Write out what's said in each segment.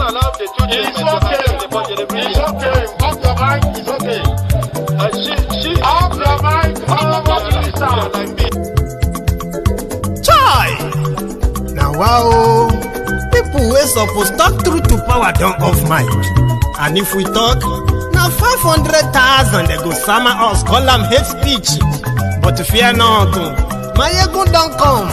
Allow the children. It's okay. It's okay. Off your mind. It's okay. She off your mind. Chai! Now wow, people wey suppose talk truth to power don't off mic. And if we talk, now 500,000 they go summer us, call them hate speech. But fear not, my ego don't come.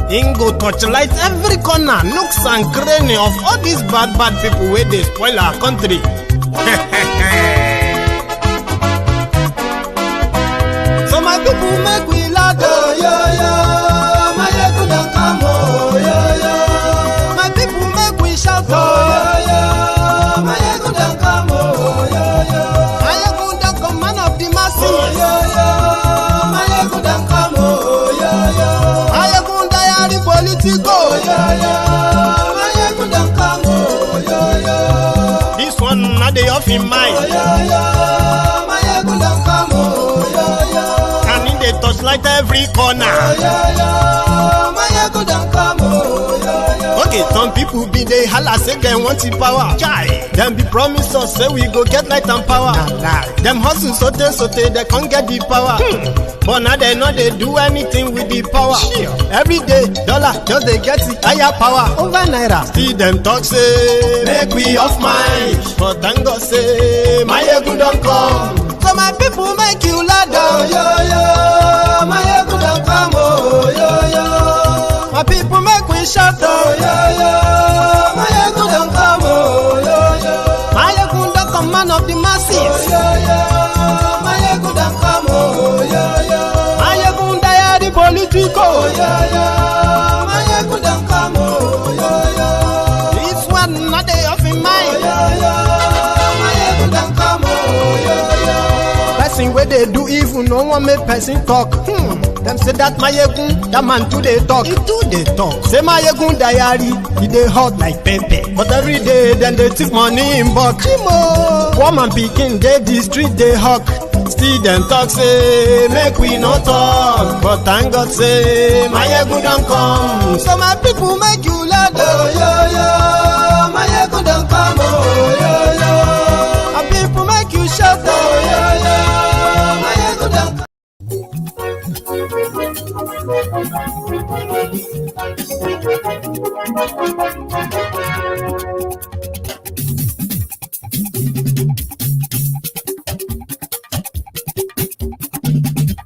Him go torchlight every corner, nooks and cranny of all these bad people where they spoil our country. So my people make we laugh, yo yo. My ego don't come, oh yo yo. My people make we shout, oh yo yo. My ego don't come, oh yo yo. My ego don't come, man of the masses, oh yo yo. My ego don't come, oh yo yo. My ego the political, oh yo yo. My ego don't come, oh yo yo. This one not the off in mind, oh yo yo. My ego don't come, oh yo yo. And in the touchlight every corner, oh yo yo. My ego don't come, oh yo yo. Okay, some people be they holla say they want the power. Chai, them be promise us say we go get light and power. Nah. Them hustle sote they can't get the power. But now they know they do anything with the power. Sure. Every day, dollar just they get the higher power over naira. See them talk say make we off mind. But thank God say my ego don't come. So my people make you laugh, oh yo yo. My ego don't come, oh yo yo. My people make we shout, oh yo yo. My ego don't come, oh yo yo. My ego don't come, man of the masses, oh yo yo. My ego don't come, oh yo yo. My ego the political, oh yo yo. My ego don't come, oh yo yo. This one not they off in mind, oh yo yo. My ego don't come, oh yo yo. Person where they do evil, no one make person talk. Them say that my yegun, that man too they talk. He too they talk. Say my yegun diary, he they hot like pepper. But every day then they take money in bulk. Woman picking, they the street they hawk. Still them talk say make we no talk. But thank God say my yegun don't come. So my people make you laugh, oh yo yo. My yegun don't come, oh yo yo. My people make you shout, oh yo yo. My yegun don't come.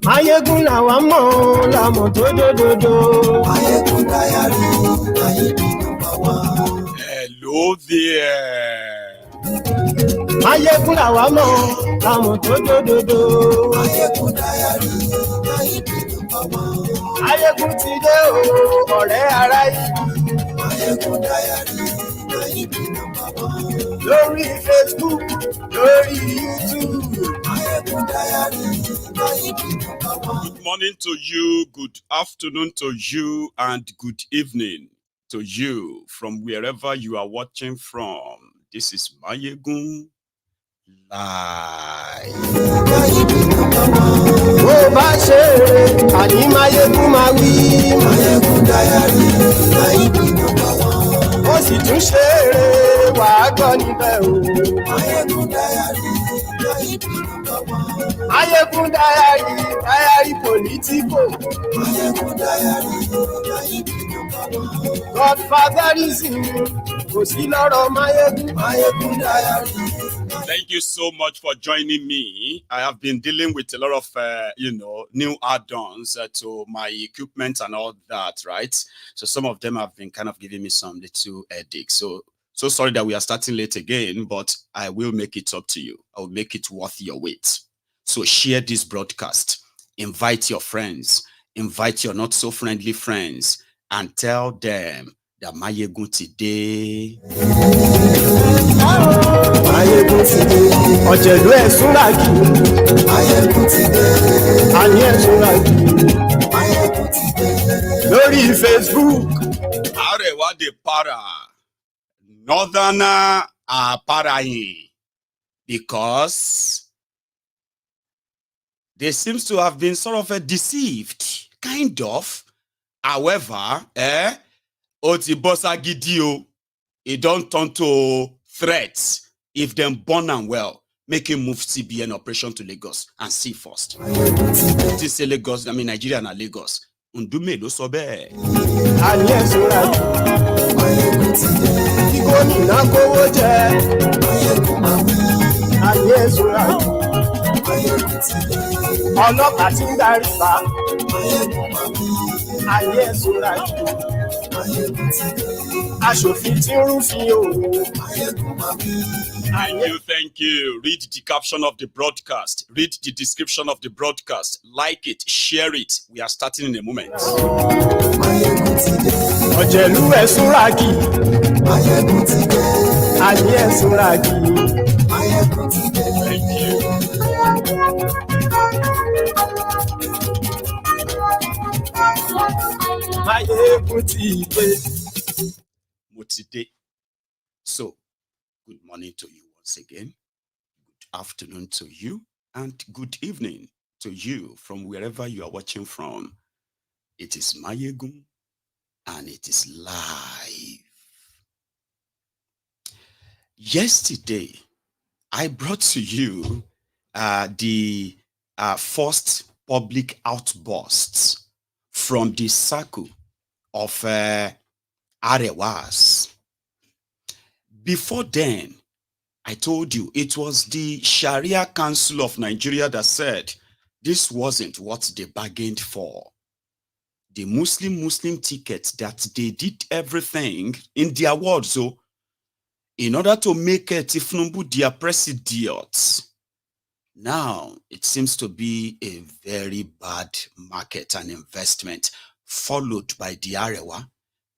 Mayegun la wa mo la mo to do. Mayegun diary, number one. Hello there. Mayegun la wa mo la mo to do. Mayegun diary, number one. Mayegun ti dé o, ọ̀rẹ́ ará yìí. Mayegun diary, number one. Lórí Facebook, lórí YouTube. Mayegun diary, number one. Good morning to you, good afternoon to you, and good evening to you from wherever you are watching from. This is Mayegun Live. Bó bá ṣe rè, àní Mayegun máa wí. Mayegun diary, number one. Ó sì tún ṣe rè, wàá gbọ́ níbẹ̀ o. Mayegun diary, number one. Mayegun diary political. Mayegun diary, number one. Godfatherism, kò sí lọ́rọ̀ Mayegun. Mayegun diary. Thank you so much for joining me. I have been dealing with a lot of, new add-ons to my equipment and all that, right? So some of them have been kind of giving me some little headaches. So sorry that we are starting late again, but I will make it up to you. I will make it worth your wait. So share this broadcast. Invite your friends. Invite your not so friendly friends and tell them that Mayegun today. Mayegun today. Ọ̀jẹ̀lú ẹ̀sùn làjù. Mayegun today. Àní ẹ̀sùn làjù. Mayegun today. Lórí Facebook. Arewa de para. Northerner are paraing. Because they seems to have been sort of deceived. Kind of. However, Oti bossa gidio. it don't turn to threats if them born and well. Make him move CBN operation to Lagos and see first. This say Lagos, I mean Nigeria and Lagos. Ndume ló sọ bẹ́ẹ̀. Ayé sora kí gómìnà kówó jẹ. Ayé sora ọlọ́pàá tí ń darí bá. Ayé sora aṣòfin tí ń rúfin òwò. Thank you. Read the caption of the broadcast. Read the description of the broadcast. Like it, share it. We are starting in a moment. Ọ̀jẹ̀lú ẹ̀ súnragì. Ayé ẹ̀ súnragì. Thank you. Motide. So, good morning to you once again. Good afternoon to you. And good evening to you from wherever you are watching from. It is Mayegun and it is live. Yesterday, I brought to you the first public outbursts from the circle of Arewas. Before then, I told you it was the Sharia Council of Nigeria that said this wasn't what they bargained for. The Muslim ticket that they did everything in their words, so in order to make Tinubu their president. Now it seems to be a very bad market and investment, followed by the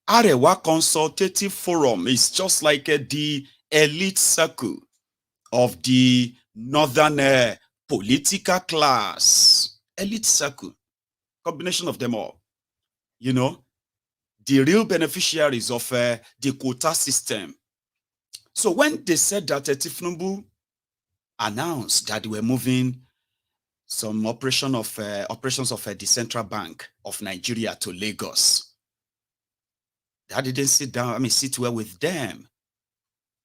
Arewa Consultative Forum is just like the elite circle of the northern political class. Elite circle, combination of them all. You know, the real beneficiaries of the quota system. So when they said that Tinubu announced that they were moving some operations of the Central Bank of Nigeria to Lagos, that didn't sit well with them.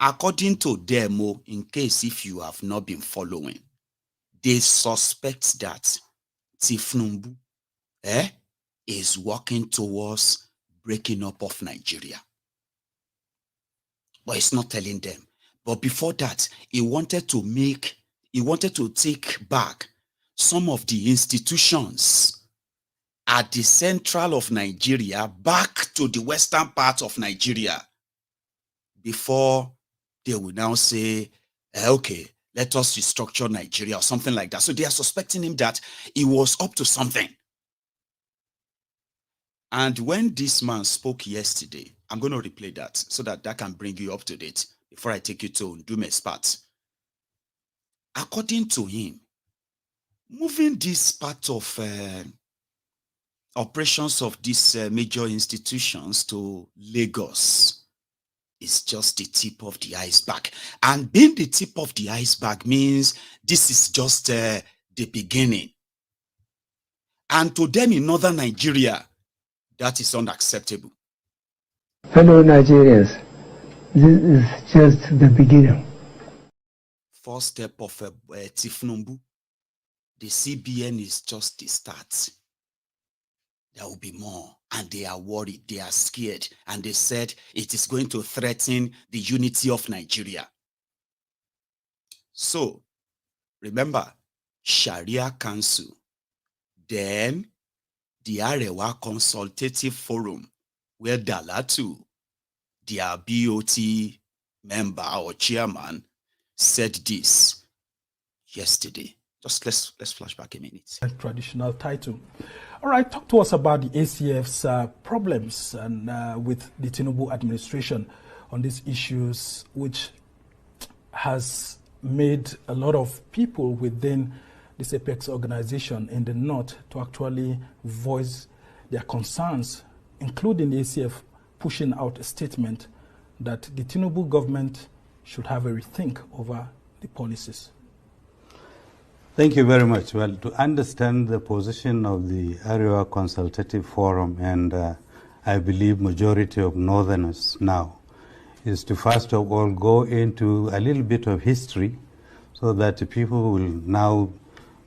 According to them, in case if you have not been following, they suspect that Tinubu is working towards breaking up of Nigeria. But it's not telling them. But before that, he wanted to take back some of the institutions at the central of Nigeria back to the western part of Nigeria before they will now say, okay, let us restructure Nigeria or something like that. So they are suspecting him that he was up to something. And when this man spoke yesterday, I'm going to replay that so that can bring you up to date before I take you to Ndume's part. According to him, moving this part of operations of these major institutions to Lagos is just the tip of the iceberg. And being the tip of the iceberg means this is just the beginning. And to them in northern Nigeria, that is unacceptable. Fellow Nigerians, this is just the beginning. First step of Tinubu, the CBN is just the start. There will be more, and they are worried, they are scared, and they said it is going to threaten the unity of Nigeria. So, remember, Sharia Council, then the Arewa Consultative Forum, where Dalatu, their BOT member or chairman, said this yesterday. Just let's flash back a minute. A traditional title. All right, talk to us about the ACF's problems and with the Tinubu administration on these issues, which has made a lot of people within this Apex organization in the north to actually voice their concerns, including the ACF pushing out a statement that the Tinubu government should have a rethink over the policies. Thank you very much. Well, to understand the position of the Arewa Consultative Forum and I believe majority of Northerners now, is to first of all go into a little bit of history so that people will now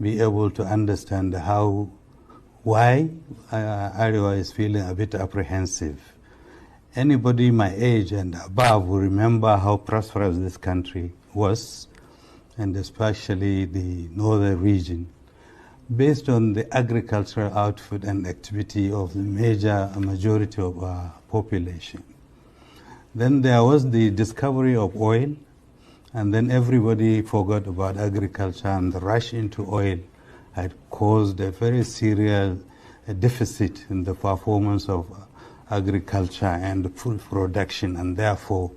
be able to understand why Ariwa is feeling a bit apprehensive. Anybody my age and above will remember how prosperous this country was, and especially the northern region, based on the agricultural output and activity of the majority of our population. Then there was the discovery of oil, and then everybody forgot about agriculture, and the rush into oil had caused a very serious deficit in the performance of agriculture and food production, and therefore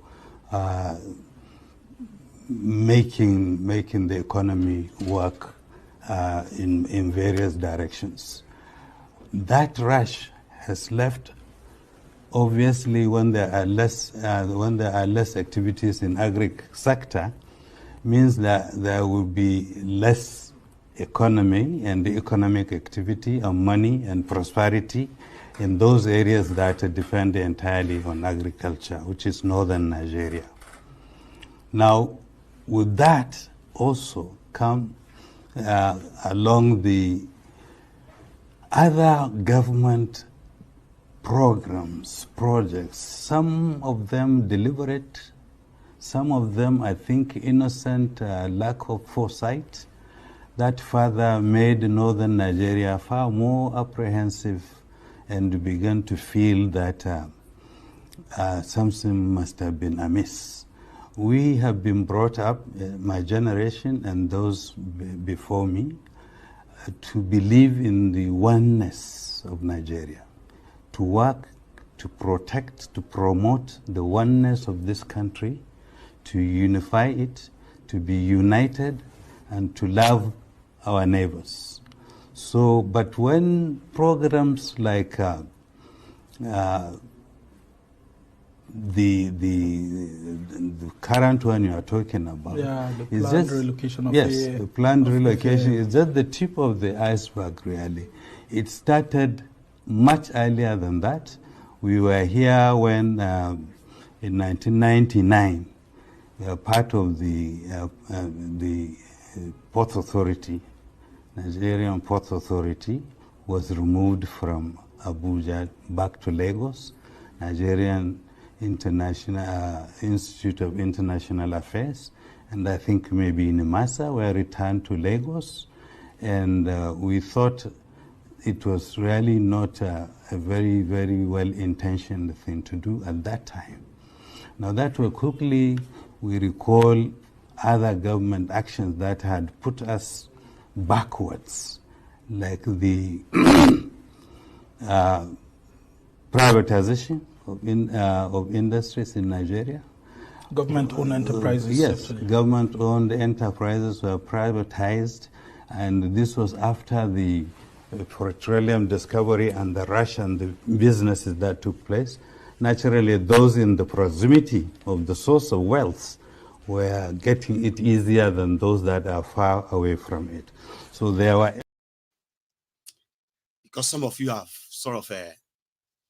making the economy work in various directions. That rush has left. Obviously, when there are less activities in agri sector, means that there will be less economy and economic activity and money and prosperity in those areas that depend entirely on agriculture, which is northern Nigeria. Now, with that also come along the other government programs, projects, some of them deliberate, some of them, I think, innocent, lack of foresight, that further made northern Nigeria far more apprehensive and began to feel that something must have been amiss. We have been brought up, my generation and those before me, to believe in the oneness of Nigeria, to work, to protect, to promote the oneness of this country, to unify it, to be united, and to love our neighbors. So, but when programs like the current one you are talking about, the planned relocation of the planned relocation is just the tip of the iceberg, really. It started much earlier than that. We were here when, in 1999, part of the Port Authority, Nigerian Port Authority, was removed from Abuja back to Lagos. Nigerian Institute of International Affairs, and I think maybe NIMASA were returned to Lagos, and we thought it was really not a very, very well-intentioned thing to do at that time. Now that will quickly, we recall other government actions that had put us backwards, like the privatization of industries in Nigeria. Government-owned enterprises. Yes, government-owned enterprises were privatized, and this was after the petroleum discovery and the rush and the businesses that took place. Naturally, those in the proximity of the source of wealth were getting it easier than those that are far away from it. So there were... Because some of you have sort of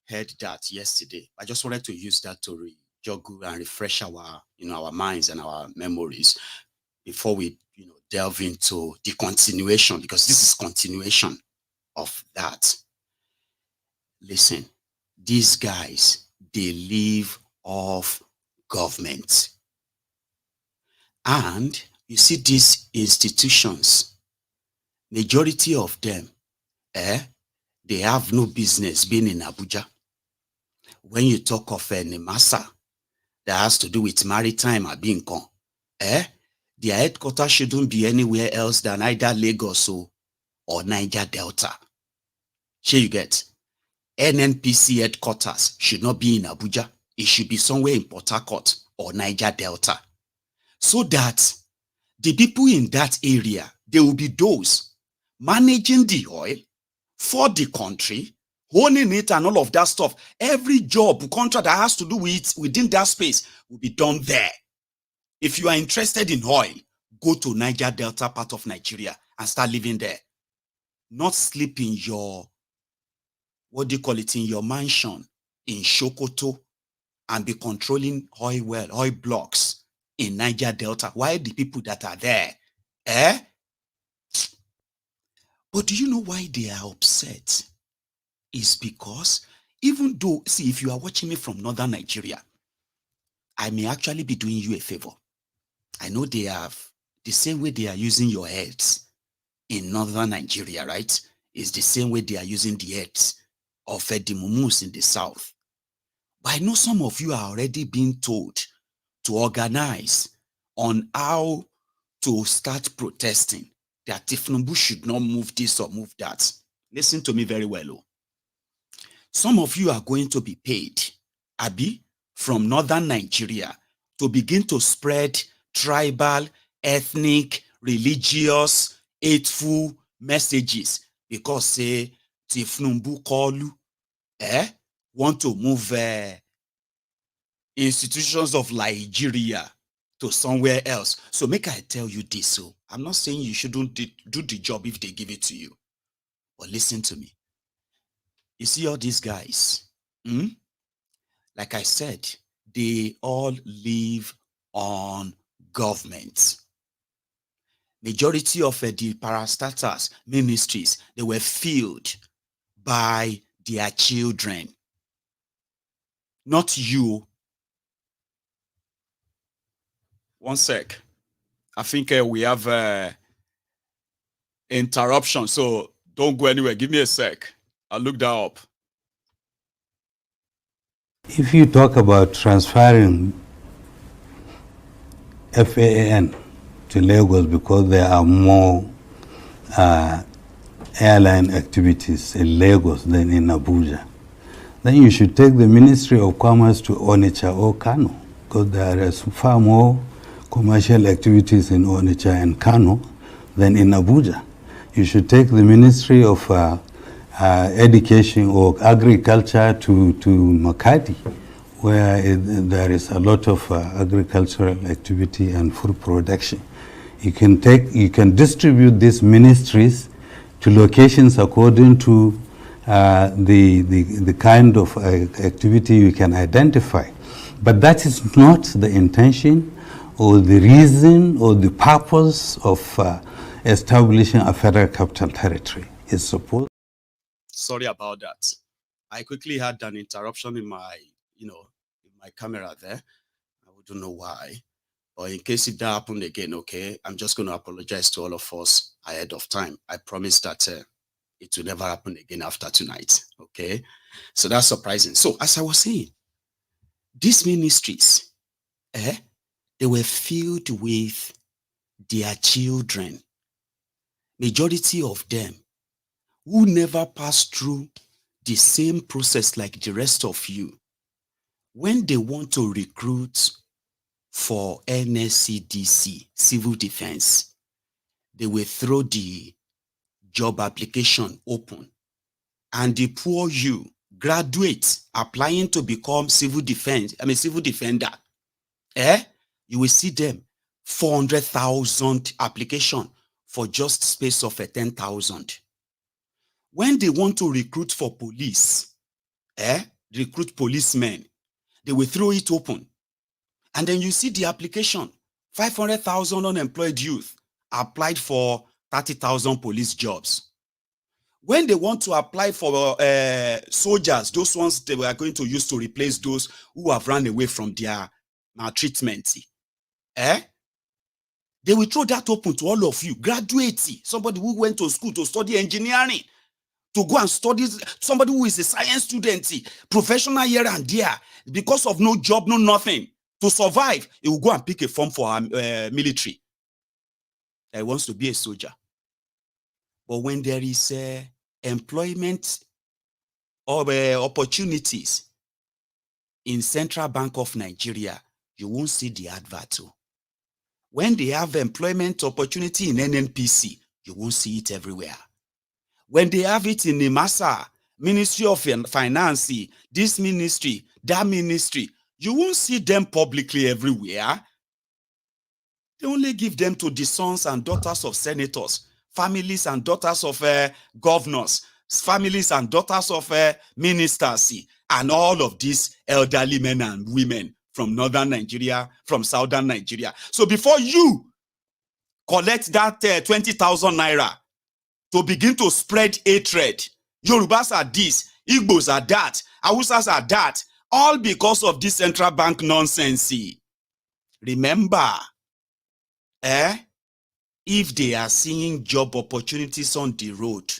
heard that yesterday, I just wanted to use that to joggle and refresh our, our minds and our memories before we, delve into the continuation, because this is continuation of that. Listen, these guys, they live off government. And you see these institutions, majority of them, they have no business being in Abuja. When you talk of NIMASA, that has to do with maritime Abinkon, their headquarters shouldn't be anywhere else than either Lagos or Niger Delta. Sure you get? NNPC headquarters should not be in Abuja. It should be somewhere in Port Harcourt or Niger Delta. So that the people in that area, they will be those managing the oil for the country, owning it and all of that stuff. Every job, contract that has to do with it within that space will be done there. If you are interested in oil, go to Niger Delta part of Nigeria and start living there. Not sleep in your, in your mansion in Sokoto and be controlling oil blocks in Niger Delta. Why the people that are there? But do you know why they are upset? It's because even though, see, if you are watching me from northern Nigeria, I may actually be doing you a favor. I know they have the same way they are using your heads in northern Nigeria, right? It's the same way they are using the heads of the Mumus in the south. But I know some of you are already being told to organize on how to start protesting that Tinubu should not move this or move that. Listen to me very well. Oh. Some of you are going to be paid, Abi, from northern Nigeria to begin to spread tribal, ethnic, religious, hateful messages because say Tinubu Koolu want to move institutions of Nigeria to somewhere else. So make I tell you this. So I'm not saying you shouldn't do the job if they give it to you. But listen to me. You see all these guys, like I said, they all live on government. Majority of the parastatals ministries, they were filled by their children. Not you. One sec. I think we have interruption, so don't go anywhere. Give me a sec. I'll look that up. If you talk about transferring FAAN to Lagos because there are more airline activities in Lagos than in Abuja, then you should take the Ministry of Commerce to Onitsha or Kano, because there is far more commercial activities in Onitsha and Kano than in Abuja. You should take the Ministry of Education or Agriculture to Makati, where there is a lot of agricultural activity and food production. You can distribute these ministries to locations according to the kind of activity you can identify. But that is not the intention or the reason or the purpose of establishing a federal capital territory. It's supposed. Sorry about that. I quickly had an interruption in my, in my camera there. I don't know why. But in case if that happened again, okay, I'm just going to apologize to all of us ahead of time. I promise that it will never happen again after tonight, okay? So that's surprising. So as I was saying, these ministries, they were filled with their children. Majority of them who never passed through the same process like the rest of you. When they want to recruit for NSCDC, civil defense, they will throw the job application open. And the poor you, graduates applying to become civil defender, you will see them 400,000 application for just space of 10,000. When they want to recruit for police, recruit policemen, they will throw it open. And then you see the application, 500,000 unemployed youth applied for 30,000 police jobs. When they want to apply for soldiers, those ones they were going to use to replace those who have run away from their maltreatment, they will throw that open to all of you. Graduates, somebody who went to school to study engineering, to go and study, somebody who is a science student, professional here and there, because of no job, no nothing. To survive, he will go and pick a form for our military. He wants to be a soldier. But when there is employment or opportunities in Central Bank of Nigeria, you won't see the advert. When they have employment opportunity in NNPC, you won't see it everywhere. When they have it in NIMASA, Ministry of Finance, this ministry, that ministry, you won't see them publicly everywhere. They only give them to the sons and daughters of senators, families and daughters of governors, families and daughters of ministers, and all of these elderly men and women from northern Nigeria, from southern Nigeria. So before you collect that 20,000 naira to begin to spread hatred, Yorubas are this, Igbos are that, Hausas are that, all because of this central bank nonsense. Remember, if they are seeing job opportunities on the road,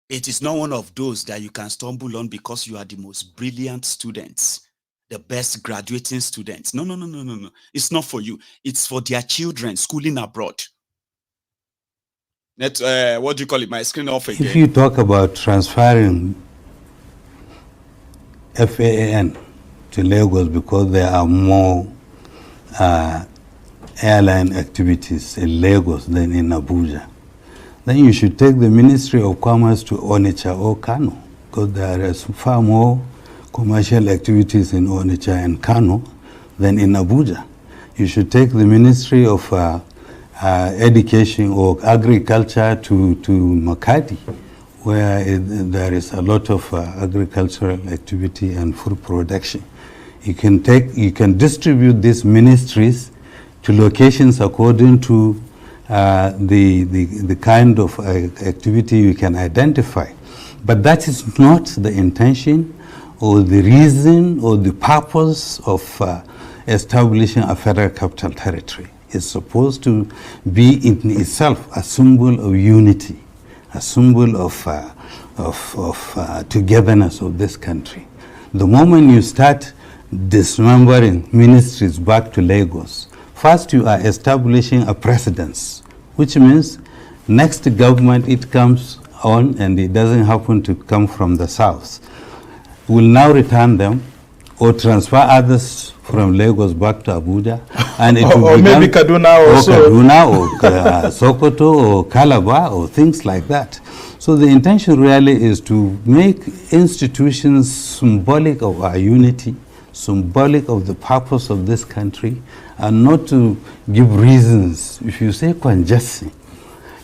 it is not one of those that you can stumble on because you are the most brilliant students, the best graduating students. No. It's not for you. It's for their children schooling abroad. What do you call it? My screen off again. If you talk about transferring FAAN to Lagos because there are more airline activities in Lagos than in Abuja, then you should take the Ministry of Commerce to Onitsha or Kano, because there is far more commercial activities in Onitsha and Kano than in Abuja. You should take the Ministry of Education or Agriculture to Makati, where there is a lot of agricultural activity and food production. You can distribute these ministries to locations according to the kind of activity you can identify. But that is not the intention or the reason or the purpose of establishing a federal capital territory. It's supposed to be in itself a symbol of unity, a symbol of togetherness of this country. The moment you start dismembering ministries back to Lagos, first you are establishing a precedence, which means next government it comes on and it doesn't happen to come from the south, will now return them or transfer others from Lagos back to Abuja, and it will or maybe Kaduna also. Or Kaduna or Sokoto or Calabar or things like that. So the intention really is to make institutions symbolic of our unity, symbolic of the purpose of this country, and not to give reasons. If you say congestion,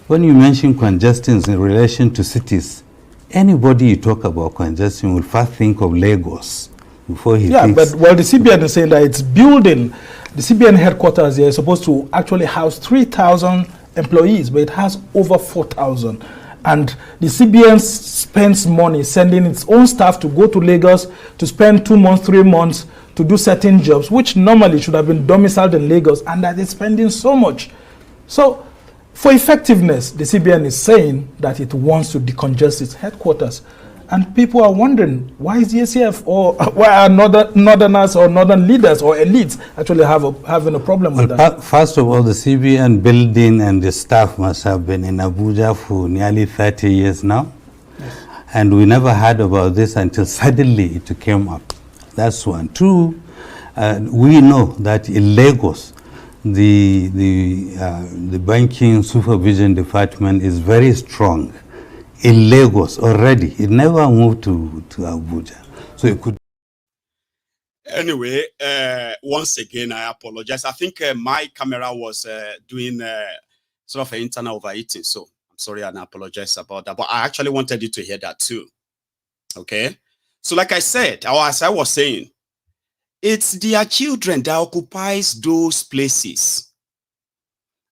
when you mention congestion in relation to cities, anybody you talk about congestion will first think of Lagos before he thinks. But the CBN is saying that it's building, the CBN headquarters here is supposed to actually house 3,000 employees, but it has over 4,000. And the CBN spends money sending its own staff to go to Lagos to spend 2 months, 3 months to do certain jobs, which normally should have been domiciled in Lagos, and that they're spending so much. So for effectiveness, the CBN is saying that it wants to decongest its headquarters. And people are wondering, why is the ACF or why are northerners or northern leaders or elites actually having a problem with that? First of all, the CBN building and the staff must have been in Abuja for nearly 30 years now. Yes. And we never heard about this until suddenly it came up. That's one. Two, we know that in Lagos, the banking supervision department is very strong. In Lagos already, it never moved to Abuja, so it could. Anyway, once again, I apologize. I think my camera was doing sort of an internal overheating, so I'm sorry and I apologize about that. But I actually wanted you to hear that too. Okay, so like I said, or as I was saying, it's their children that occupies those places,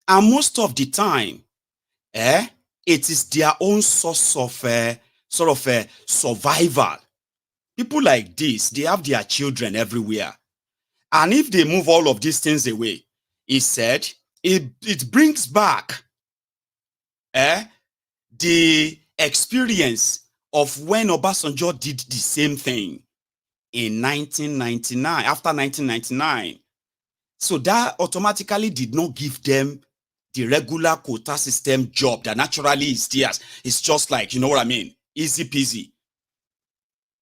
and most of the time, it is their own source of survival. People like this, they have their children everywhere. And if they move all of these things away, he said, it brings back the experience of when Obasanjo did the same thing in 1999, after 1999. So that automatically did not give them the regular quota system job that naturally is theirs. It's just like, you know what I mean? Easy peasy.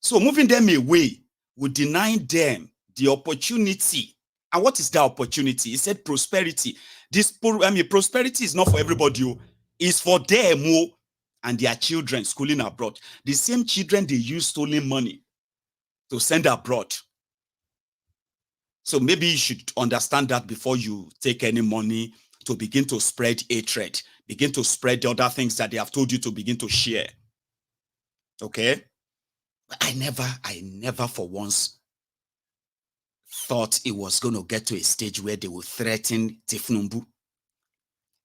So moving them away would deny them the opportunity. And what is that opportunity? He said prosperity. Prosperity is not for everybody. It's for them and their children schooling abroad. The same children they use stolen money to send abroad. So maybe you should understand that before you take any money to begin to spread hatred. begin to spread the other things that they have told you to begin to share. Okay? But I never for once thought it was going to get to a stage where they will threaten Tinubu.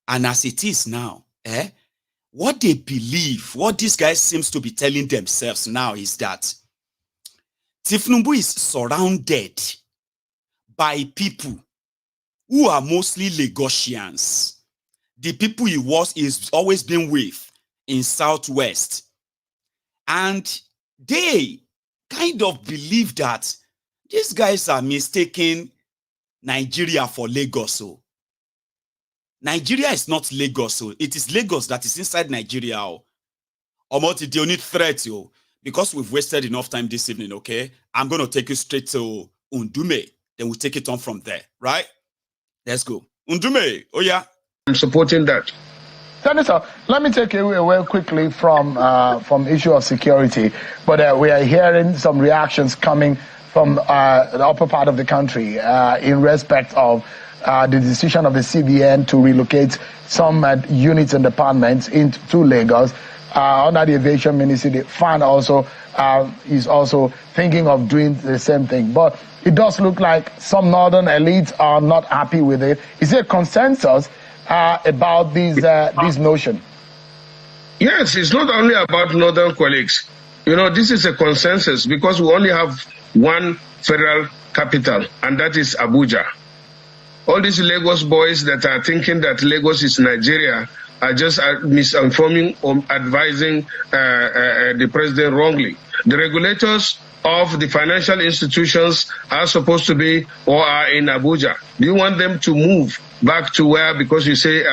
And as it is now, what they believe, what these guys seems to be telling themselves now is that Tinubu is surrounded by people who are mostly Lagosians. The people is always been with in Southwest. And they kind of believe that these guys are mistaking Nigeria for Lagos. So Nigeria is not Lagos. So it is Lagos that is inside Nigeria. Omoti, the only threat, because we've wasted enough time this evening, okay? I'm going to take you straight to Ndume. Then we'll take it on from there, right? Let's go. Ndume, oh yeah. I'm supporting that. Senator, let me take you away quickly from issue of security, but we are hearing some reactions coming from the upper part of the country in respect of the decision of the CBN to relocate some units and departments into Lagos. Under the aviation ministry, the FAN also is also thinking of doing the same thing. But it does look like some northern elites are not happy with it. Is there consensus about this notion? Yes, it's not only about northern colleagues. This is a consensus because we only have one federal capital, and that is Abuja. All these Lagos boys that are thinking that Lagos is Nigeria are just misinforming or advising the president wrongly. The regulators of the financial institutions are supposed to be or are in Abuja. Do you want them to move back to where, because you say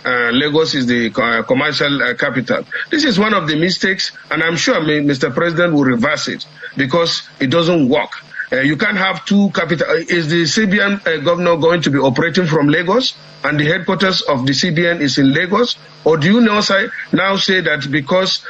Lagos is the commercial capital? This is one of the mistakes, and I'm sure Mr. President will reverse it because it doesn't work. You can't have two capitals. Is the CBN governor going to be operating from Lagos and the headquarters of the CBN is in Lagos? Or do you now say that because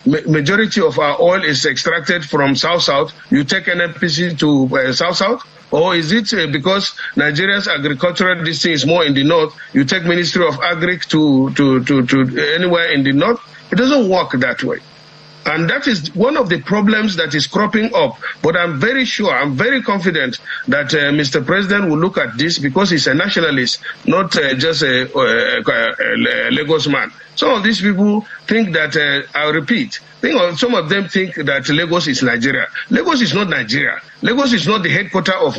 majority of our oil is extracted from South-South, you take NNPC to South-South? Or is it because Nigeria's agricultural district is more in the north, you take Ministry of Agric to anywhere in the north? It doesn't work that way. And that is one of the problems that is cropping up. But I'm very sure, I'm very confident that Mr. President will look at this because he's a nationalist, not just a Lagos man. Some of these people think that, I'll repeat, some of them think that Lagos is Nigeria. Lagos is not Nigeria. Lagos is not the headquarters of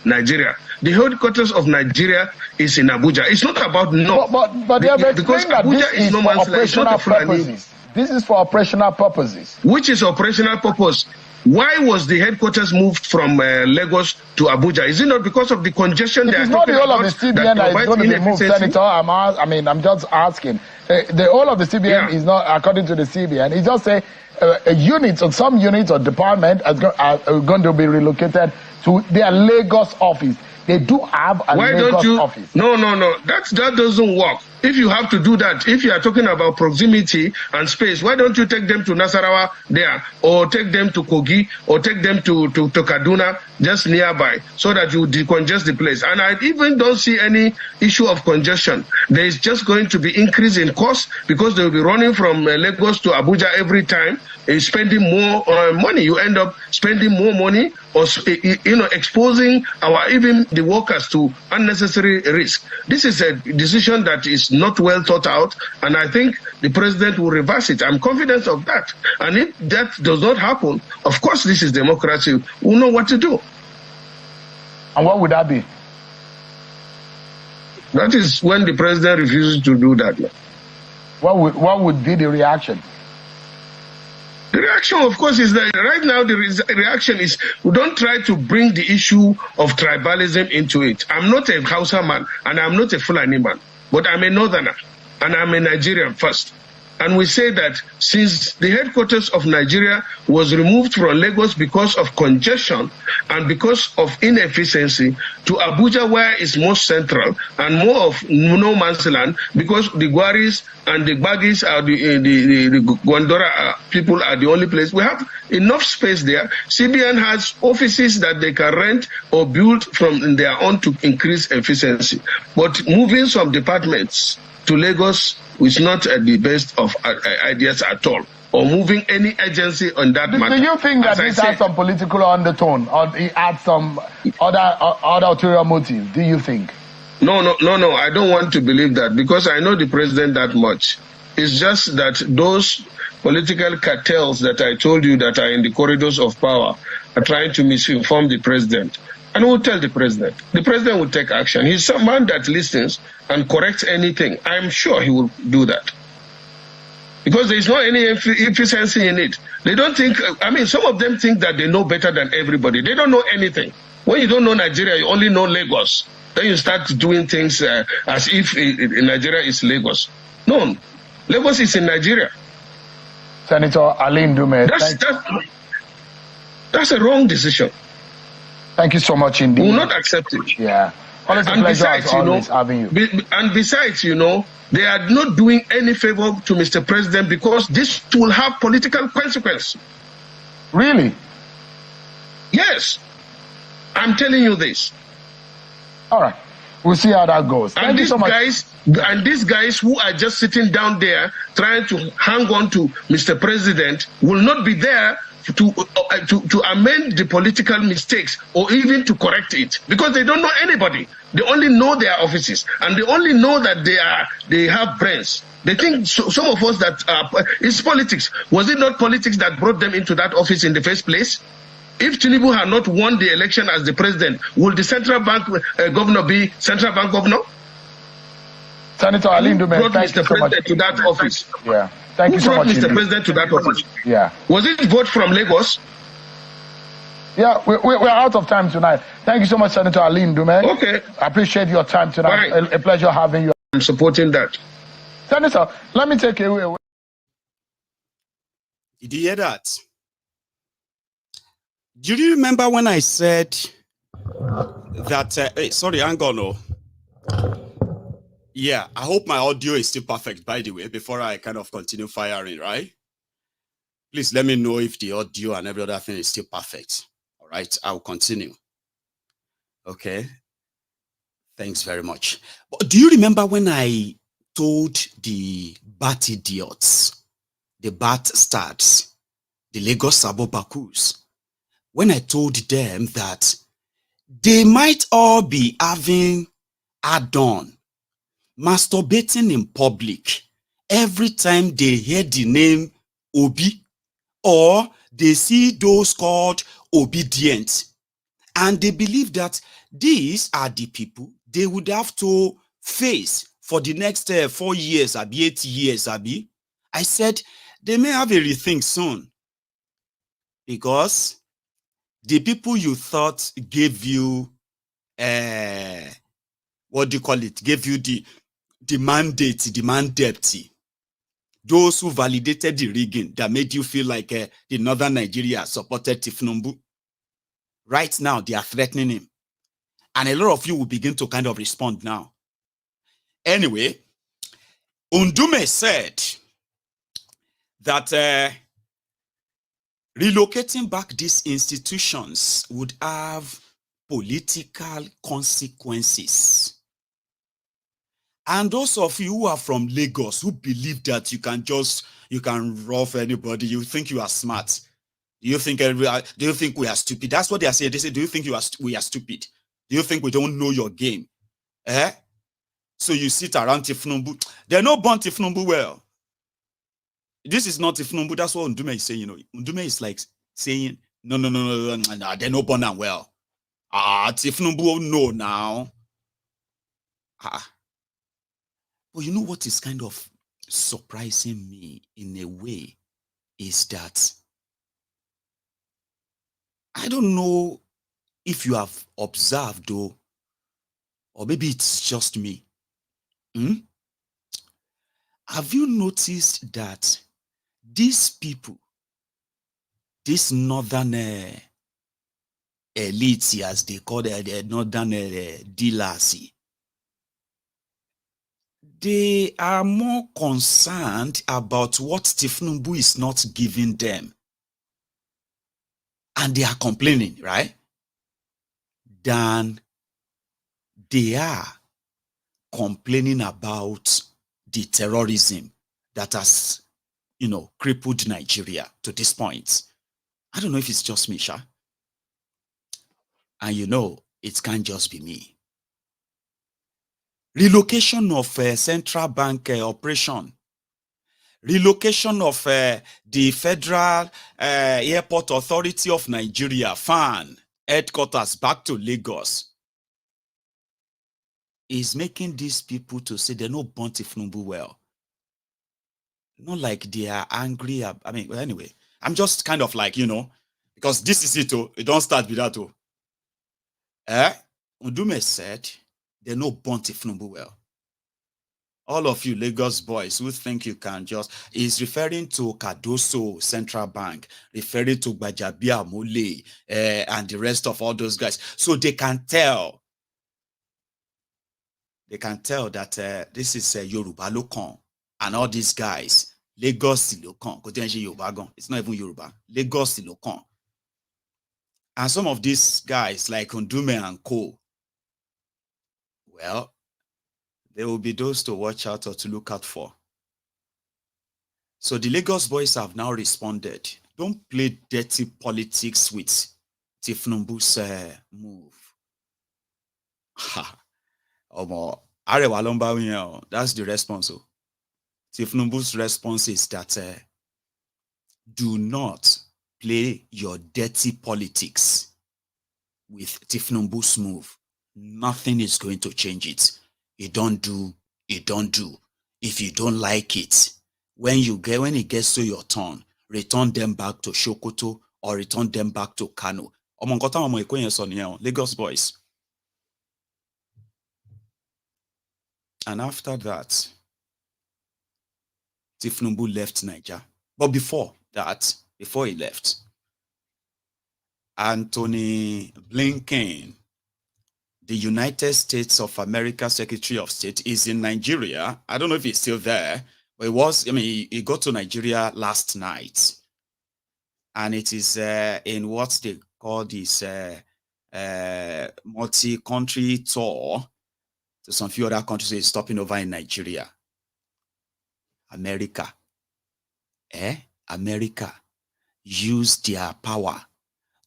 Nigeria. The headquarters of Nigeria is in Abuja. It's not about North. But they have because explained that Abuja this is no for man's land. It's not operational a Fulani. purposes. This is for operational purposes. Which is operational purpose? Why was the headquarters moved from Lagos to Abuja? Is it not because of the congestion? It is not the whole of the CBN that is going to be moved, Senator. I'm just asking. The whole of the CBN is not, according to the CBN, it's just a unit or some units or department are going to be relocated to their Lagos office. They do have a Lagos office. No. That doesn't work. If you have to do that, if you are talking about proximity and space, why don't you take them to Nasarawa there, or take them to Kogi, or take them to Kaduna, just nearby, so that you decongest the place? And I even don't see any issue of congestion. There is just going to be increase in cost because they will be running from Lagos to Abuja every time, spending more money. You end up spending more money, or exposing even the workers to unnecessary risk. This is a decision that is not well thought out, and I think the president will reverse it. I'm confident of that. And if that does not happen, of course, this is democracy. We'll know what to do. And what would that be? That is when the president refuses to do that. What would be the reaction? The reaction, of course, is that right now the reaction is we don't try to bring the issue of tribalism into it. I'm not a Hausa man and I'm not a Fulani man, but I'm a northerner and I'm a Nigerian first. And we say that since the headquarters of Nigeria was removed from Lagos because of congestion and because of inefficiency to Abuja, where it's most central and more of no man's land, because the Gwaris and the Bagis are the Gondora people are the only place. We have enough space there. CBN has offices that they can rent or build from their own to increase efficiency. But moving some departments to Lagos is not the best of ideas at all, or moving any agency on that matter. Do you think that this has some political undertone, or it adds some other ulterior motive? Do you think? No. I don't want to believe that, because I know the president that much. It's just that those political cartels that I told you that are in the corridors of power are trying to misinform the president. And we'll tell the president. The president will take action. He's someone that listens and corrects anything. I'm sure he will do that. Because there is not any efficiency in it. They don't think, some of them think that they know better than everybody. They don't know anything. When you don't know Nigeria, you only know Lagos. Then you start doing things as if Nigeria is Lagos. No, Lagos is in Nigeria. Senator Ali Ndume. That's a wrong decision. Thank you so much indeed. We will not accept it. Yeah. Always a pleasure as always having you. And besides, they are not doing any favor to Mr. President, because this will have political consequence. Really? Yes. I'm telling you this. All right. We'll see how that goes. And these guys who are just sitting down there trying to hang on to Mr. President will not be there to amend the political mistakes or even to correct it, because they don't know anybody. They only know their offices, and they only know that they have brains. They think some of us that it's politics. Was it not politics that brought them into that office in the first place? If Tinubu had not won the election as the president, would the central bank governor be central bank governor? Senator Ali Ndume, thank you so much. To that office. Yeah. Thank you so much. Mr. President to that office. Yeah. Was it vote from Lagos? Yeah, we're out of time tonight. Thank you so much, Senator Ali Ndume. Okay. I appreciate your time tonight. Right. A pleasure having you. I'm supporting that. Senator, let me take you away. Did you hear that? Do you remember when I said that, sorry, hang on, no. Yeah, I hope my audio is still perfect, by the way, before I kind of continue firing, right? Please let me know if the audio and every other thing is still perfect. All right, I'll continue. Okay. Thanks very much. But do you remember when I told the bat idiots, the bat starts, the Lagos Sabobakus, when I told them that they might all be having add-on, masturbating in public every time they hear the name Obi, or they see those called obedient, and they believe that these are the people they would have to face for the next 4 years, or 8 years, I said they may have a rethink soon, because the people you thought gave you, what do you call it, gave you the mandate, the mandate, those who validated the rigging that made you feel like the Northern Nigeria supported Tinubu, right now they are threatening him. And a lot of you will begin to kind of respond now. Anyway, Ndume said that relocating back these institutions would have political consequences. And those of you who are from Lagos who believe that you can rough anybody, you think you are smart. Do you think we are stupid? That's what they are saying. They say, do you think we are stupid? Do you think we don't know your game? So you sit around Tinubu. They're not born Tinubu well. This is not Tinubu. That's what Ndume is saying. Ndume is like saying, no, they're not born well. Tinubu, no now. But you know what is kind of surprising me in a way is that I don't know if you have observed though, or maybe it's just me. Have you noticed that these people, this northern elite, as they call it, the northern dealers, they are more concerned about what Tinubu is not giving them, and they are complaining, right? Than they are complaining about the terrorism that has, crippled Nigeria to this point. I don't know if it's just me, Sha. And it can't just be me. Relocation of central bank operation. Relocation of the Federal Airport Authority of Nigeria, FAN, headquarters back to Lagos, is making these people to say they're not born Tinubu well. Not like they are angry. Anyway, I'm just kind of like, because this is it. It don't start with that. Ndume said they're not born Tinubu well. All of you Lagos boys who think you can just, is referring to Cardoso Central Bank, referring to Bajabia Mule, and the rest of all those guys. So they can tell. They can tell that this is Yoruba Lokon, and all these guys, Lagos Lokon. It's not even Yoruba. Lagos Lokon. And some of these guys like Ndume and Koolu, well, there will be those to watch out or to look out for. So the Lagos boys have now responded. Don't play dirty politics with Tinubu's move. That's the response. Tinubu's response is that do not play your dirty politics with Tinubu's move. Nothing is going to change it. You don't do. If you don't like it, when it gets to your turn, return them back to Sokoto or return them back to Kano. Lagos boys. And after that, Tinubu left Nigeria. But before he left, Anthony Blinken, the United States of America Secretary of State, is in Nigeria. I don't know if he's still there, but he got to Nigeria last night. And it is in what they call this multi-country tour to some few other countries. He's stopping over in Nigeria. America used their power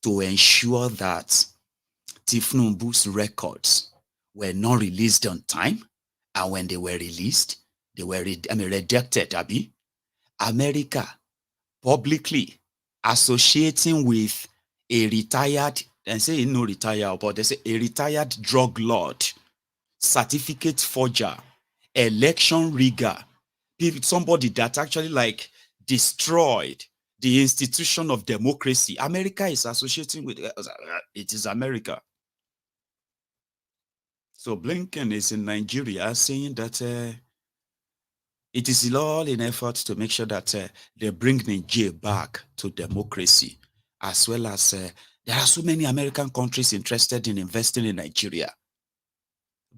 to ensure that Tinubu's records were not released on time, and when they were released, they were rejected. America publicly associating with a retired, and say no retired, but they say a retired drug lord, certificate forger, election rigger, somebody that actually destroyed the institution of democracy. America is associating with it. Is America. So Blinken is in Nigeria saying that it is all in effort to make sure that they bring Nigeria back to democracy, as well as there are so many American countries interested in investing in Nigeria.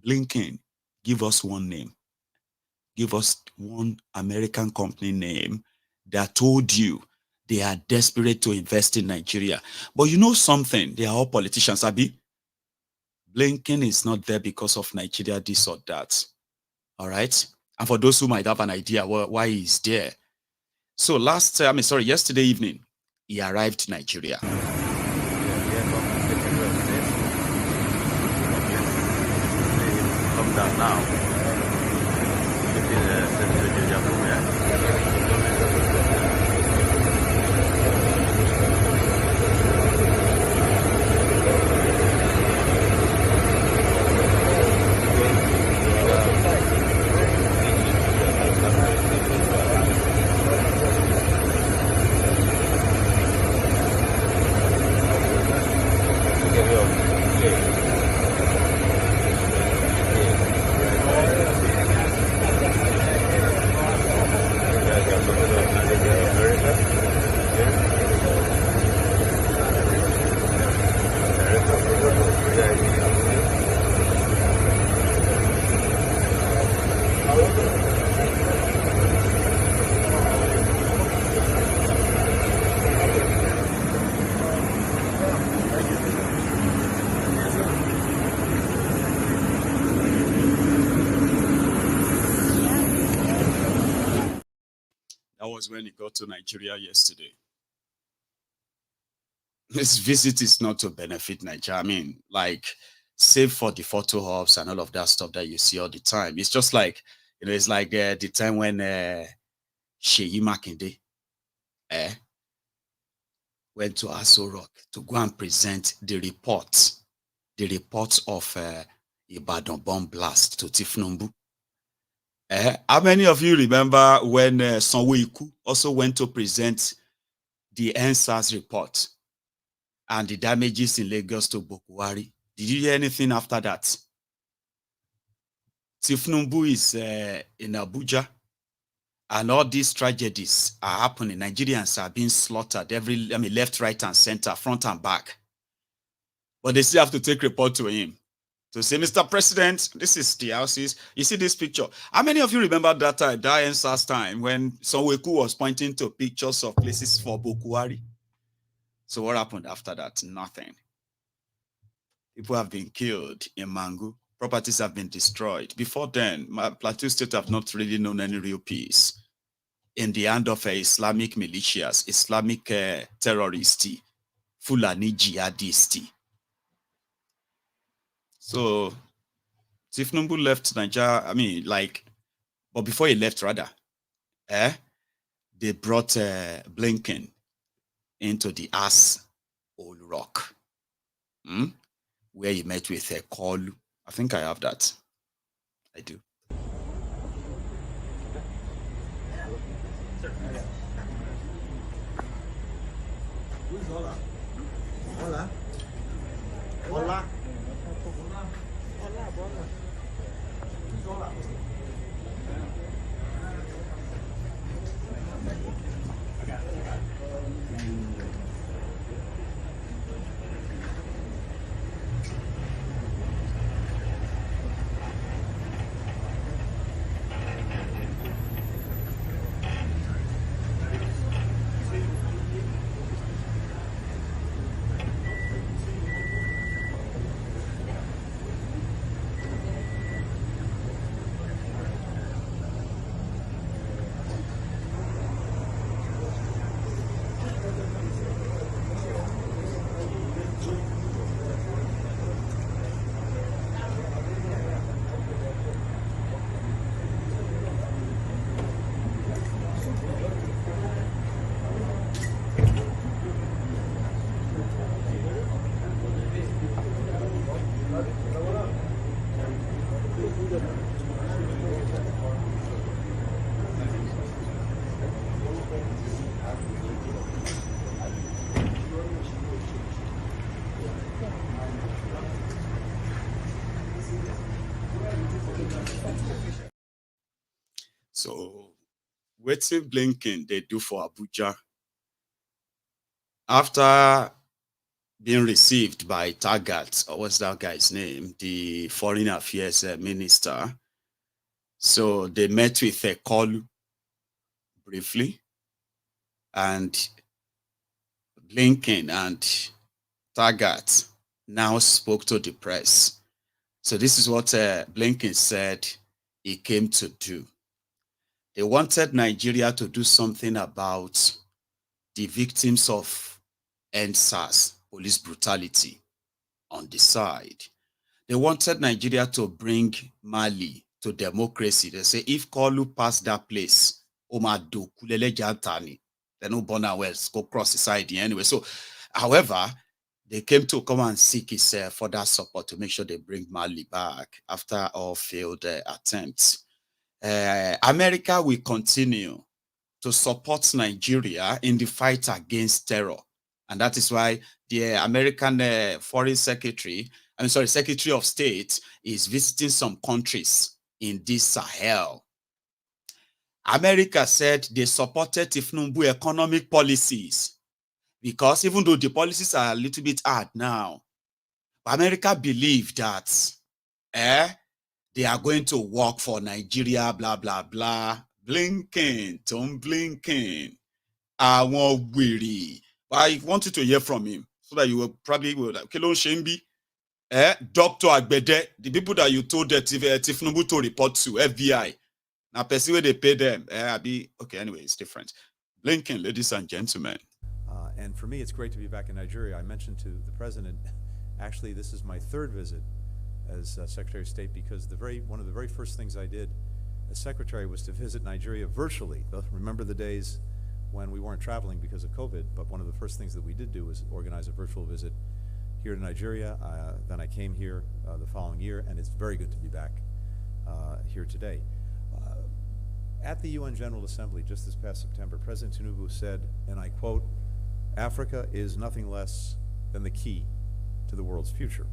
Blinken, give us one name. Give us one American company name that told you they are desperate to invest in Nigeria. But you know something? They are all politicians, Abi. Blinken is not there because of Nigeria, this or that. All right? And for those who might have an idea why he's there. So yesterday evening, he arrived in Nigeria. Come down now. was when he got to Nigeria yesterday. This visit is not to benefit Nigeria. I mean, like, save for the photo ops and all of that stuff that you see all the time. It's just like, you know, it's like the time when Sheyi Makinde went to Aso Rock to go and present the report of Ibadan bomb blast to Tinubu. How many of you remember when Sanwo-Iku also went to present the NSAS report and the damages in Lagos to Bokuwari? Did you hear anything after that? Tinubu is in Abuja, and all these tragedies are happening. Nigerians are being slaughtered left, right, and center, front and back. But they still have to take report to him to say, Mr. President, this is the houses. You see this picture. How many of you remember that NSAS time when Sanwo-Iku was pointing to pictures of places for Bokuwari? So what happened after that? Nothing. People have been killed in Mangu. Properties have been destroyed. Before then, Plateau State have not really known any real peace in the hand of Islamic militias, Islamic terrorists, Fulani jihadists. So, Tinubu left Nigeria, but before he left, rather, they brought Blinken into the Old Rock, where he met with Koolu. I think I have that. I do. Who's Hola? Hola? Hola? Who's Hola? So, what's Blinken they do for Abuja? After being received by Tagat, or what's that guy's name, the foreign affairs minister, so they met with Koolu briefly, and Blinken and Tagat now spoke to the press. So this is what Blinken said he came to do. They wanted Nigeria to do something about the victims of NSAS, police brutality, on the side. They wanted Nigeria to bring Mali to democracy. They say if Koolu passed that place, Omado Kulele Jantani, then no born wells go cross the side anyway. So, however, they came to come and seek his further support to make sure they bring Mali back after all failed attempts. America will continue to support Nigeria in the fight against terror. And that is why the American Secretary of State is visiting some countries in this Sahel. America said they supported Tinubu economic policies because even though the policies are a little bit hard now, America believed that they are going to work for Nigeria, blah, blah, blah. Blinken, Tom Blinken. I want weary. But I want you to hear from him so that you will probably like, Kelon Shembi, Dr. Agbede, the people that you told that Tinubu to report to, FBI. Now, person where they pay them, okay, anyway, it's different. Lincoln, ladies and gentlemen. And for me, it's great to be back in Nigeria. I mentioned to the president, actually, this is my third visit as Secretary of State, because one of the very first things I did as Secretary was to visit Nigeria virtually. Remember the days when we weren't traveling because of COVID, but one of the first things that we did do was organize a virtual visit here to Nigeria. Then I came here the following year, and it's very good to be back here today. At the UN General Assembly just this past September, President Tinubu said, and I quote, "Africa is nothing less than the key to the world's future."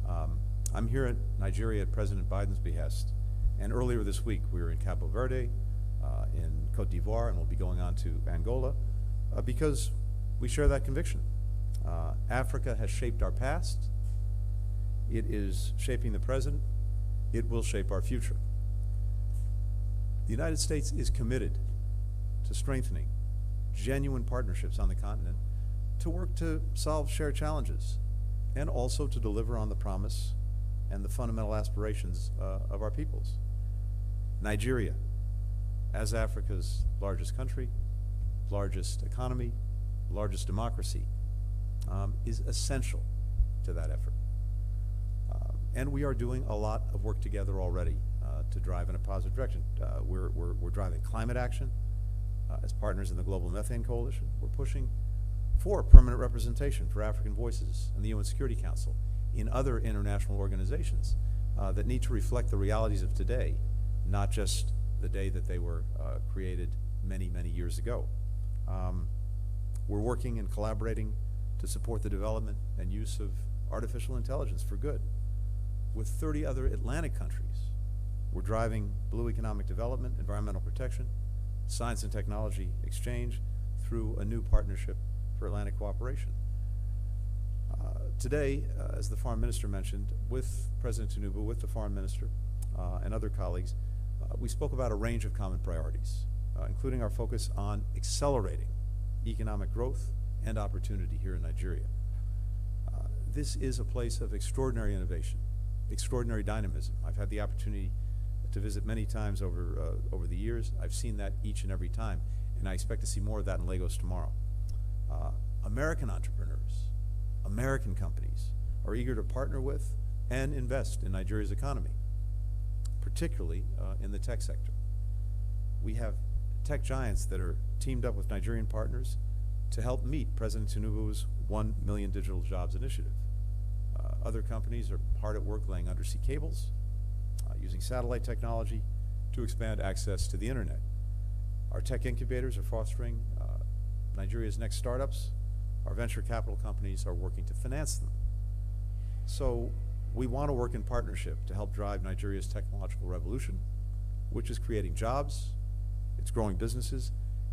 I'm here at Nigeria at President Biden's behest, and earlier this week we were in Cabo Verde, in Cote d'Ivoire, and we'll be going on to Angola because we share that conviction. Africa has shaped our past, it is shaping the present, it will shape our future. The United States is committed to strengthening genuine partnerships on the continent to work to solve shared challenges and also to deliver on the promise and the fundamental aspirations of our peoples. Nigeria, as Africa's largest country, largest economy, largest democracy, is essential to that effort. And we are doing a lot of work together already to drive in a positive direction. We're driving climate action as partners in the Global Methane Coalition. We're pushing for permanent representation for African voices in the UN Security Council, in other international organizations that need to reflect the realities of today, not just the day that they were created many, many years ago. We're working and collaborating to support the development and use of artificial intelligence for good. With 30 other Atlantic countries, we're driving blue economic development, environmental protection, science and technology exchange through a new partnership for Atlantic cooperation. Today, as the Foreign Minister mentioned, with President Tinubu, with the Foreign Minister and other colleagues, we spoke about a range of common priorities, including our focus on accelerating economic growth and opportunity here in Nigeria. This is a place of extraordinary innovation, extraordinary dynamism. I've had the opportunity to visit many times over the years. I've seen that each and every time, and I expect to see more of that in Lagos tomorrow. American entrepreneurs, American companies are eager to partner with and invest in Nigeria's economy, particularly in the tech sector. We have tech giants that are teamed up with Nigerian partners to help meet President Tinubu's 1 million digital jobs initiative. Other companies are hard at work laying undersea cables, using satellite technology to expand access to the internet. Our tech incubators are fostering Nigeria's next startups. Our venture capital companies are working to finance them. So we want to work in partnership to help drive Nigeria's technological revolution, which is creating jobs, it's growing businesses,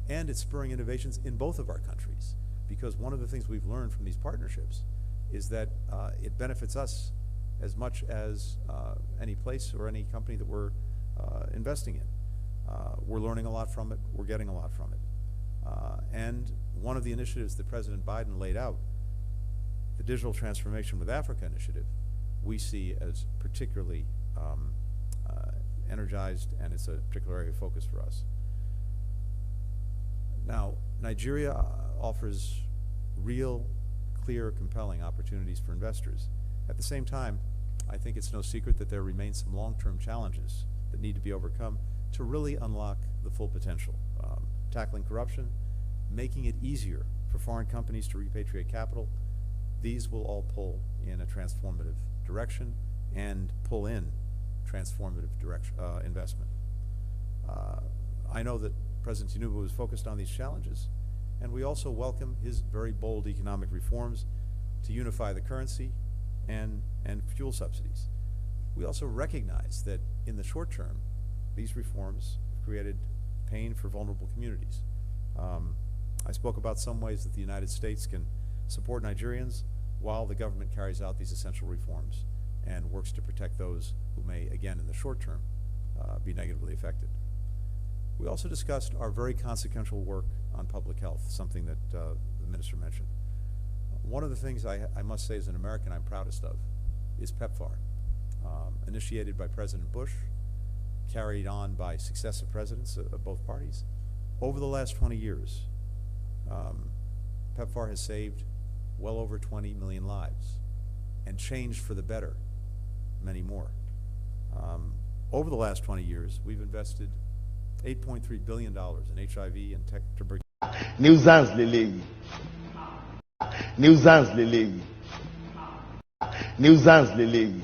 and it's spurring innovations in both of our countries. Because one of the things we've learned from these partnerships is that it benefits us as much as any place or any company that we're investing in. We're learning a lot from it, we're getting a lot from it. And one of the initiatives that President Biden laid out, the Digital Transformation with Africa initiative, we see as particularly energized, and it's a particular area of focus for us. Now, Nigeria offers real, clear, compelling opportunities for investors. At the same time, I think it's no secret that there remain some long-term challenges that need to be overcome to really unlock the full potential. Tackling corruption, making it easier for foreign companies to repatriate capital, these will all pull in a transformative direction and pull in transformative investment. I know that President Tinubu is focused on these challenges, and we also welcome his very bold economic reforms to unify the currency and fuel subsidies. We also recognize that in the short term, these reforms have created pain for vulnerable communities. I spoke about some ways that the United States can support Nigerians while the government carries out these essential reforms and works to protect those who may, again, in the short term, be negatively affected. We also discussed our very consequential work on public health, something that the Minister mentioned. One of the things I must say as an American I'm proudest of is PEPFAR, initiated by President Bush, carried on by successive presidents of both parties, over the last 20 years, PEPFAR has saved well over 20 million lives and changed for the better many more. Over the last 20 years, we've invested $8.3 billion in HIV and tuberculosis. Nuisance lele. Nuisance lele. Nuisance lele.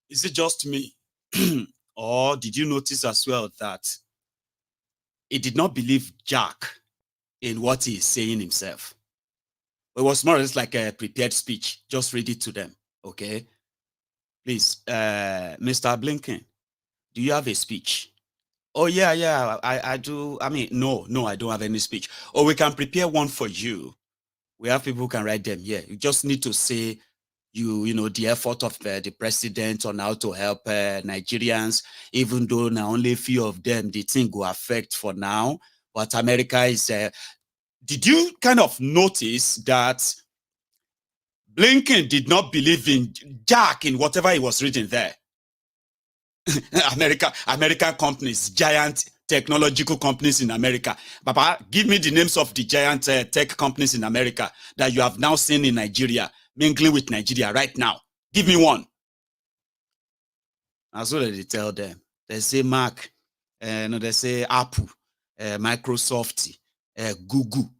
Is it just me? Or did you notice as well that he did not believe Jack in what he is saying himself? It was more or less like a prepared speech. Just read it to them, okay? Please, Mr. Blinken, do you have a speech? Oh, yeah, I do. I mean, no, I don't have any speech. Or we can prepare one for you. We have people who can write them. Yeah, you just need to say, you know, the effort of the president on how to help Nigerians, even though now only a few of them, the thing will affect for now. But America is... did you kind of notice that Blinken did not believe in Jack in whatever he was reading there? American companies, giant technological companies in America. Papa, give me the names of the giant tech companies in America that you have now seen in Nigeria, mingling with Nigeria right now. Give me one. That's what they tell them. They say Mac, no, they say Apple, Microsoft, Google,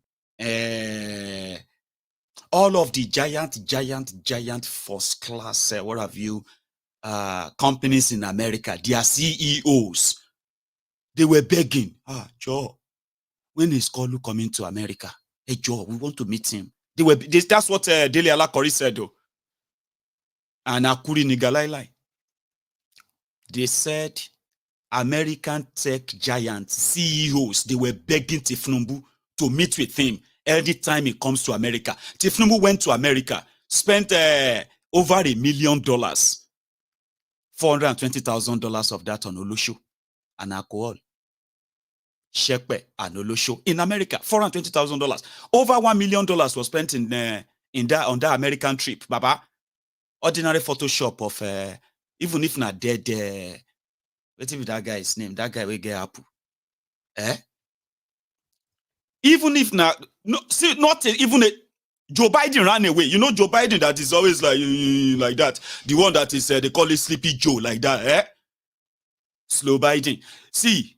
all of the giant first class, what have you, companies in America, their CEOs, they were begging, Joe, when is Koolu coming to America? Hey, Joe, we want to meet him. That's what Akuri said, though. And Akuri, nigalielie. They said American tech giant CEOs, they were begging Tinubu to meet with him every time he comes to America. Tinubu went to America, spent over $1 million. $420,000 of that on Olusho and alcohol. Shepe and Olusho in America, $420,000. Over $1 million was spent on that American trip. Baba, ordinary Photoshop of even if not dead. What if that guy's name? That guy will get Apple. Even if not, no, see, not even a. Joe Biden ran away. You know Joe Biden that is always like that. The one that is, they call it Sleepy Joe, like that, Slow Biden. See,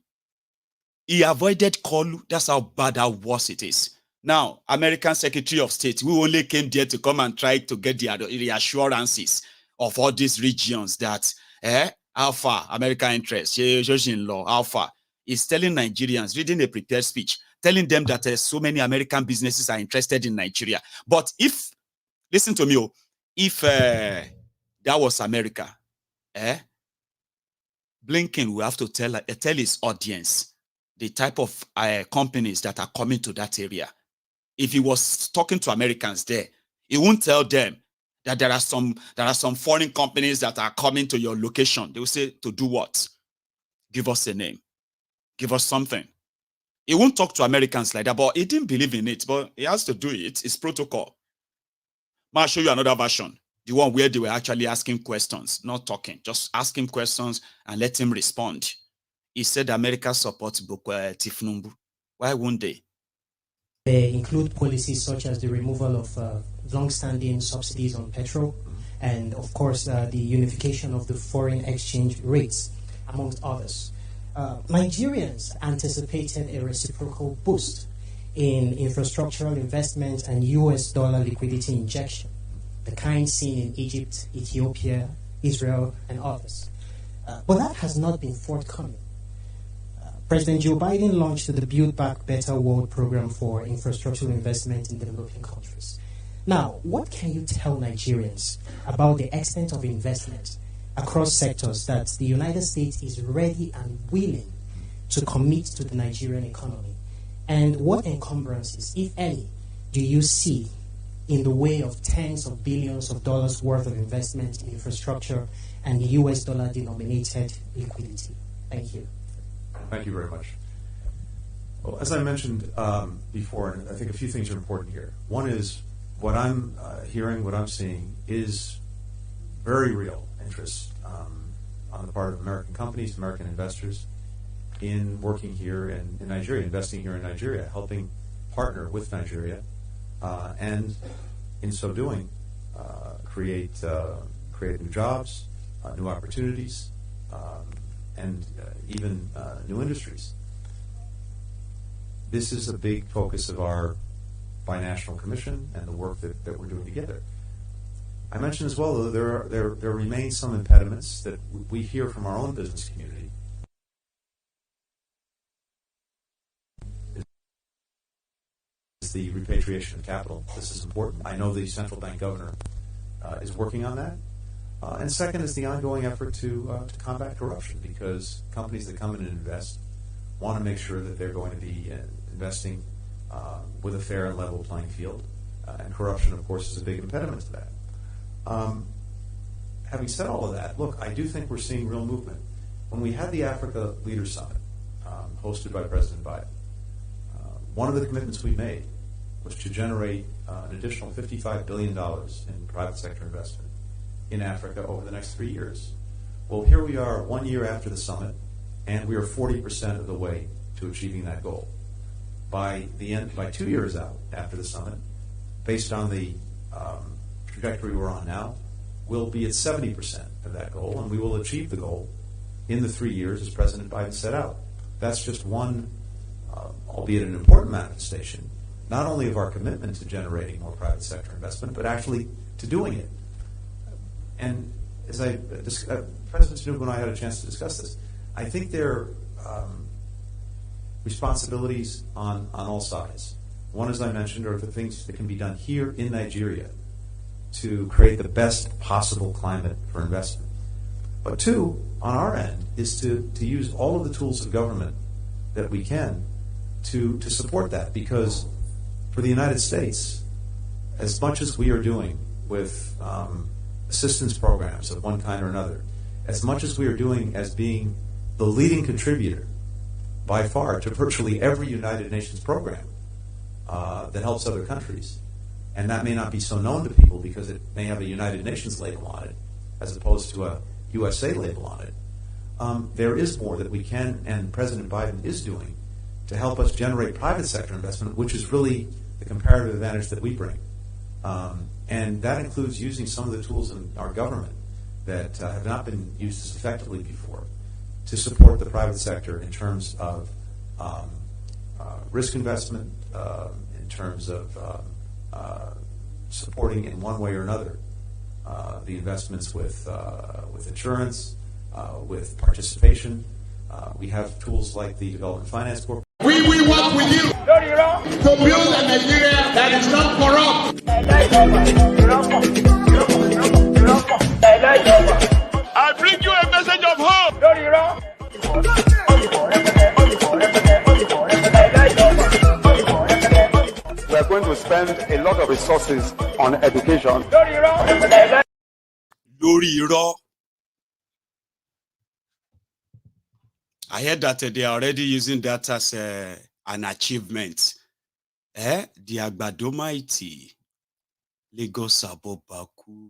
he avoided Koolu. That's how bad, how worse it is. Now, American Secretary of State, we only came there to come and try to get the reassurances of all these regions that, how far American interests, in law, how far. He's telling Nigerians, reading a prepared speech, telling them that so many American businesses are interested in Nigeria. But if, listen to me, if that was America, Blinken will have to tell his audience the type of companies that are coming to that area. If he was talking to Americans there, he won't tell them that there are some foreign companies that are coming to your location. They will say, to do what? Give us a name. Give us something. He won't talk to Americans like that, but he didn't believe in it. But he has to do it. It's protocol. I'll show you another version. The one where they were actually asking questions, not talking. Just ask him questions and let him respond. He said America supports Tinubu. Why won't they? They include policies such as the removal of long-standing subsidies on petrol and, of course, the unification of the foreign exchange rates, amongst others. Nigerians anticipated a reciprocal boost in infrastructural investment and US dollar liquidity injection, the kind seen in Egypt, Ethiopia, Israel, and others. But that has not been forthcoming. President Joe Biden launched the Build Back Better World program for infrastructural investment in developing countries. Now, what can you tell Nigerians about the extent of investment across sectors that the United States is ready and willing to commit to the Nigerian economy? And what encumbrances, if any, do you see in the way of tens of billions of dollars worth of investment in infrastructure and US dollar denominated liquidity? Thank you. Thank you very much. Well, as I mentioned before, and I think a few things are important here. One is what I'm hearing, what I'm seeing is very real interest on the part of American companies, American investors, in working here in Nigeria, investing here in Nigeria, helping partner with Nigeria, and in so doing, create new jobs, new opportunities, and even new industries. This is a big focus of our binational commission and the work that we're doing together. I mentioned as well, though, there remain some impediments that we hear from our own business community. Is the repatriation of capital. This is important. I know the central bank governor is working on that. And second is the ongoing effort to combat corruption, because companies that come in and invest want to make sure that they're going to be investing with a fair and level playing field. And corruption, of course, is a big impediment to that. Having said all of that, look, I do think we're seeing real movement. When we had the Africa Leaders Summit, hosted by President Biden, one of the commitments we made was to generate an additional $55 billion in private sector investment in Africa over the next 3 years. Well, here we are 1 year after the summit, and we are 40% of the way to achieving that goal. By 2 years out after the summit, based on the trajectory we're on now, we'll be at 70% of that goal, and we will achieve the goal in the 3 years as President Biden set out. That's just one, albeit an important manifestation, not only of our commitment to generating more private sector investment, but actually to doing it. And as President Tinubu and I had a chance to discuss this, I think there are responsibilities on all sides. One, as I mentioned, are the things that can be done here in Nigeria to create the best possible climate for investment. But two, on our end, is to use all of the tools of government that we can to support that. Because for the United States, as much as we are doing with assistance programs of one kind or another, as much as we are doing as being the leading contributor by far to virtually every United Nations program that helps other countries, and that may not be so known to people because it may have a United Nations label on it as opposed to a USA label on it, there is more that we can, and President Biden is doing, to help us generate private sector investment, which is really the comparative advantage that we bring. And that includes using some of the tools in our government that have not been used as effectively before to support the private sector in terms of risk investment, in terms of supporting in one way or another the investments with insurance, with participation. We have tools like the Development Finance Corporation. We will work with you to build a Nigeria that is not corrupt. I bring you a message of hope. We are going to spend a lot of resources on education. I heard that they are already using that as an achievement. The Agbadomaiti, Lagos Abobaku,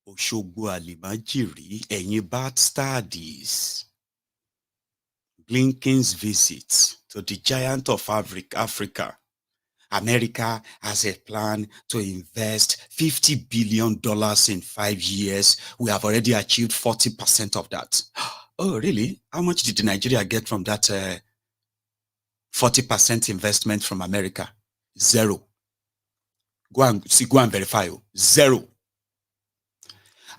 Oshogbo Alimajiri, Enyi bad studies. Blinken's visit to the giant of Africa. America has a plan to invest $50 billion in 5 years. We have already achieved 40% of that. Oh, really? How much did Nigeria get from that 40% investment from America? Zero. Go and verify. Zero.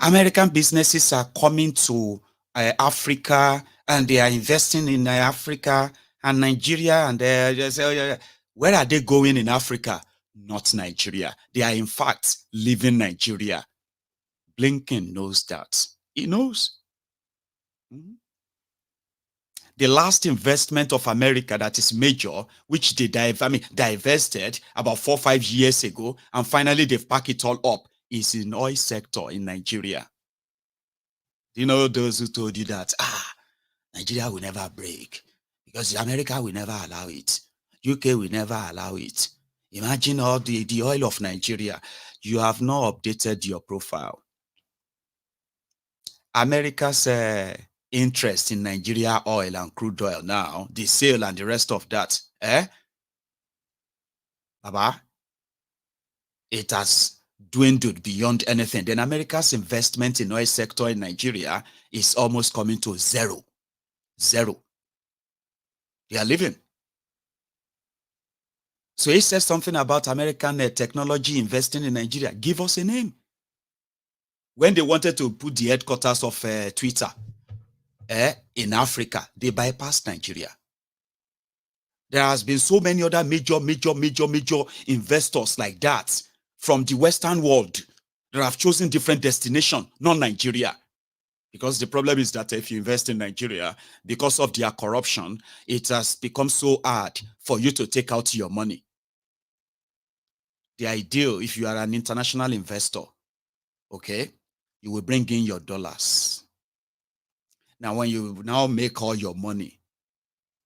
American businesses are coming to Africa, and they are investing in Africa and Nigeria, and where are they going in Africa? Not Nigeria. They are in fact leaving Nigeria. Blinken knows that. He knows. The last investment of America that is major, which they divested about 4 or 5 years ago, and finally they've packed it all up, is in oil sector in Nigeria. Do you know those who told you that Nigeria will never break because America will never allow it, UK will never allow it? Imagine all the oil of Nigeria. You have not updated your profile. America's interest in Nigeria oil and crude oil now, the sale and the rest of that, Baba, it has dwindled beyond anything. Then America's investment in oil sector in Nigeria is almost coming to zero. Zero. They are leaving. So he says something about American technology investing in Nigeria. Give us a name. When they wanted to put the headquarters of Twitter in Africa, they bypassed Nigeria. There has been so many other major investors like that from the Western world that have chosen different destinations, not Nigeria. Because the problem is that if you invest in Nigeria, because of their corruption, it has become so hard for you to take out your money. The ideal, if you are an international investor, okay, you will bring in your dollars. Now, when you now make all your money,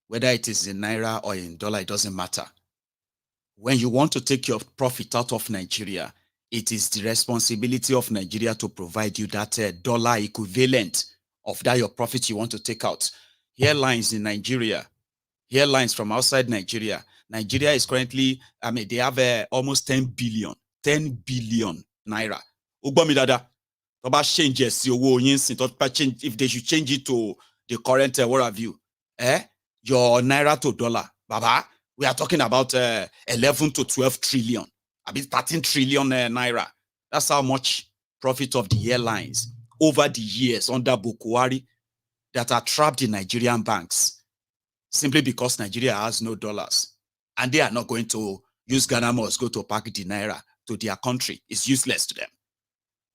whether it is in Naira or in dollar, it doesn't matter. When you want to take your profit out of Nigeria, it is the responsibility of Nigeria to provide you that dollar equivalent of that your profit you want to take out. Airlines in Nigeria, airlines from outside Nigeria. Nigeria is currently, they have almost 10 billion naira. Ugbomidada, if they should change it to the current, what have you, your naira to dollar, Baba, we are talking about 11 to 12 trillion, 13 trillion naira. That's how much profit of the airlines over the years under Bukwari that are trapped in Nigerian banks simply because Nigeria has no dollars. And they are not going to use Ghana must go to pack the naira to their country. It's useless to them.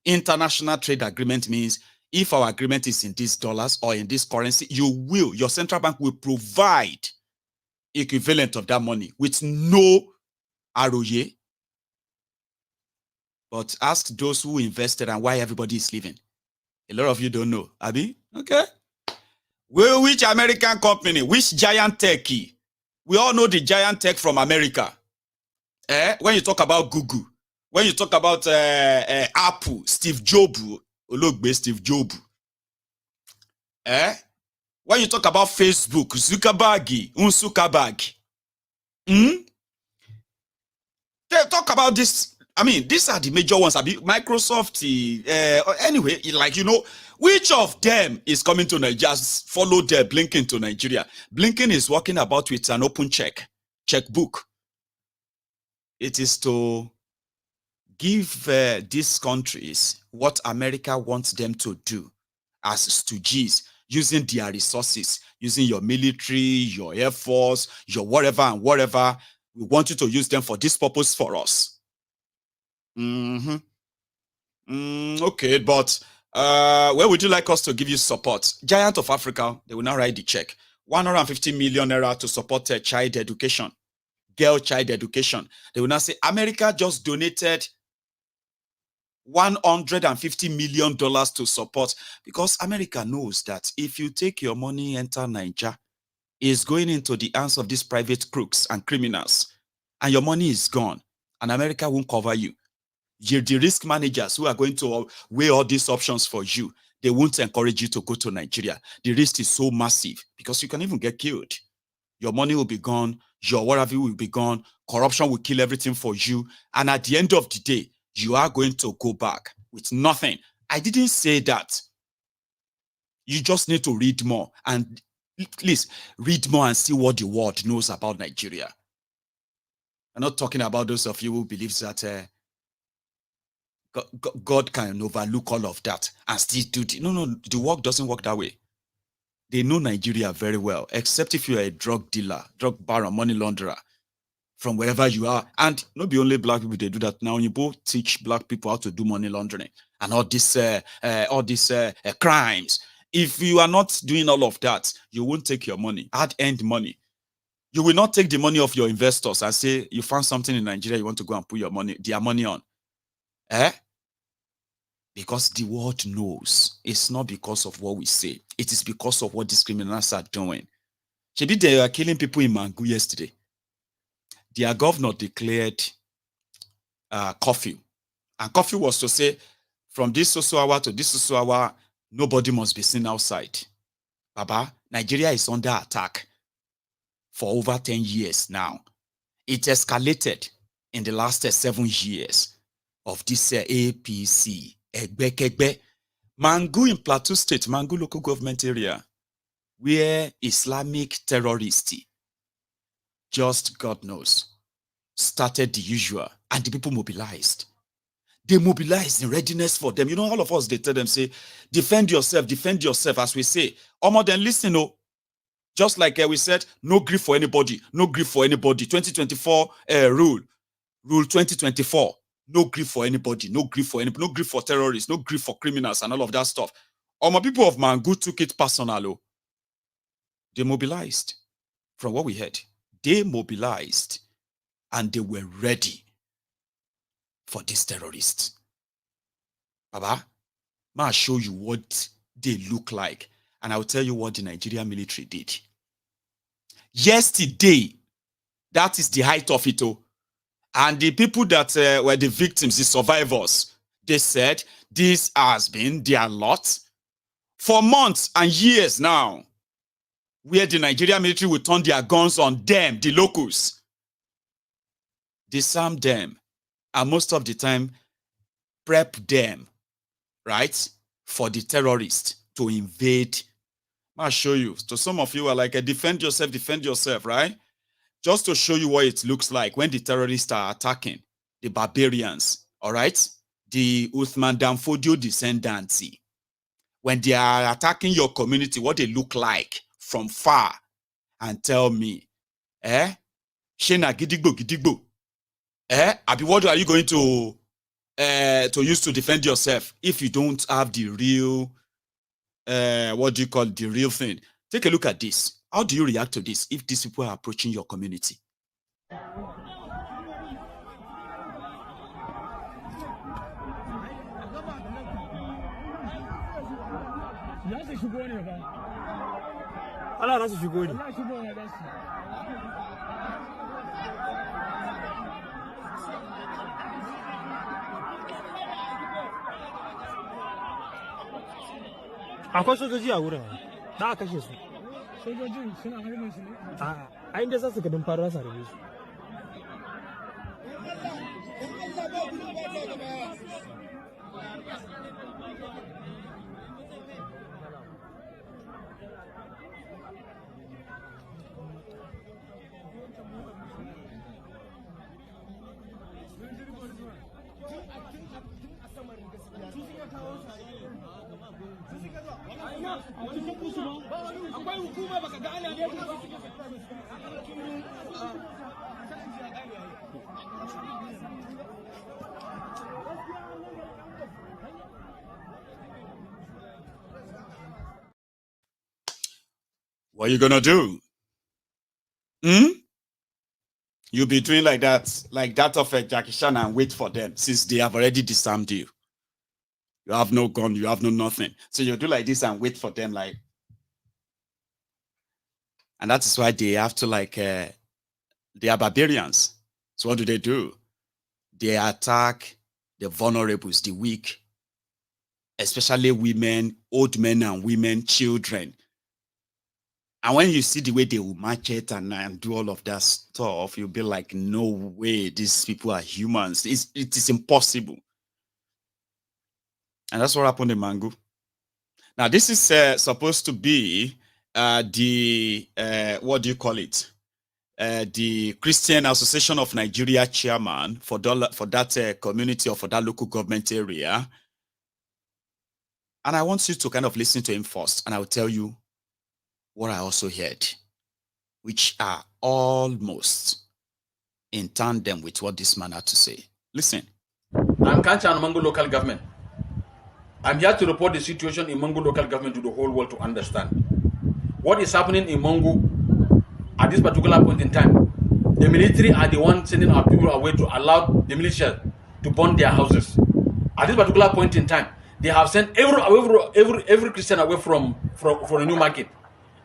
International trade agreement means if our agreement is in these dollars or in this currency, your central bank will provide equivalent of that money with no ROA. But ask those who invested and why everybody is leaving. A lot of you don't know. Abi? Okay. Well, which American company? Which giant tech? We all know the giant tech from America. When you talk about Google, when you talk about Apple, Steve Jobs, Steve Jobs. When you talk about Facebook, Zuckerberg. They talk about this. I mean, these are the major ones. Microsoft, anyway, which of them is coming to Nigeria? Just follow Blinken to Nigeria. Blinken is walking about with an open checkbook. It is to give these countries what America wants them to do as stooges, using their resources, using your military, your air force, your whatever and whatever. We want you to use them for this purpose for us. Okay, but where would you like us to give you support? Giant of Africa, they will now write the check. 150 million naira to support child education, girl child education. They will now say, America just donated $150 million to support, because America knows that if you take your money, enter Nigeria, it's going into the hands of these private crooks and criminals, and your money is gone, and America won't cover you. The risk managers who are going to weigh all these options for you, they won't encourage you to go to Nigeria. The risk is so massive because you can even get killed. Your money will be gone. Your whatever will be gone. Corruption will kill everything for you. And at the end of the day, you are going to go back with nothing. I didn't say that. You just need to read more. And please read more and see what the world knows about Nigeria. I'm not talking about those of you who believe that God can overlook all of that and still do it. No, the work doesn't work that way. They know Nigeria very well, except if you are a drug dealer, drug baron, money launderer, from wherever you are. And not be only black people, they do that now. You both teach black people how to do money laundering and all these crimes. If you are not doing all of that, you won't take your money, hard-earned money. You will not take the money of your investors and say you found something in Nigeria you want to go and put their money on. Because the world knows. It's not because of what we say. It is because of what these criminals are doing. Maybe they were killing people in Mangu yesterday. Their governor declared curfew. And curfew was to say, from this social hour to this social hour, nobody must be seen outside. Baba, Nigeria is under attack for over 10 years now. It escalated in the last 7 years of this APC. Egbekegbe. Mangu in Plateau State, Mangu local government area, where Islamic terrorists, just God knows, started the usual, and the people mobilized. They mobilized in readiness for them. You know, all of us, they tell them, say, defend yourself, as we say. Omo, then listen, oh, just like we said, no grief for anybody, no grief for anybody. 2024 rule 2024, no grief for anybody, no grief for anybody, no grief for terrorists, no grief for criminals, and all of that stuff. Omo, people of Mangu took it personal, oh. They mobilized. From what we heard, they mobilized, and they were ready for these terrorists. Baba, I'll show you what they look like, and I'll tell you what the Nigerian military did. Yesterday, that is the height of it, oh. And the people that were the victims, the survivors, they said this has been their lot for months and years now, where the Nigerian military will turn their guns on them, the locals, disarm them, and most of the time prep them, right, for the terrorists to invade. I'll show you. So some of you are like, defend yourself, right? Just to show you what it looks like when the terrorists are attacking the barbarians, all right? The Uthman Danfodio descendants. When they are attacking your community, what they look like from far, and tell me, Shena gidigbo. Abi, what are you going to use to defend yourself if you don't have the real, the real thing? Take a look at this. How do you react to this if these people are approaching your community? Akwai sojoji a wurin da aka kashe su. Sojojin suna harbin su ne? A inda za su gadin faruwa sa rabe su. What are you gonna do? You'll be doing like that of Jackie Chan, and wait for them, since they have already disarmed you. You have no gun, you have no nothing. So you do like this and wait for them, like. And that is why they have to, like, they are barbarians. So what do? They attack the vulnerables, the weak, especially women, old men and women, children. And when you see the way they will march it and do all of that stuff, you'll be like, no way, these people are humans. It is impossible. And that's what happened in Mangu. Now, this is supposed to be the, what do you call it? The Christian Association of Nigeria chairman for that community or for that local government area. And I want you to kind of listen to him first, and I will tell you what I also heard, which are almost in tandem with what this man had to say. Listen. I'm Kanchan Mangu local government. I'm here to report the situation in Mangu local government to the whole world to understand. What is happening in Mangu at this particular point in time? The military are the ones sending our people away to allow the militia to burn their houses. At this particular point in time, they have sent every Christian away from a new market,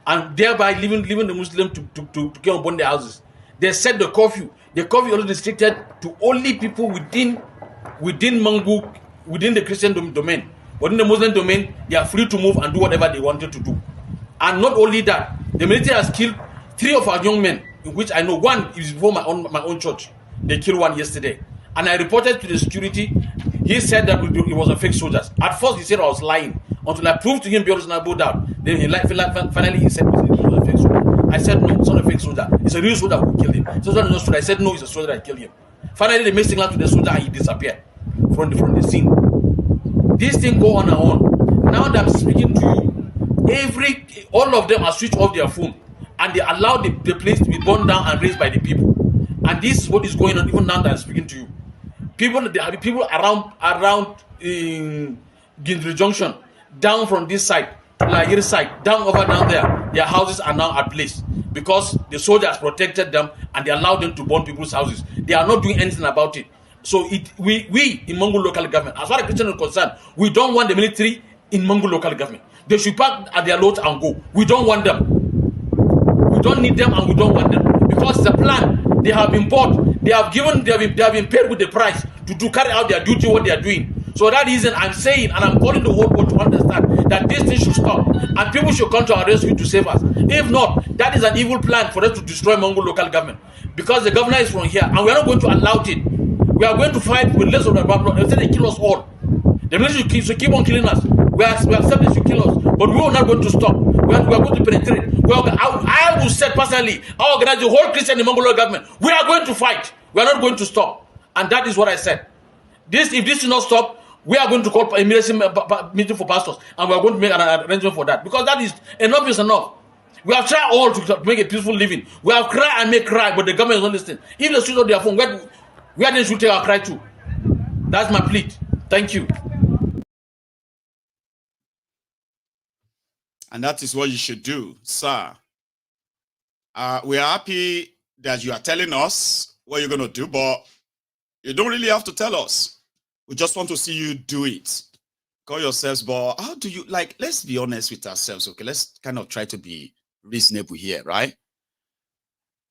and thereby leaving the Muslim to go and burn their houses. They set the curfew. The curfew is restricted to only people within Mangu, within the Christian domain. But in the Muslim domain, they are free to move and do whatever they wanted to do. And not only that, the military has killed 3 of our young men, in which I know one is before my own church. They killed one yesterday. And I reported to the security. He said that it was a fake soldiers. At first he said I was lying. Until I proved to him beyond reasonable doubt. Then finally he said it was a fake soldier. I said no, it's not a fake soldier. It's a real soldier who killed him. I said no, it's a soldier that killed him. Finally they made signal to the soldier and he disappeared from the scene. This thing go on and on. Now that I'm speaking to you, all of them are switched off their phone and they allow the place to be burned down and raised by the people. And this is what is going on even now that I'm speaking to you. People around in Gindri Junction, down from this side to Lahiri side, down there, their houses are now at place because the soldiers protected them and they allowed them to burn people's houses. They are not doing anything about it. So we in Mangu local government, as far as Christians are concerned, we don't want the military in Mangu local government. They should park at their loads and go. We don't want them. We don't need them and we don't want them because the plan they have been bought. They have been paid with the price to carry out their duty, what they are doing. So that reason I'm saying, and I'm calling the whole world to understand that this thing should stop, and people should come to our rescue to save us. If not, that is an evil plan for us to destroy Mangu local government, because the governor is from here, and we are not going to allow it. We are going to fight with less of the government. They say they kill us all. The military should keep on killing us. We accept they should kill us, but we are not going to stop. We are going to penetrate. I will say personally, I organize the whole Christian in Mangu local government. We are going to fight. We are not going to stop, and that is what I said. If this does not stop, we are going to call a meeting for pastors, and we are going to make an arrangement for that, because that is enough is enough. We have tried all to make a peaceful living. We have cried and make cry, but the government is not listening. If they switch on their phone, where they should take our cry to? That's my plea. Thank you. And that is what you should do, sir. We are happy that you are telling us what you're going to do, but you don't really have to tell us. We just want to see you do it. Call yourselves, but how do you, let's be honest with ourselves, okay? Let's kind of try to be reasonable here, right?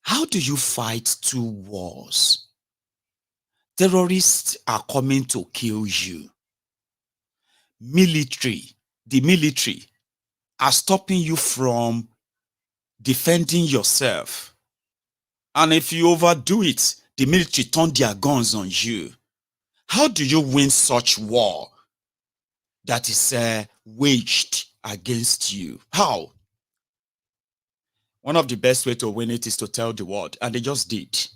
How do you fight 2 wars? Terrorists are coming to kill you. The military are stopping you from defending yourself. And if you overdo it, the military turn their guns on you. How do you win such war that is waged against you? How? One of the best way to win it is to tell the world, and they just did.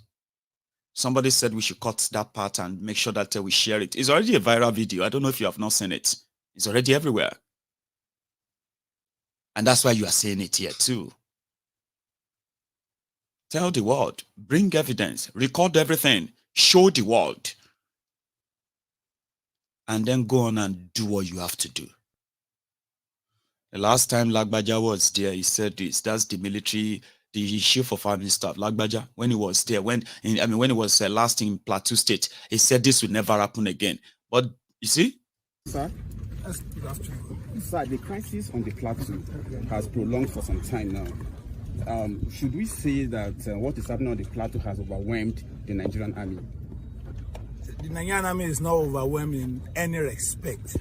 Somebody said we should cut that part and make sure that we share it. It's already a viral video. I don't know if you have not seen it. It's already everywhere. And that's why you are saying it here too. Tell the world, bring evidence, record everything, show the world. And then go on and do what you have to do. The last time Lagbaja was there, he said this. That's the military, the chief of army staff, Lagbaja, when he was there, when he was last in Plateau State, he said this would never happen again. But you see? Sir? Yes, good afternoon. Sir, the crisis on the Plateau has prolonged for some time now. Should we say that what is happening on the Plateau has overwhelmed the Nigerian army? The Nigerian army is not overwhelmed in any respect.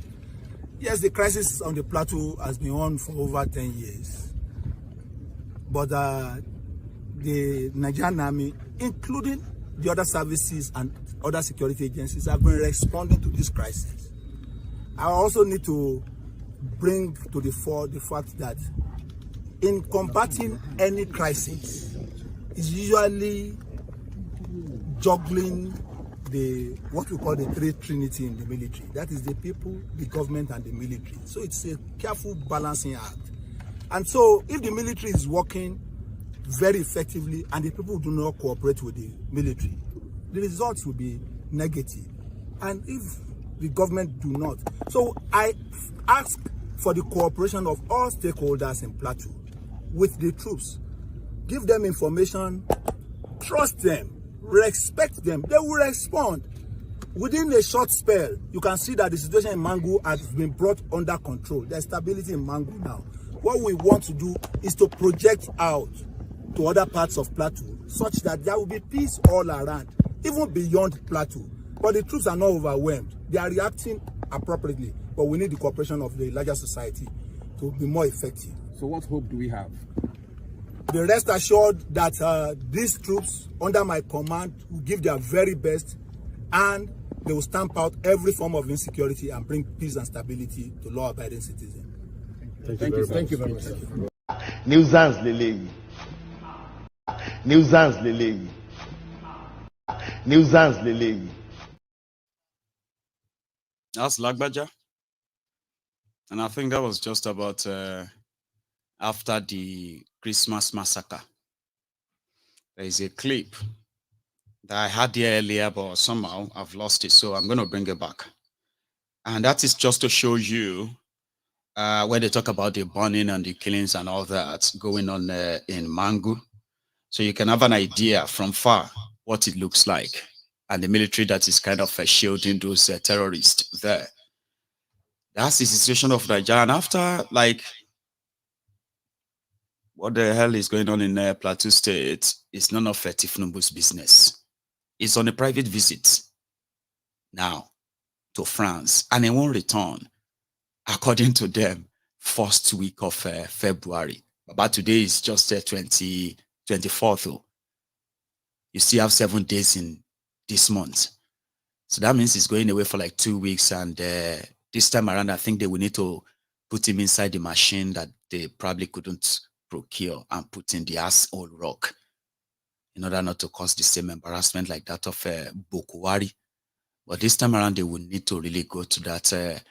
Yes, the crisis on the Plateau has been on for over 10 years. But the Nigerian army, including the other services and other security agencies, have been responding to this crisis. I also need to bring to the fore the fact that in combating any crisis, it's usually juggling what we call the 3 trinity in the military. That is the people, the government, and the military. So it's a careful balancing act. And so if the military is working very effectively and the people do not cooperate with the military, the results will be negative. And if the government do not. So I ask for the cooperation of all stakeholders in Plateau with the troops. Give them information, trust them, respect them. They will respond. Within a short spell, you can see that the situation in Mangu has been brought under control. There's stability in Mangu now. What we want to do is to project out to other parts of Plateau such that there will be peace all around, even beyond Plateau. But the troops are not overwhelmed. They are reacting appropriately. But we need the cooperation of the larger society to be more effective. So what hope do we have? Be rest assured that these troops under my command will give their very best, and they will stamp out every form of insecurity and bring peace and stability to law-abiding citizens. Thank you very much. Nuisance lele. Nuisance lele. Nuisance lele. That's Lagbaja. And I think that was just about after the Christmas massacre. There is a clip that I had here earlier, but somehow I've lost it. So I'm going to bring it back. And that is just to show you where they talk about the burning and the killings and all that going on in Mangu. So you can have an idea from far what it looks like. And the military that is kind of shielding those terrorists there. That's the situation of Nigeria. And after, like, what the hell is going on in Plateau State is none of Tinubu's business. It's on a private visit now to France, and it won't return, according to them, first week of February. But today is just 24th. You still have 7 days in this month. So that means he's going away for like 2 weeks, and this time around, I think they will need to put him inside the machine that they probably couldn't procure and put in the asshole rock in order not to cause the same embarrassment like that of Bokuwari. But this time around, they will need to really go to that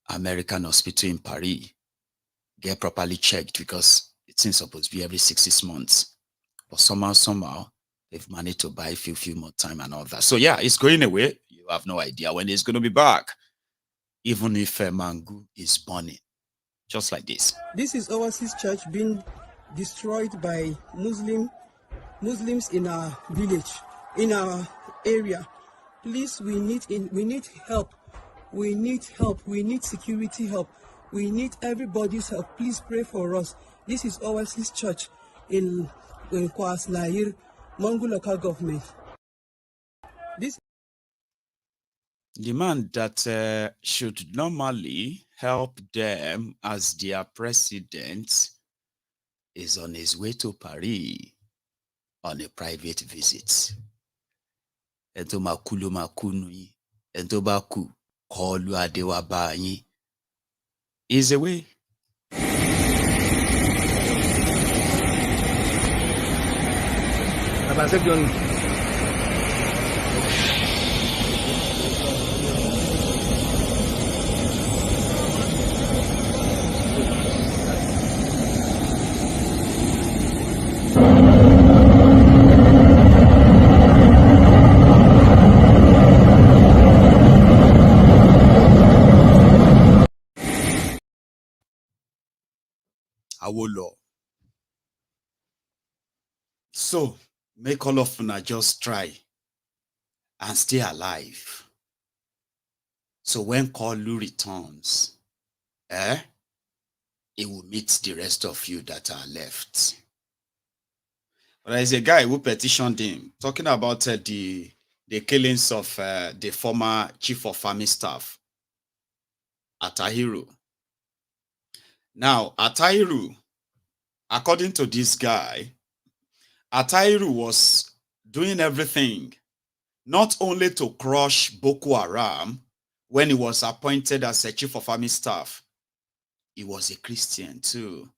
American hospital in Paris, get properly checked, because it's supposed to be every 6 months. But somehow, they've managed to buy a few more time and all that. So yeah, it's going away. You have no idea when it's going to be back, even if Mangu is burning, just like this. This is Overseas Church being destroyed by Muslims in our village, in our area. Please, we need help. We need help. We need security help. We need everybody's help. Please pray for us. This is Overseas Church in Kwaslair, Mangu local government. The man that should normally help them as their president is on his way to Paris on a private visit. Ento makulu makunu, ento baku Koolu adewa is away. Awolo. So make all of una just try and stay alive. So when Koolu returns, he will meet the rest of you that are left. But there's a guy who petitioned him, talking about the killings of the former chief of army staff, Attahiru. Now, Attahiru, according to this guy, Attahiru was doing everything, not only to crush Boko Haram when he was appointed as a chief of army staff, he was a Christian too.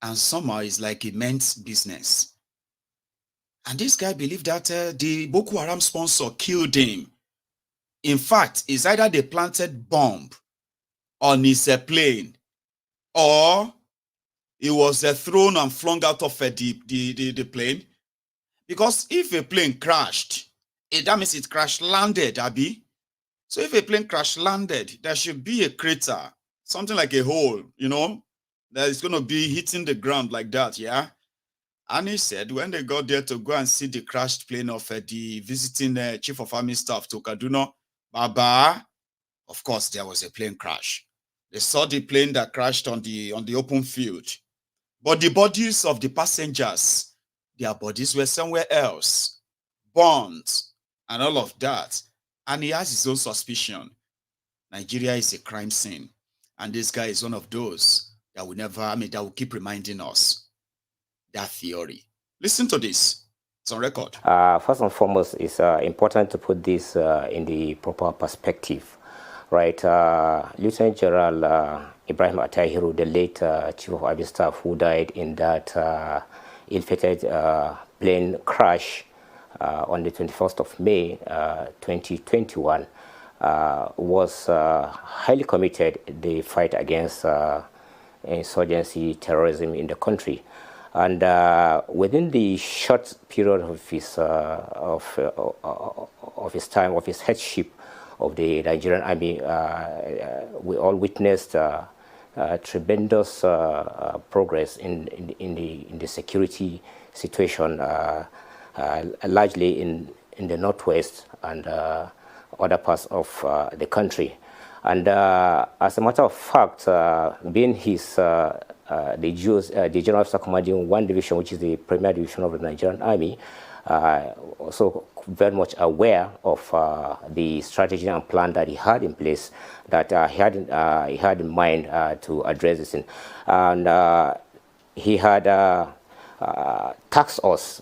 And somehow it's like he meant business. And this guy believed that the Boko Haram sponsor killed him. In fact, it's either they planted bomb on his plane, or he was thrown and flung out of the plane. Because if a plane crashed, that means it crash landed, Abi. So if a plane crash landed, there should be a crater, something like a hole, that is going to be hitting the ground like that, yeah? And he said when they got there to go and see the crashed plane of the visiting chief of army staff to Kaduna, Baba, of course, there was a plane crash. They saw the plane that crashed on the open field. But the bodies of the passengers, their bodies were somewhere else, burned, and all of that. And he has his own suspicion. Nigeria is a crime scene. And this guy is one of those that will never, that will keep reminding us that theory. Listen to this. It's on record. First and foremost, it's important to put this in the proper perspective, right? Lieutenant General Ibrahim Attahiru, the late Chief of Army Staff, who died in that ill-fated plane crash on the 21st of May, 2021, was highly committed in the fight against insurgency, terrorism in the country. And within the short period of his time, of his headship of the Nigerian Army, we all witnessed tremendous progress in the security situation, largely in the northwest and other parts of the country. And as a matter of fact, being his the General Officer commanding one division, which is the premier division of the Nigerian Army, also very much aware of the strategy and plan that he had in place, that he had in mind to address this. And he had tasked us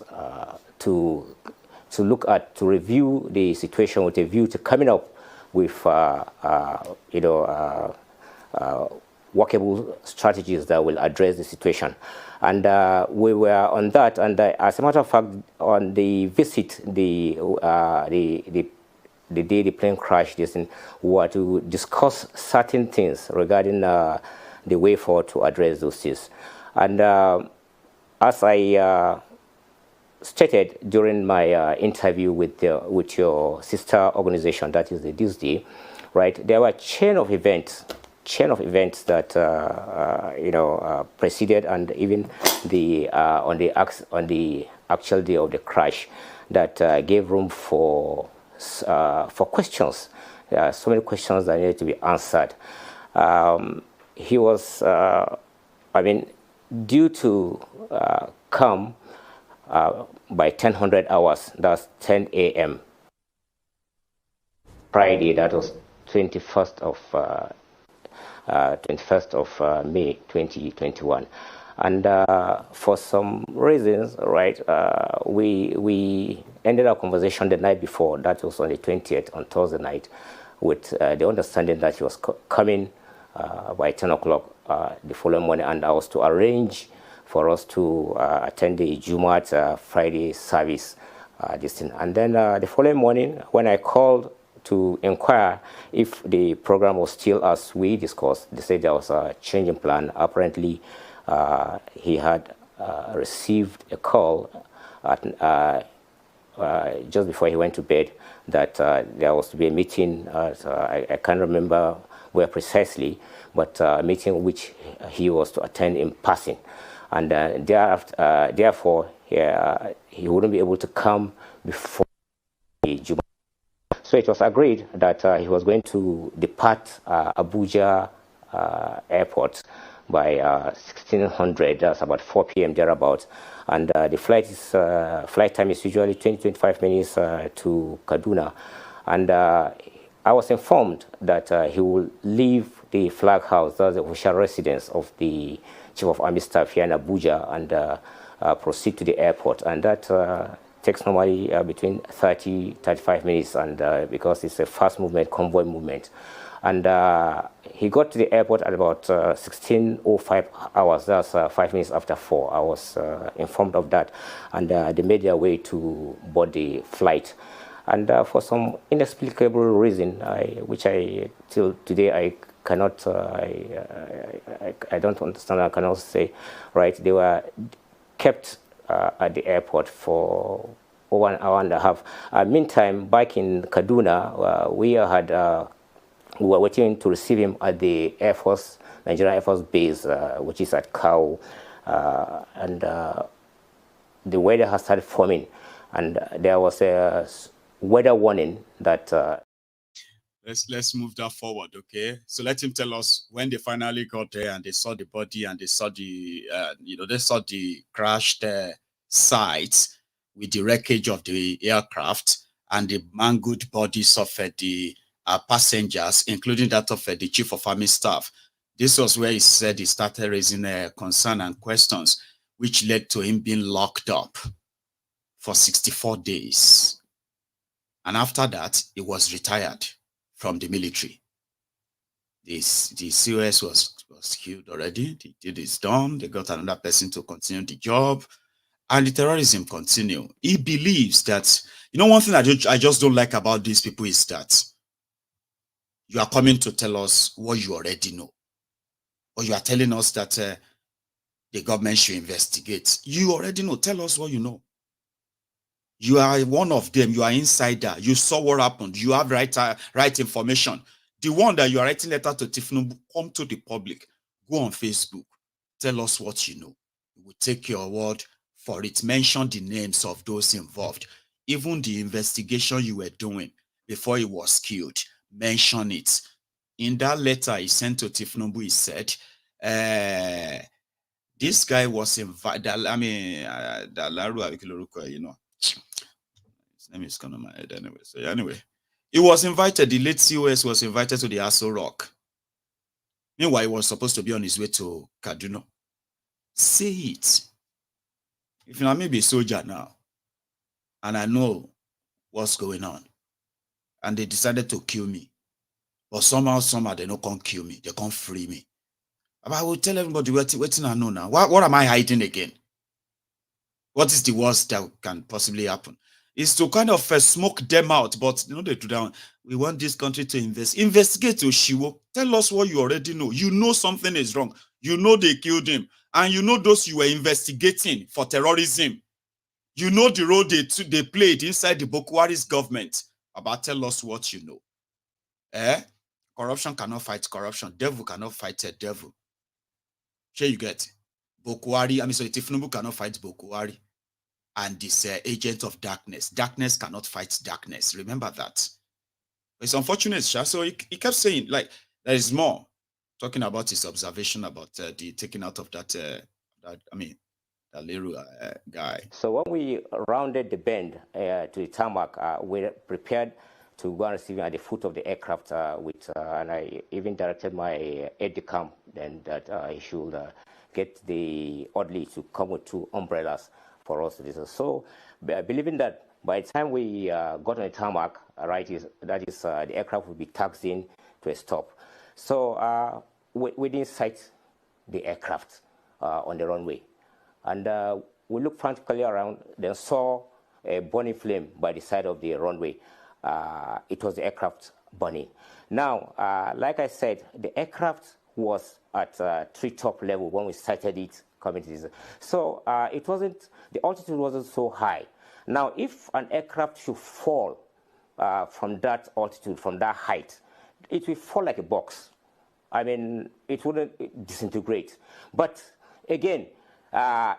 to review the situation with a view to coming up with workable strategies that will address the situation. And we were on that, and as a matter of fact, on the visit, the day the plane crashed, we were to discuss certain things regarding the way forward to address those things. And as I stated during my interview with your sister organization, that is the Disney, right? There were a chain of events that preceded, and even on the actual day of the crash, that gave room for questions. So many questions that needed to be answered. He was, due to come by 10:00 hours, that's 10 a.m. Friday, that was 21st of May 2021. And for some reasons, right, we ended our conversation the night before, that was on the 20th, on Thursday night, with the understanding that he was coming by 10 o'clock the following morning, and I was to arrange for us to attend the Jumat Friday service. And then the following morning, when I called to inquire if the program was still as we discussed, they said there was a change in plan. Apparently, he had received a call just before he went to bed that there was to be a meeting. I can't remember where precisely, but a meeting which he was to attend in passing. And therefore, he wouldn't be able to come before the Jumat. So it was agreed that he was going to depart Abuja airport by 1600, that's about 4 p.m. thereabouts. And the flight time is usually 20-25 minutes to Kaduna. And I was informed that he will leave the flag house, that's the official residence of the Chief of Army Staff here in Abuja, and proceed to the airport. And that takes normally between 30-35 minutes, and because it's a fast movement, convoy movement. And he got to the airport at about 16:05 hours, that's 5 minutes after 4. I was informed of that, and they made their way to board the flight. And for some inexplicable reason, which I till today I cannot, I don't understand, I cannot say, right, they were kept at the airport for over an hour and a half. Meantime, back in Kaduna, we were waiting to receive him at the Nigerian Air Force base, which is at Koolu, and the weather has started forming, and there was a weather warning that. Let's move that forward, okay? So let him tell us when they finally got there and they saw the body and they saw the they saw the crashed sites with the wreckage of the aircraft and the mangled bodies of the passengers, including that of the Chief of Army Staff. This was where he said he started raising concern and questions, which led to him being locked up for 64 days. And after that, he was retired from the military. The COS was killed already. The deed is done. They got another person to continue the job. And the terrorism continue. He believes that, one thing I just don't like about these people is that you are coming to tell us what you already know. Or you are telling us that the government should investigate. You already know. Tell us what you know. You are one of them. You are insider. You saw what happened. You have right information. The one that you are writing letter to Tinubu, come to the public. Go on Facebook. Tell us what you know. We will take your word for it. Mention the names of those involved. Even the investigation you were doing before he was killed. Mention it. In that letter he sent to Tinubu, he said, this guy was invited. I mean, his name is coming to my head anyway. So anyway, he was invited. The late COS was invited to the Aso Rock. Meanwhile, he was supposed to be on his way to Kaduna. Say it. If you know, maybe a soldier now, and I know what's going on, and they decided to kill me, but somehow they don't come kill me. They can't free me. But I will tell everybody waiting I know now. What am I hiding again? What is the worst that can possibly happen? Is to kind of smoke them out, but they do that. We want this country to investigate Oshiwo. Tell us what you already know. You know something is wrong. You know they killed him, and you know those you were investigating for terrorism. You know the role they played inside the Boko Haram's government. About tell us what you know. Corruption cannot fight corruption. Devil cannot fight a devil. Sure you get Boko Haram. Tinubu cannot fight Boko Haram. And this agent of darkness. Darkness cannot fight darkness. Remember that. It's unfortunate, so he kept saying, like, there is more. Talking about his observation about the taking out of that Attahiru guy. So when we rounded the bend to the tarmac, we prepared to go and receive him at the foot of the aircraft and I even directed my aide-de-camp then that he should get the orderly to come with 2 umbrellas for us to do so. So, believing that by the time we got on the tarmac, the aircraft would be taxiing to a stop. So we didn't sight the aircraft on the runway, and we looked frantically around, then saw a burning flame by the side of the runway. It was the aircraft burning. Now, like I said, the aircraft was at treetop level when we sighted it. So the altitude wasn't so high. Now, if an aircraft should fall from that altitude, from that height, it will fall like a box. I mean, it wouldn't disintegrate. But again,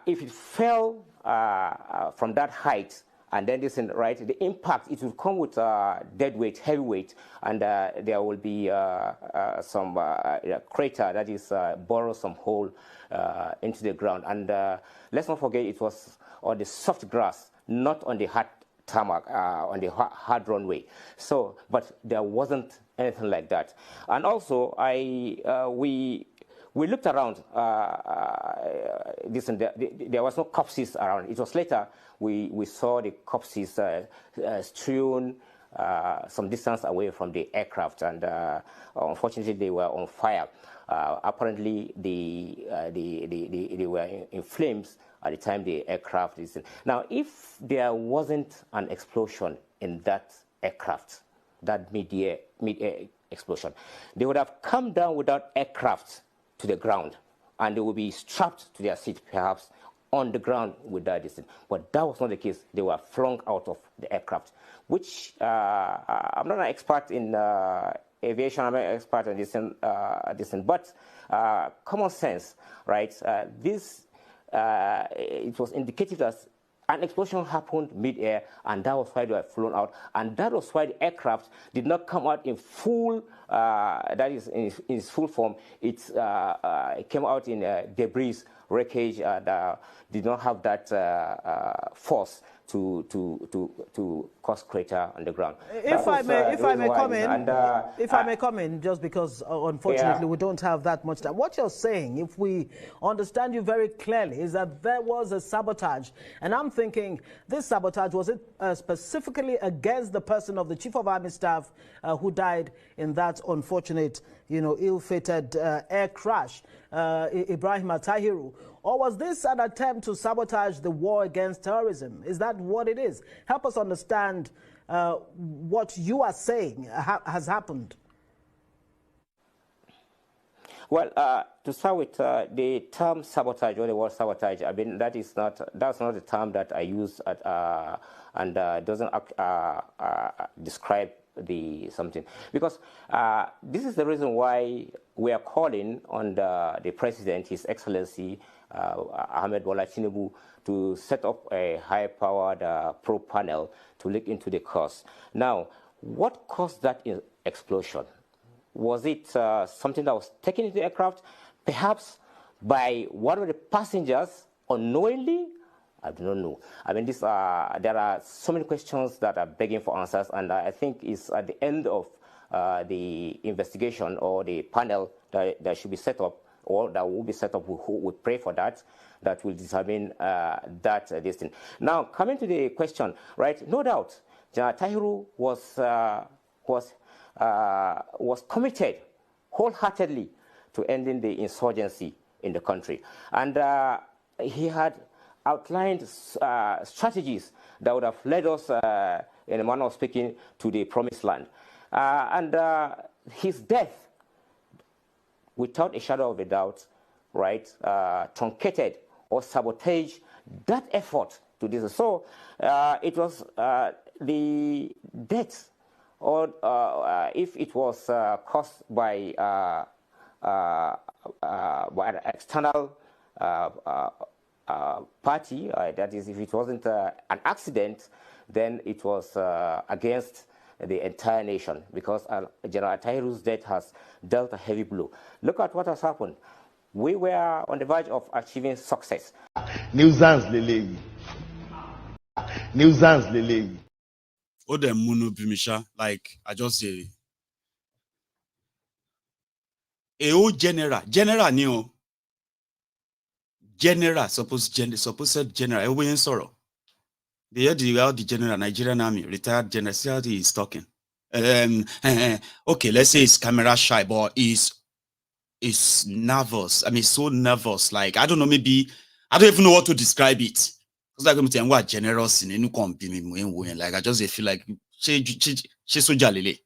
if it fell from that height, and then the impact, it will come with dead weight, heavy weight, and there will be some crater that is borrow some hole into the ground. And let's not forget, it was on the soft grass, not on the hard tarmac, on the hard runway. So, but there wasn't anything like that. And also, we looked around. There was no corpses around. It was later we saw the corpses strewn some distance away from the aircraft, and unfortunately they were on fire. Apparently they were in flames at the time the aircraft is in. Now, if there wasn't an explosion in that aircraft, that mid-air explosion, they would have come down without aircraft to the ground, and they would be strapped to their seat, perhaps on the ground with that distance. But that was not the case. They were flung out of the aircraft, which I'm not an expert in aviation. I'm not an expert in this, but common sense, right? It was indicative that an explosion happened mid-air, and that was why they were flown out, and that was why the aircraft did not come out in full, that is, in its full form. It came out in debris, wreckage, and did not have that force to cause crater on the ground. If I may come in, just because unfortunately we don't have that much time. What you're saying, if we understand you very clearly, is that there was a sabotage, and I'm thinking this sabotage, was it specifically against the person of the Chief of Army Staff who died in that unfortunate, ill-fated air crash, Ibrahim Attahiru? Or was this an attempt to sabotage the war against terrorism? Is that what it is? Help us understand what you are saying has happened. Well, to start with, the term sabotage, or the word sabotage, I mean, that's not the term that I use and doesn't describe something. Because this is the reason why we are calling on the President, His Excellency, Ahmed Bola Tinubu, to set up a high-powered probe panel to look into the cause. Now, what caused that explosion? Was it something that was taken into the aircraft, perhaps by one of the passengers unknowingly? I do not know. I mean, there are so many questions that are begging for answers, and I think it's at the end of the investigation or the panel that should be set up, or that will be set up, who would pray for that will determine this thing. Now, coming to the question, right? No doubt, General Attahiru was committed wholeheartedly to ending the insurgency in the country, and he had outlined strategies that would have led us, in a manner of speaking, to the promised land. And his death, without a shadow of a doubt, right, truncated or sabotaged that effort to do so. It was the death, or if it was caused by an external party, that is, if it wasn't an accident, then it was against the entire nation, because General Attahiru's death has dealt a heavy blow. Look at what has happened. We were on the verge of achieving success. Nuisance lele. Oh, the muno bimisha, like I just say, general neo. General, supposed general, everyone sorrow. The general, Nigerian Army, retired general, see how he is talking. Okay, let's say he's camera shy, but he's nervous. I mean, so nervous. Like, I don't know, maybe, I don't even know what to describe it. Because like I'm saying, what generous in any company, like, I just feel like, she so jalele.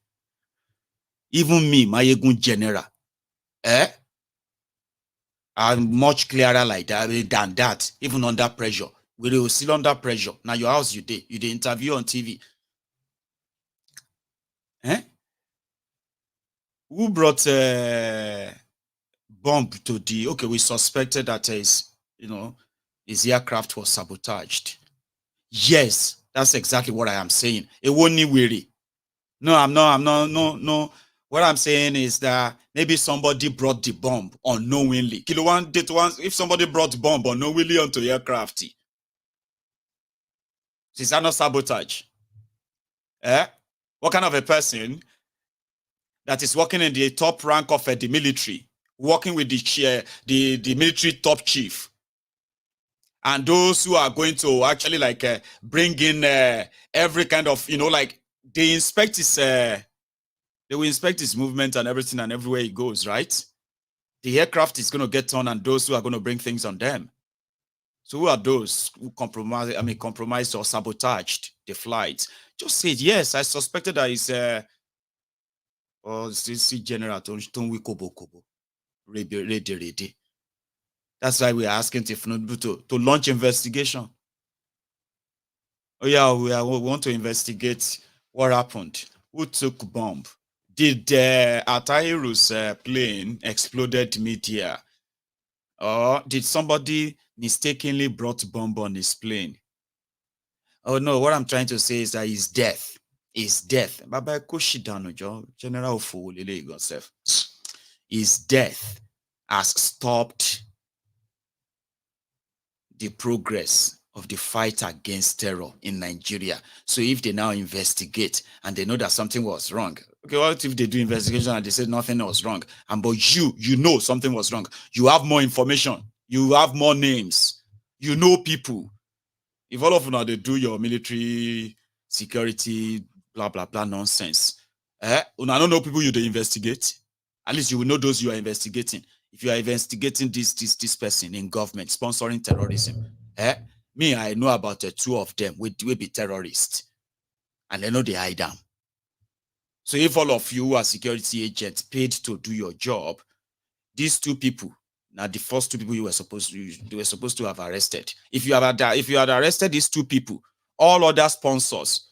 Even me, my general, I'm much clearer like that than that, even under pressure. We're still under pressure. Now your house, you did interview on TV. Who brought a bomb to the, okay, we suspected that his aircraft was sabotaged. Yes, that's exactly what I am saying. It won't need weary. No. What I'm saying is that maybe somebody brought the bomb unknowingly. If somebody brought the bomb unknowingly onto the aircraft, is that not sabotage? What kind of a person that is working in the top rank of the military, working with the military top chief, and those who are going to actually like bring in every kind of, like they inspect his they will inspect his movement and everything, and everywhere he goes, right? The aircraft is going to get on, and those who are going to bring things on them. So who are those who compromised or sabotaged the flight? Just say, yes, I suspected that it's General Attahiru. Ready. That's why we are asking Tinubu to launch investigation. Oh yeah, we want to investigate what happened. Who took bomb? Did Attahiru's plane exploded mid-air? Or did somebody mistakenly brought bomb on his plane? Oh no, what I'm trying to say is that his death. Baba Koshidano, General Fulile yourself. His death has stopped the progress of the fight against terror in Nigeria. So if they now investigate and they know that something was wrong, okay, what if they do investigation and they say nothing was wrong? And but you know something was wrong. You have more information. You have more names. You know people. If all of you now they do your military security blah blah blah nonsense, I don't know people you they investigate. At least you will know those you are investigating. If you are investigating this person in government sponsoring terrorism, me, I know about the two of them will be terrorists. And they know they hide them. So if all of you are security agents paid to do your job, these two people, now the first two people you were supposed to have arrested. If you had arrested these two people, all other sponsors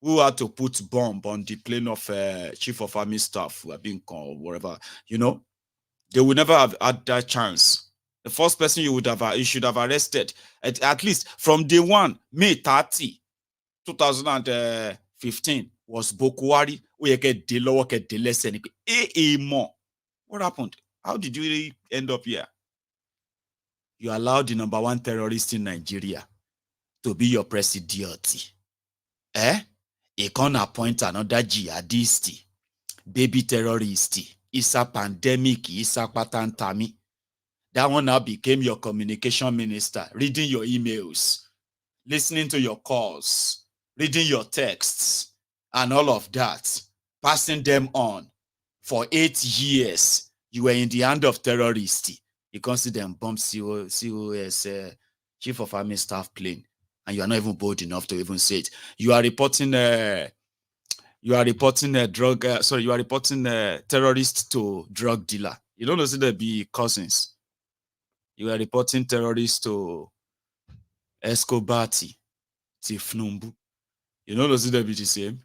who had to put bomb on the plane of chief of army staff who have been called, whatever, they would never have had that chance. The first person you should have arrested at least from day one, May 30, 2015, was Bokwari. What happened? How did you end up here? You allowed the number one terrorist in Nigeria to be your Presidiocy. You can't appoint another jihadist, baby terrorist. It's a pandemic. It's a patantami. That one now became your communication minister, reading your emails, listening to your calls, reading your texts, and all of that, passing them on. For 8 years, you were in the hand of terrorists. You can't see them bomb COS, Chief of Army Staff plane, and you are not even bold enough to even say it. You are reporting terrorists to drug dealer. You don't know see they be cousins. You are reporting terrorists to Escobati, Tifnumbu. You know, those will be the same.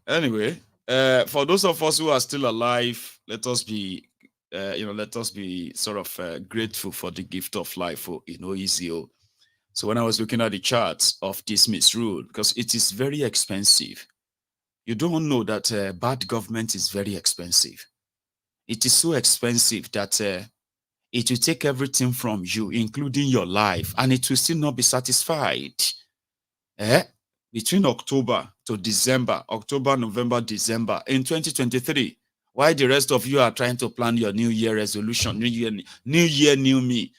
Anyway, for those of us who are still alive, let us be sort of grateful for the gift of life. Easy. So when I was looking at the charts of this misrule, because it is very expensive, you don't know that bad government is very expensive. It is so expensive that it will take everything from you, including your life, and it will still not be satisfied. Between October to December, October, November, December, in 2023, while the rest of you are trying to plan your New Year resolution, New Year, new me,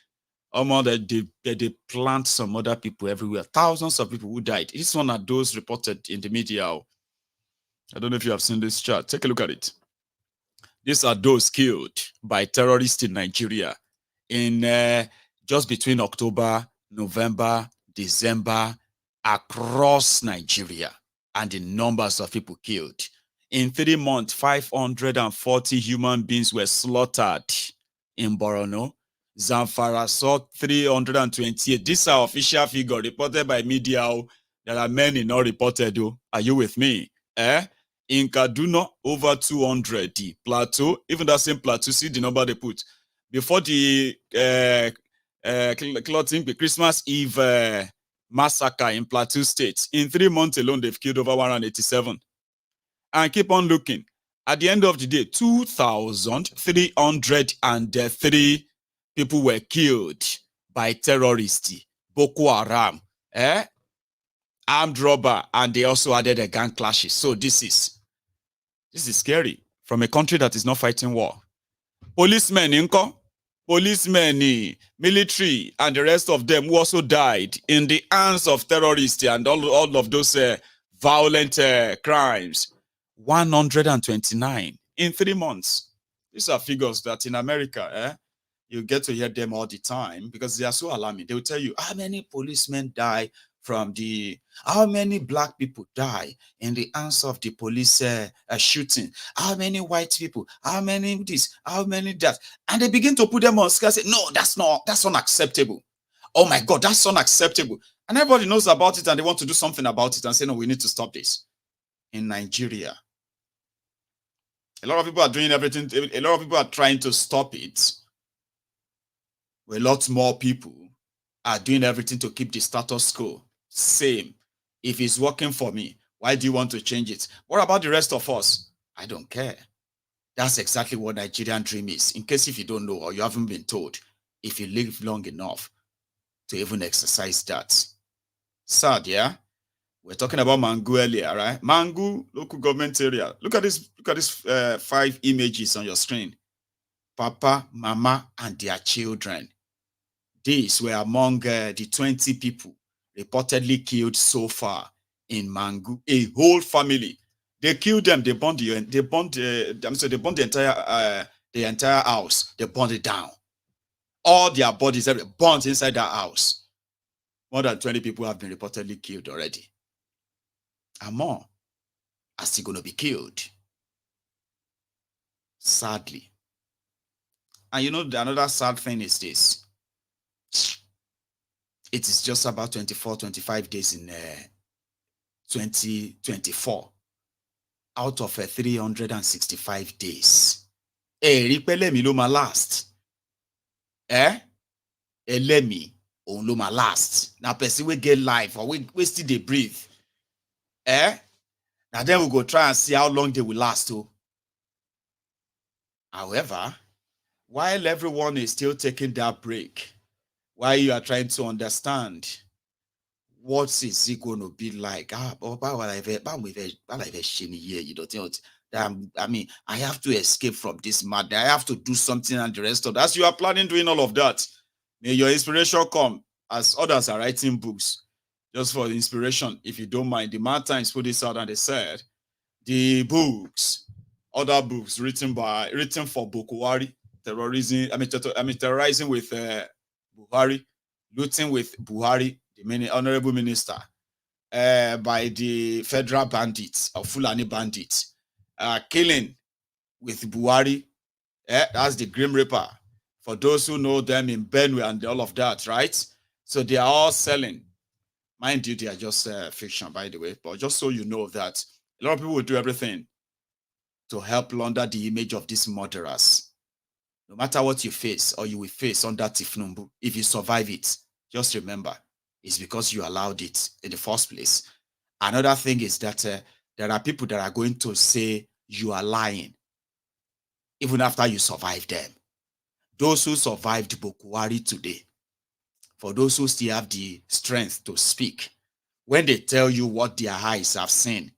they plant some other people everywhere. Thousands of people who died. This one are those reported in the media. I don't know if you have seen this chart. Take a look at it. These are those killed by terrorists in Nigeria in just between October, November, December, across Nigeria, and the numbers of people killed. In 3 months, 540 human beings were slaughtered in Borno. Zamfara saw 328. These are official figures reported by media. There are many not reported. Are you with me? In Kaduna, over 200. Plateau, even that same Plateau, see the number they put. Before the Christmas Eve massacre in Plateau State, in 3 months alone, they've killed over 187. And keep on looking. At the end of the day, 2,303 people were killed by terrorists, Boko Haram, armed robber, and they also added a gang clashes. So this is scary from a country that is not fighting war. Policemen, military, and the rest of them who also died in the hands of terrorists and all of those violent crimes. 129 in 3 months. These are figures that in America, you get to hear them all the time because they are so alarming. They will tell you how many policemen die how many black people die in the hands of the police shooting, how many white people, how many this, how many that, and they begin to put them on scale and say, no, that's unacceptable. Oh my God, that's unacceptable. And everybody knows about it and they want to do something about it and say, no, we need to stop this. In Nigeria, a lot of people are doing everything, a lot of people are trying to stop it. A lot more people are doing everything to keep the status quo same. If it's working for me, why do you want to change it? What about the rest of us? I don't care. That's exactly what Nigerian dream is. In case if you don't know or you haven't been told, if you live long enough, to even exercise that. Sad, yeah? We're talking about Mangu earlier, right? Mangu, local government area. Look at this 5 images on your screen. Papa, mama, and their children. These were among the 20 people reportedly killed so far in Mangu. A whole family. They killed them. They burned the entire house. They burned it down. All their bodies are burnt inside that house. More than 20 people have been reportedly killed already. And more are still going to be killed. Sadly. And you know, another sad thing is this. It is just about 25 days in 2024 out of 365 days. Let me last. Let me last. Now, person will get life or we still they breathe. Now then we'll go try and see how long they will last. Too. However, while everyone is still taking that break, while you are trying to understand what is it going to be like, I mean, I have to escape from this mad. I have to do something and the rest of that. As you are planning doing all of that, may your inspiration come as others are writing books. Just for inspiration, if you don't mind, the Mad Times put this out and they said the books, other books written for Bukhari, terrorizing with Buhari, looting with Buhari, the honorable minister, by the federal bandits or Fulani bandits, killing with Buhari. That's the Grim Reaper. For those who know them in Benue and all of that, right? So they are all selling. Mind you, they are just fiction, by the way. But just so you know that a lot of people will do everything to help launder the image of these murderers. No matter what you face or you will face under Tinubu, if you survive it, just remember, it's because you allowed it in the first place. Another thing is that there are people that are going to say you are lying, even after you survive them. Those who survived Bukhari today, for those who still have the strength to speak, when they tell you what their eyes have seen,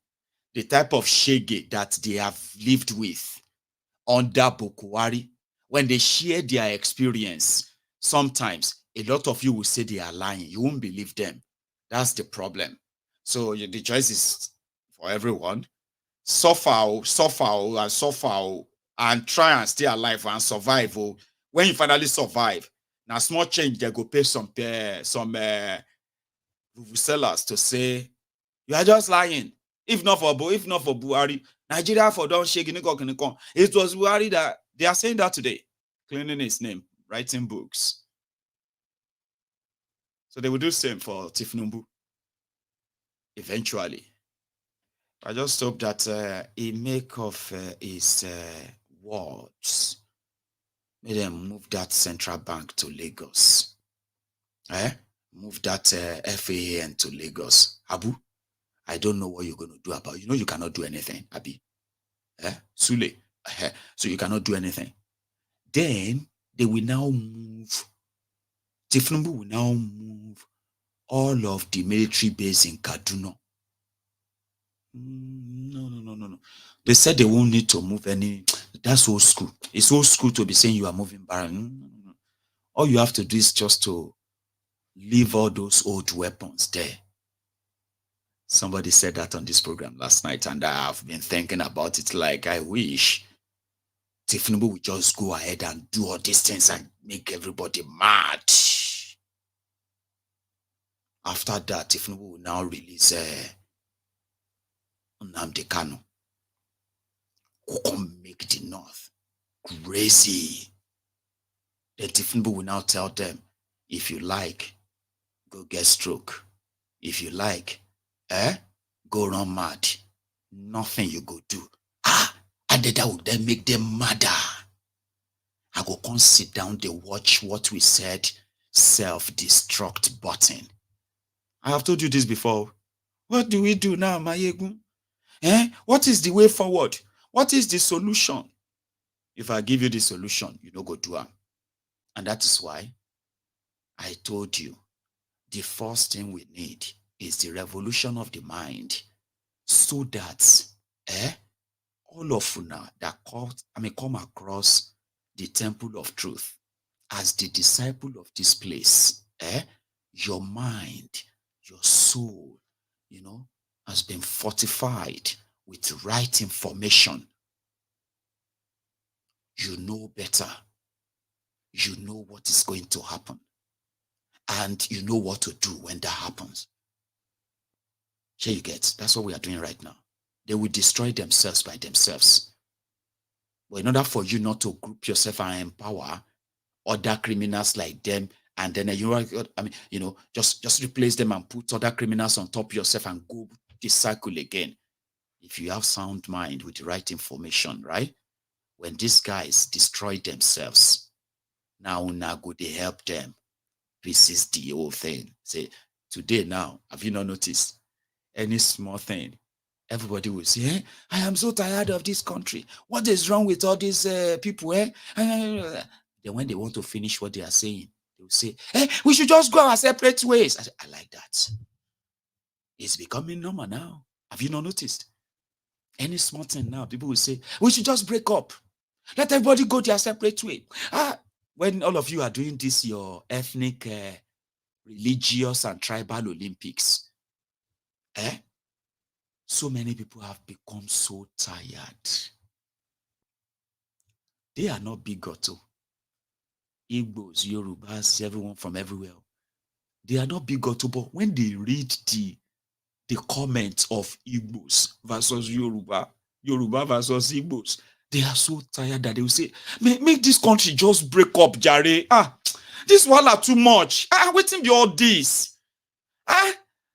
the type of shege that they have lived with under Bukhari, when they share their experience, sometimes a lot of you will say they are lying. You won't believe them. That's the problem. So the choice is for everyone. Suffer, and try and stay alive and survive. When you finally survive, now small change, they go pay some sellers to say you are just lying. If not for Buhari, Nigeria for don't shake. It was Buhari that they are saying that today, cleaning his name, writing books. So they will do the same for Tinubu eventually. I just hope that he make of his words. May them move that central bank to Lagos. Move that FAN to Lagos. Abu, I don't know what you're going to do about it. You know you cannot do anything, Abi. Sule. So you cannot do anything. Then they will now move. Tinubu will now move all of the military base in Kaduna. No. They said they won't need to move any. That's old school. It's old school to be saying you are moving barrel. No. All you have to do is just to leave all those old weapons there. Somebody said that on this program last night, and I have been thinking about it like I wish Tinubu would just go ahead and do all these things and make everybody mad. After that, Tinubu will now release Nnamdi Kanu, who can make the North crazy. The Tinubu will now tell them, if you like, go get stroke. If you like, go run mad. Nothing you go do. And that would then make them madder. I go come sit down, they watch what we said, self-destruct button. I have told you this before. What do we do now, Mayegun? What is the way forward? What is the solution? If I give you the solution, you don't go do it. And that is why I told you the first thing we need is the revolution of the mind, so that all of una that come across the temple of truth as the disciple of this place, your mind, your soul, has been fortified with right information. You know better. You know what is going to happen. And you know what to do when that happens. Here you get. That's what we are doing right now. They will destroy themselves by themselves. But in order for you not to group yourself and empower other criminals like them, and then just replace them and put other criminals on top of yourself and go this cycle again. If you have sound mind with the right information, right? When these guys destroy themselves, now go they help them. This is the whole thing. Say, today now, have you not noticed? Any small thing, everybody will say, I am so tired of this country. What is wrong with all these people? Then when they want to finish what they are saying, they will say, we should just go our separate ways. I like that. It's becoming normal now. Have you not noticed? Any small thing now, people will say, we should just break up. Let everybody go their separate way. When all of you are doing this, your ethnic, religious, and tribal Olympics, so many people have become so tired. They are not bigoted. Igbos, Yorubas, everyone from everywhere. They are not bigoted, but when they read the comments of Igbos versus Yoruba versus Igbos, they are so tired that they will say, make this country just break up, Jare. This one are too much. Waiting be all this.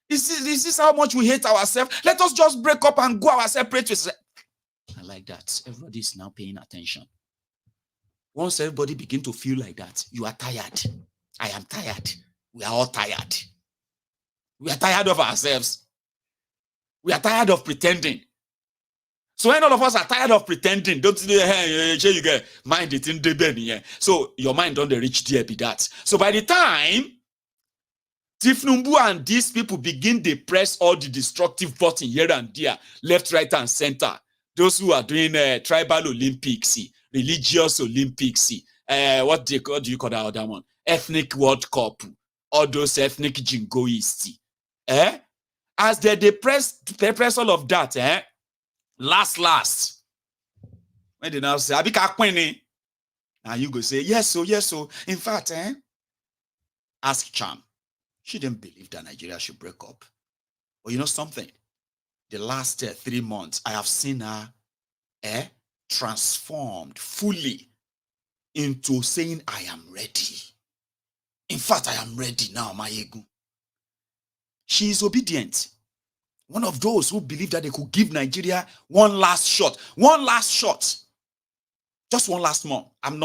Is this how much we hate ourselves? Let us just break up and go our separate ways. I like that. Everybody is now paying attention. Once everybody begin to feel like that, you are tired. I am tired. We are all tired. We are tired of ourselves. We are tired of pretending. So when all of us are tired of pretending, don't you get mind it in the so your mind don't reach there be that. So by the time Tinubu and these people begin to press all the destructive button here and there, left, right, and center, those who are doing tribal Olympics, religious Olympics, what do you call that other one? Ethnic World Cup, all those ethnic jingoists. As they press all of that, last, when they now say, Abika Kwene, now you go say, yes, so. In fact, ask Cham. She didn't believe that Nigeria should break up. But you know something? The last 3 months, I have seen her transformed fully into saying, I am ready. In fact, I am ready now, Mayegu. She is obedient. One of those who believe that they could give Nigeria one last shot. One last shot. Just one last month. I'm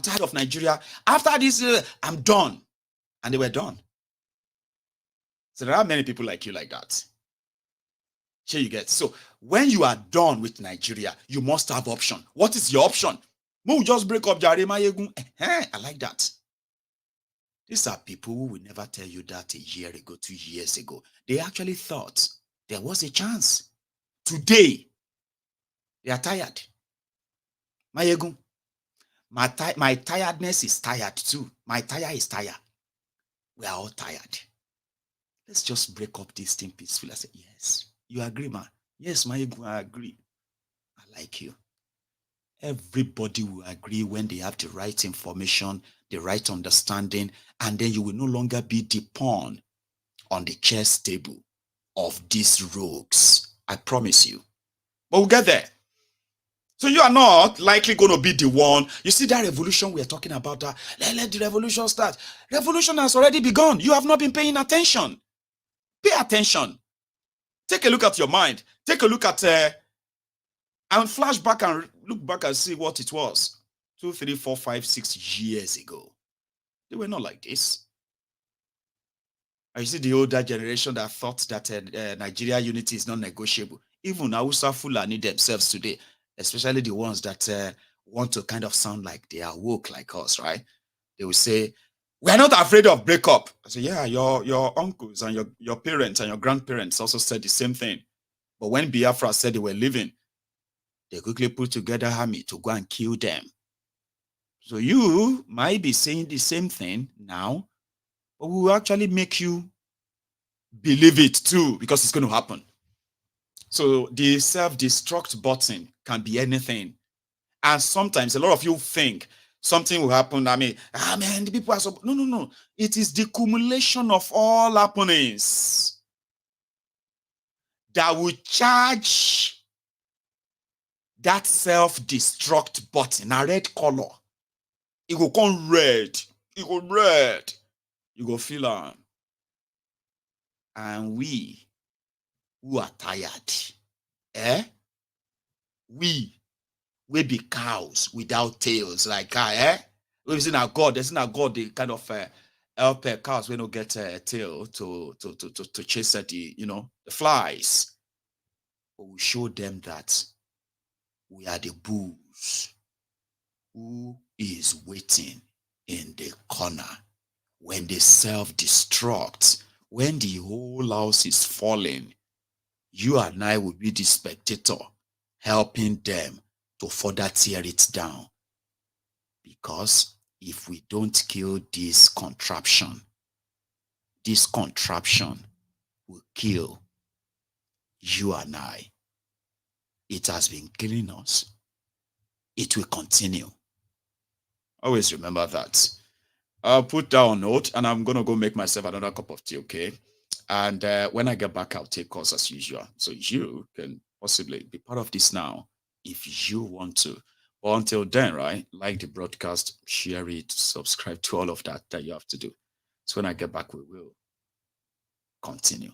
tired of Nigeria. After this, I'm done. And they were done. So there are many people like you like that. Here you get. So when you are done with Nigeria, you must have option. What is your option? We'll just break up Jare Mayegun. I like that. These are people who will never tell you that a year ago, 2 years ago. They actually thought there was a chance. Today, they are tired. Mayegun, my tiredness is tired too. My tire is tired. We are all tired. Let's just break up this thing peacefully. I said, yes. You agree, man? Yes, Mayegun, I agree. I like you. Everybody will agree when they have the right information, the right understanding, and then you will no longer be the pawn on the chess table of these rogues. I promise you. But we'll get there. So you are not likely going to be the one. You see that revolution we are talking about? Let the revolution start. Revolution has already begun. You have not been paying attention. Pay attention. Take a look at your mind. Take a look at and flash back and look back and see what it was 2, 3, 4, 5, 6 years ago. They were not like this. And you see the older generation that thought that Nigeria unity is not negotiable. Even Hausa Fulani themselves today, especially the ones that want to kind of sound like they are woke like us, right? They will say, We are not afraid of breakup. I say, yeah, your uncles and your parents and your grandparents also said the same thing. But when Biafra said they were leaving, they quickly put together army to go and kill them. So you might be saying the same thing now, but we will actually make you believe it too, because it's going to happen. So the self-destruct button can be anything. And sometimes a lot of you think something will happen. I mean, the people are so... No. It is the accumulation of all happenings that will charge that self-destruct button, a red color. It will come red. It will red. You go feel on. And we who are tired, we be cows without tails, like we've seen our God. There's not God, the kind of help cows when don't get a tail to chase at the the flies. But we show them that we are the bulls who is waiting in the corner when they self-destruct, when the whole house is falling. You and I will be the spectator, helping them to further tear it down. Because if we don't kill this contraption will kill you and I. It has been killing us. It will continue. Always remember that. I'll put down a note and I'm going to go make myself another cup of tea, okay? And when I get back, I'll take calls as usual. So you can possibly be part of this now if you want to. But until then, right, like the broadcast, share it, subscribe to all of that you have to do. So when I get back, we will continue.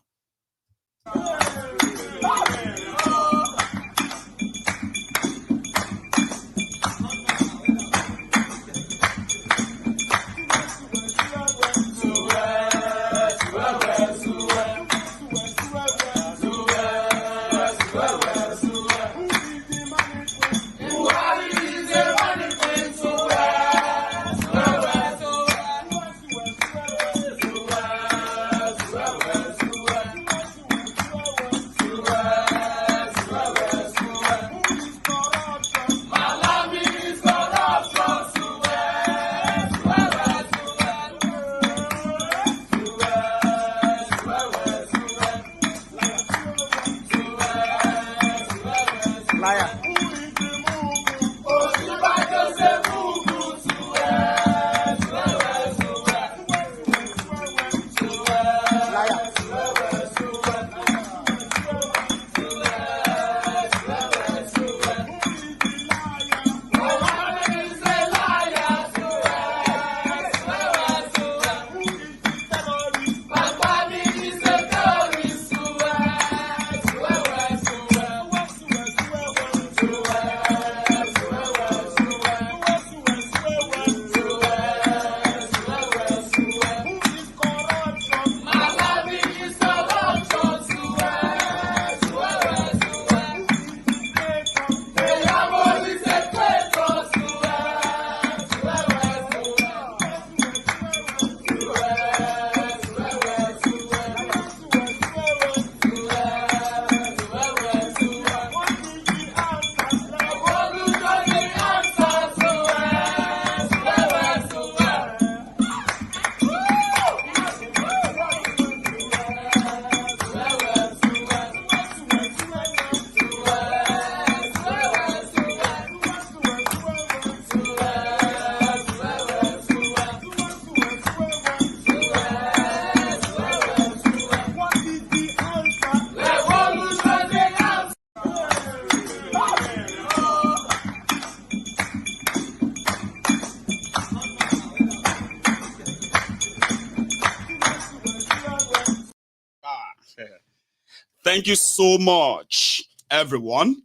Thank you so much, everyone.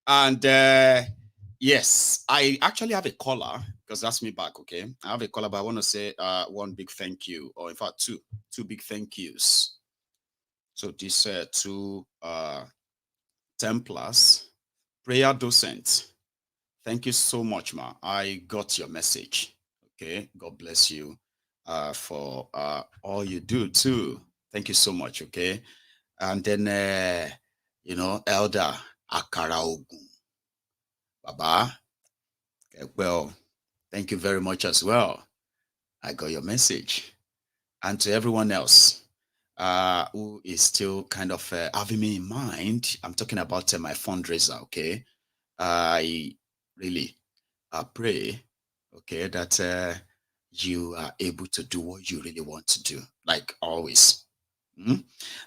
And yes, I actually have a caller because that's me back, okay? I have a caller, but I want to say one big thank you, or in fact, two big thank yous. So these two Templars, prayer docent. Thank you so much, ma. I got your message, okay? God bless you. for all you do too. Thank you so much. Okay. And then, you know, Elder Akara Ogun. Baba. Okay, well, thank you very much as well. I got your message. And to everyone else who is still kind of having me in mind, I'm talking about my fundraiser, okay? I really pray, okay, that you are able to do what you really want to do, like always.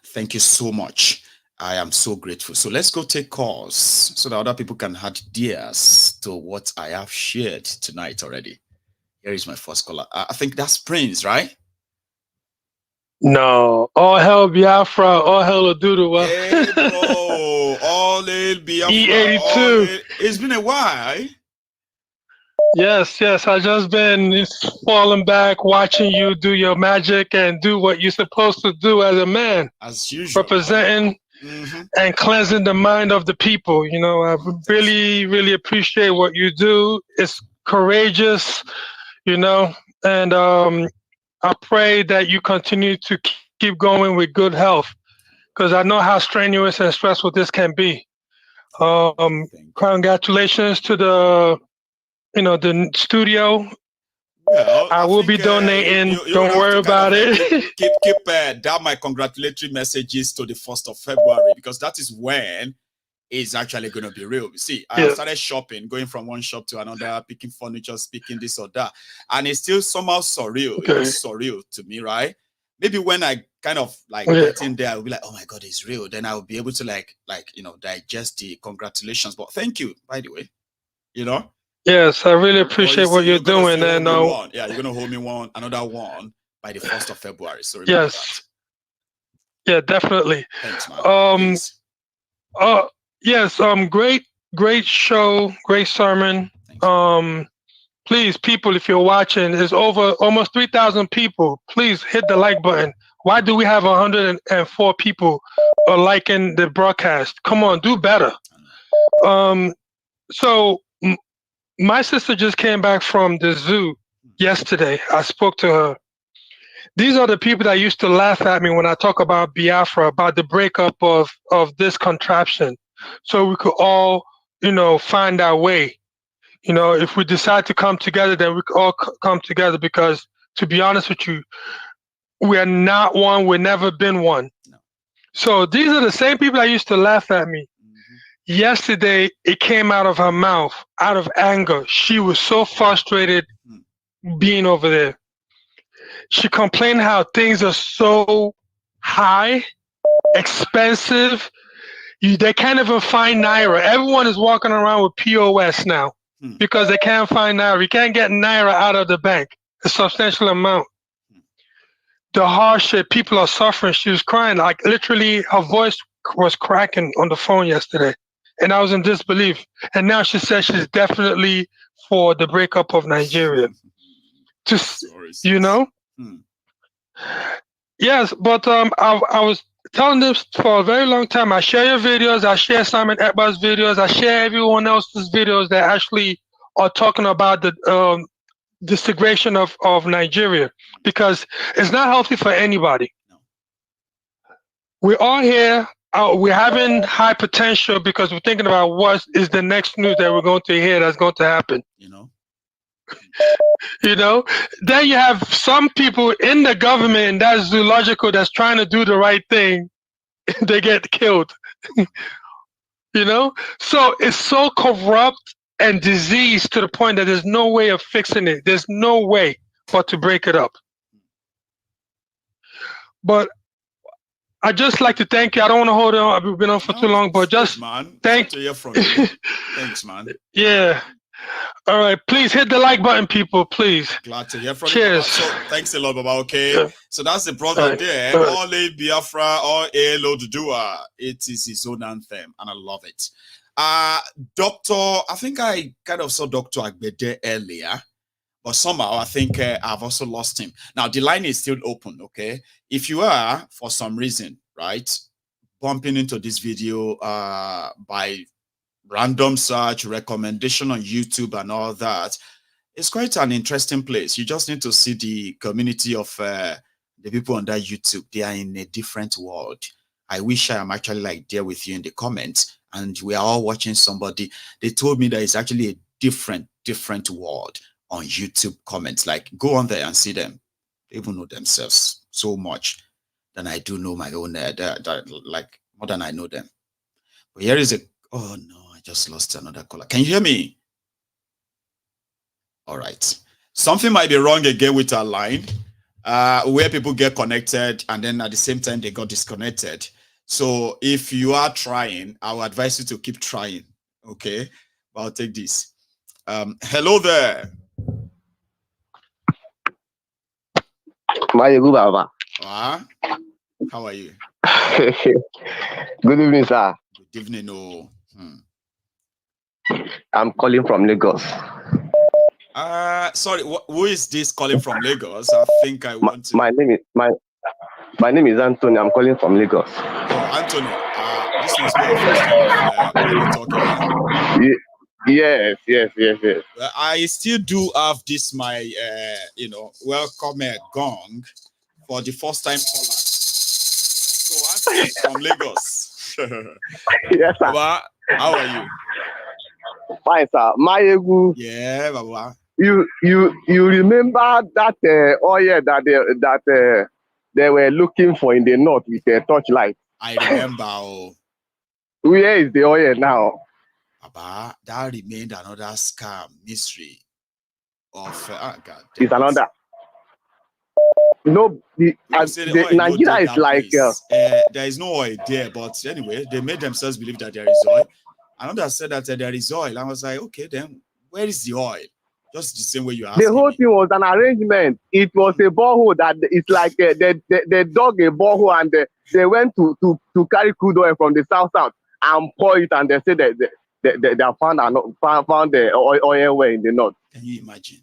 Thank you so much. I am so grateful. So let's go take calls so that other people can add theirs to what I have shared tonight already. Here is my first caller. I think that's Prince, right? No, all hell Biafra, all hell Oduduwa. Hey, bro, all hail Biafra. E82. It's been a while. Yes, I just been falling back, watching you do your magic and do what you're supposed to do as a man. As usual. Representing and cleansing the mind of the people. You know, I really appreciate what you do. It's courageous, you know, and I pray that you continue to keep going with good health, because I know how strenuous and stressful this can be. Congratulations to the studio. Well, I will be donating. Don't worry about it. Keep down my congratulatory messages to the 1st of February, because that is when it's actually going to be real. See, I started shopping, going from one shop to another, picking furniture, speaking this or that, and it's still somehow surreal. Okay. It's surreal to me, right? Maybe when I kind of like get in there, I'll be like, oh my God, it's real. Then I'll be able to like digest the congratulations. But thank you, by the way. You know. Yes, I really appreciate what you're doing, and yeah, you're gonna hold me another one by the 1st of February. So remember that. Yeah, definitely. Thanks, man. Yes, great show, great sermon. Please, people, if you're watching, there's over almost 3,000 people. Please hit the like button. Why do we have 104 people liking the broadcast? Come on, do better. So my sister just came back from the zoo yesterday. I spoke to her. These are the people that used to laugh at me when I talk about Biafra, about the breakup of this contraption, so we could all, find our way. If we decide to come together, then we could all come together, because, to be honest with you, we are not one. We've never been one. No. So these are the same people that used to laugh at me. Yesterday, it came out of her mouth, out of anger. She was so frustrated being over there. She complained how things are so high, expensive. They can't even find Naira. Everyone is walking around with POS now because they can't find Naira. You can't get Naira out of the bank, a substantial amount. The hardship, people are suffering. She was crying. Like, literally, her voice was cracking on the phone yesterday. And I was in disbelief. And now she says she's definitely for the breakup of Nigeria. Yes, but I was telling this for a very long time. I share your videos. I share Simon Ekba's videos. I share everyone else's videos that actually are talking about the disintegration of Nigeria, because it's not healthy for anybody. No. We're all here. We're having high potential because we're thinking about what is the next news that we're going to hear that's going to happen. Then you have some people in the government that's zoological, that's trying to do the right thing. They get killed. So it's so corrupt and diseased to the point that there's no way of fixing it. There's no way but to break it up. But I just like to thank you. I don't want to hold on. I've been on for too long, but just thank you. Thanks, man. Yeah. All right, please hit the like button, people, please. Glad to hear from you. Cheers. So, thanks a lot, Baba. Okay, yeah. So that's the brother there. All hail Biafra, all hail Oduduwa. It is his own anthem, and I love it. Doctor, I think I kind of saw Dr. Agbede earlier, but somehow I think I've also lost him. Now the line is still open. Okay, if you are for some reason bumping into this video by random search, recommendation on YouTube and all that, It's quite an interesting place. You just need to see the community of the people on that YouTube. They are in a different world. I wish I am actually like there with you in the comments, and we are all watching somebody. They told me that it's actually a different world on YouTube comments. Like, go on there and see them. They even know themselves so much than I do know my own, like more than I know them. But here is oh no, I just lost another caller. Can you hear me? All right. Something might be wrong again with our line, where people get connected and then at the same time they got disconnected. So if you are trying, I would advise you to keep trying. Okay. But I'll take this. Hello there. Baba. How are you? Good evening, sir. Good evening. Oh. I'm calling from Lagos. Sorry, who is this calling from Lagos? I think I want to. My name is Anthony. I'm calling from Lagos. Oh, Anthony. This must be our first time talking. Yes. I still do have this my welcome gong for the first time caller. So Anthony from Lagos. Yes, sir. Baba, how are you? Fine, sir. Mangu. Yeah, Baba. You remember that oil that they were looking for in the north with a torchlight? I remember. Oh. Where is the oil now? Baba, that remained another scam mystery of God. It's another. No, Nigeria is like there is no oil there, but anyway, they made themselves believe that there is oil. Another said that there is oil. I was like, okay, then where is the oil? Just the same way you asked. The whole thing was an arrangement. It was a borehole that it's like they dug a borehole and they went to carry crude oil from the south and pour it, and they said that they found the oil well in the north. Can you imagine?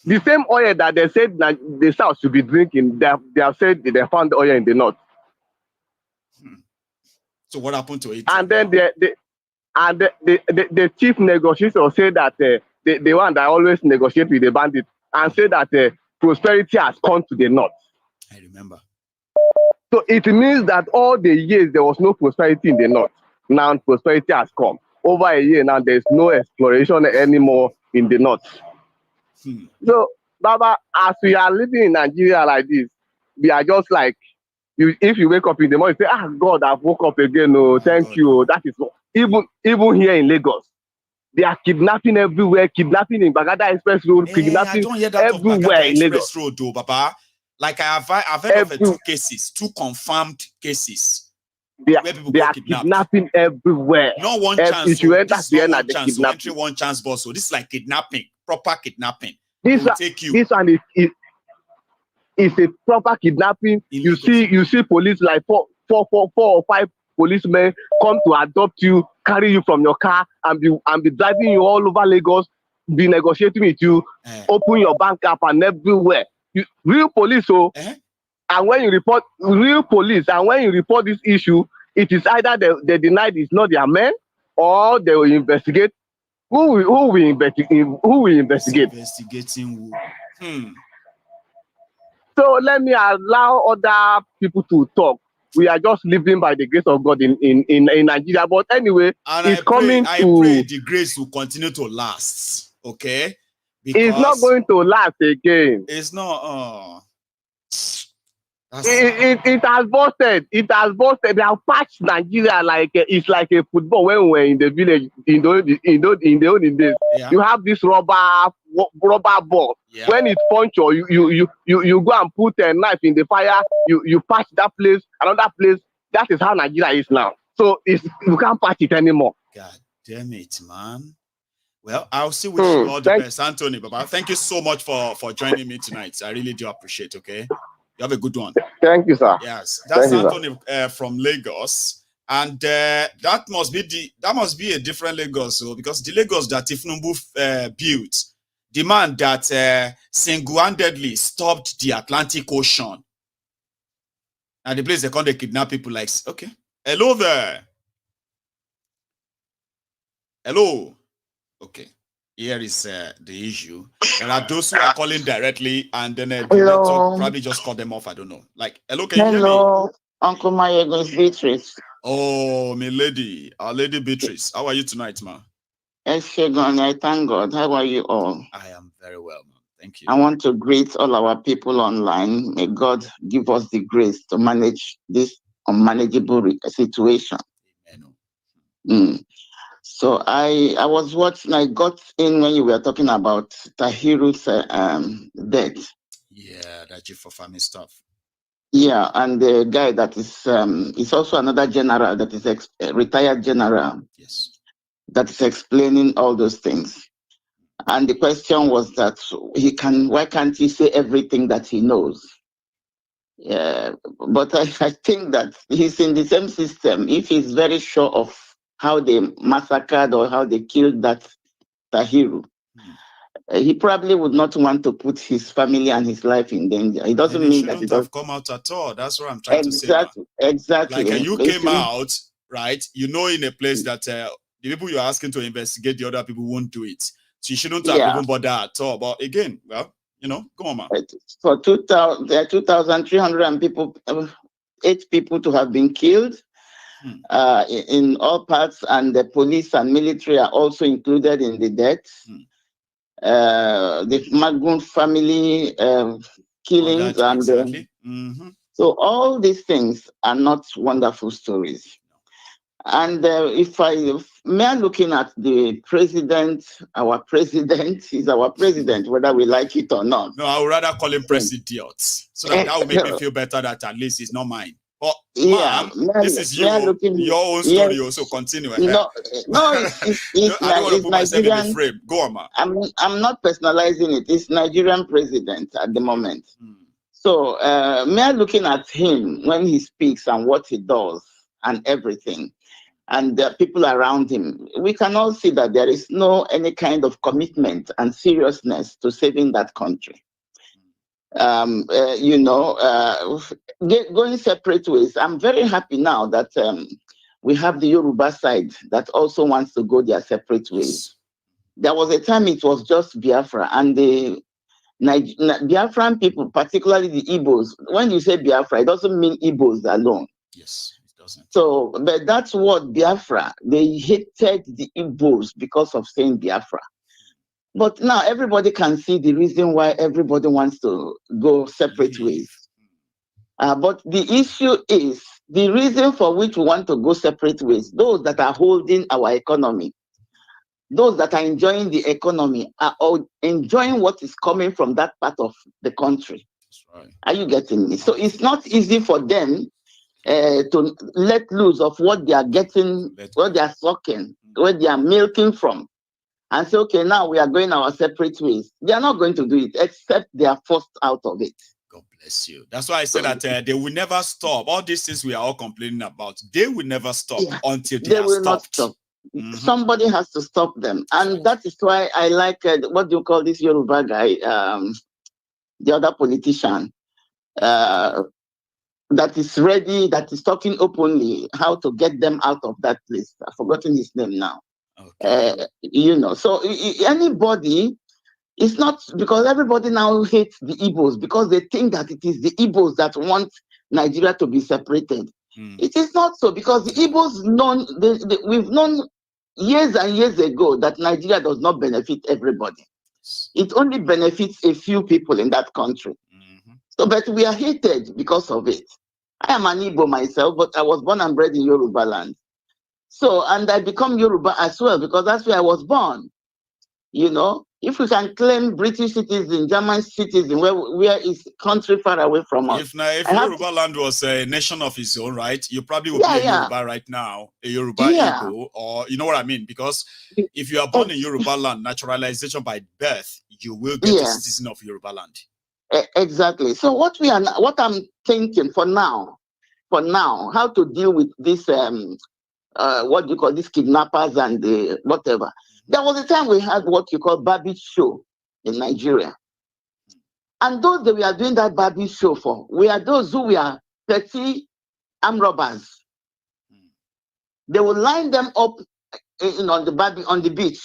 The same oil that they said that the south should be drinking, they have said they found the oil in the north. So what happened to it? And then the chief negotiator said that the one that always negotiate with the bandits and said that prosperity has come to the north. I remember. So it means that all the years there was no prosperity in the north. Now prosperity has come. Over a year now, there's no exploration anymore in the north. So, Baba, as we are living in Nigeria like this, we are just like, if you wake up in the morning, you say, God, I've woke up again. Oh, thank you. That is what, even here in Lagos, they are kidnapping everywhere, kidnapping in Bagada Express Road, kidnapping everywhere in Lagos. Road, though, Baba. Like I've heard of 2 cases, 2 confirmed cases. They are kidnapping everywhere. No one chance. If you enter Vienna, they kidnap you. One chance, boss. So this is like kidnapping, proper kidnapping. This one is a proper kidnapping. You see police like four or five policemen come to adopt you, carry you from your car, and be driving you all over Lagos, be negotiating with you, open your bank app and everywhere. Real police, and when you report this issue, it is either they deny it's not their men, or they will investigate. Who will investigate? Investigating who? So let me allow other people to talk. We are just living by the grace of God in Nigeria. But anyway, and it's coming to. I pray the grace will continue to last. Okay? Because it's not going to last again. It's not. It has busted. It has busted. They have patched Nigeria like it's like a football when we were in the village in the olden days. Yeah. You have this rubber ball. Yeah. When it punctures, you go and put a knife in the fire. You patch that place, another place. That is how Nigeria is now. So you can't patch it anymore. God damn it, man. Well, I'll still wish you all the best, Anthony. Baba, thank you so much for joining me tonight. I really do appreciate it. Okay. You have a good one. Thank you, sir. Yes, that's Anthony from Lagos, and that must be a different Lagos, because the Lagos that Tinubu built, the man that single-handedly stopped the Atlantic Ocean, and the place they call the kidnap people. Like, okay, hello there, hello, okay. here is the issue. There are those who are calling directly, and then the network probably just cut them off. I don't know. Like, hello, can you hear me? Hello, Uncle Mayego, Beatrice. Oh, my lady, our lady Beatrice. How are you tonight, ma? Eshegon, I thank God. How are you all? I am very well, ma. Thank you. I want to greet all our people online. May God give us the grace to manage this unmanageable situation. So I was watching, I got in when you were talking about Tahiru's death. Yeah, that you for family stuff. Yeah, and the guy that is also another general that is retired general. Yes. That is explaining all those things. And the question was that why can't he say everything that he knows? Yeah, but I think that he's in the same system. If he's very sure of how they massacred or how they killed that Tahiru, he probably would not want to put his family and his life in danger. It doesn't mean that he shouldn't have come out at all. That's what I'm trying to say. Exactly. Like you came out, right? You know, in a place that the people you're asking to investigate, the other people won't do it. So you shouldn't have even bothered at all. But again, well, you know, come on, man. For 2,300 people, 8 people to have been killed in all parts, and the police and military are also included in the deaths. The Mangu family killings so all these things are not wonderful stories. And if may looking at the president, our president is our president, whether we like it or not. No, I would rather call him Presidiocy, so that will make me feel better that at least it's not mine. But this is your own story. Also continue. No, it's Nigerian. Frame. Go on, man. I'm not personalizing it. It's Nigerian president at the moment. So me looking at him when he speaks and what he does and everything, and the people around him, we can all see that there is any kind of commitment and seriousness to saving that country. Going separate ways. I'm very happy now that we have the Yoruba side that also wants to go their separate ways. There was a time it was just Biafra, and the Biafran people, particularly the Igbos. When you say Biafra, it doesn't mean Igbos alone. Yes, it doesn't. So, but that's what Biafra, they hated the Igbos because of saying Biafra. But now everybody can see the reason why everybody wants to go separate ways. But the issue is the reason for which we want to go separate ways. Those that are holding our economy, those that are enjoying the economy, are all enjoying what is coming from that part of the country. That's right. Are you getting me? So it's not easy for them to let loose of what they are getting, what they are sucking, where they are milking from, and say, okay, now we are going our separate ways. They are not going to do it, except they are forced out of it. God bless you. That's why I said that they will never stop. All these things we are all complaining about, they will never stop until they will not stop. Somebody has to stop them. And that is why I like, what do you call this Yoruba guy, the other politician, that is ready, that is talking openly, how to get them out of that place. I've forgotten his name now. Okay. So anybody, it's not because everybody now hates the Igbos because they think that it is the Igbos that want Nigeria to be separated. It is not so, because the Igbos we've known years and years ago that Nigeria does not benefit everybody. It only benefits a few people in that country. So, but we are hated because of it. I am an Igbo myself, but I was born and bred in Yoruba land. So, and I become Yoruba as well because that's where I was born. If we can claim British citizen, German citizen, where is country far away from us? If Yoruba land was a nation of its own, right, you probably would be a Yoruba right now, a Yoruba Igbo, or you know what I mean? Because if you are born in Yoruba land, naturalization by birth, you will get a citizen of Yoruba land. Exactly. So what I'm thinking for now, how to deal with this, what do you call these kidnappers and the whatever. There was a time we had what you call Barbie show in Nigeria. And those that we are doing that Barbie show for, we are those who were petty armed robbers. They will line them up on the beach.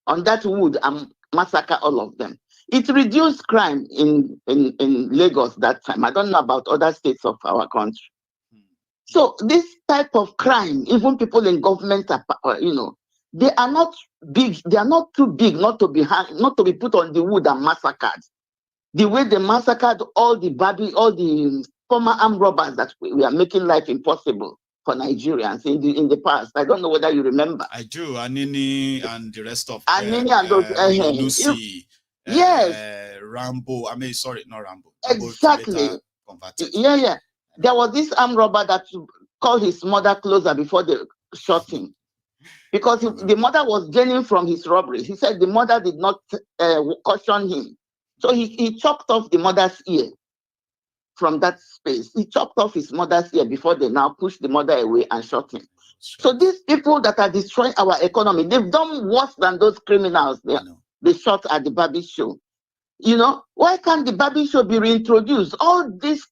on that wood and massacre all of them. It reduced crime in Lagos that time. I don't know about other states of our country. So this type of crime, even people in government, are, they are not big. They are not too big not to be put on the wood and massacred. The way they massacred all the former armed robbers that we are making life impossible for Nigerians in the past. I don't know whether you remember. I do. Anini and the rest of Anini and those. Lucy. Yes. Rambo. I mean, sorry, not Rambo. Exactly. Yeah. There was this armed robber that called his mother closer before they shot him. Because the mother was gaining from his robbery. He said the mother did not caution him. So he chopped off the mother's ear from that space. He chopped off his mother's ear before they now pushed the mother away and shot him. So these people that are destroying our economy, they've done worse than those criminals they shot at the Barbie show. Why can't the Barbie show be reintroduced? All these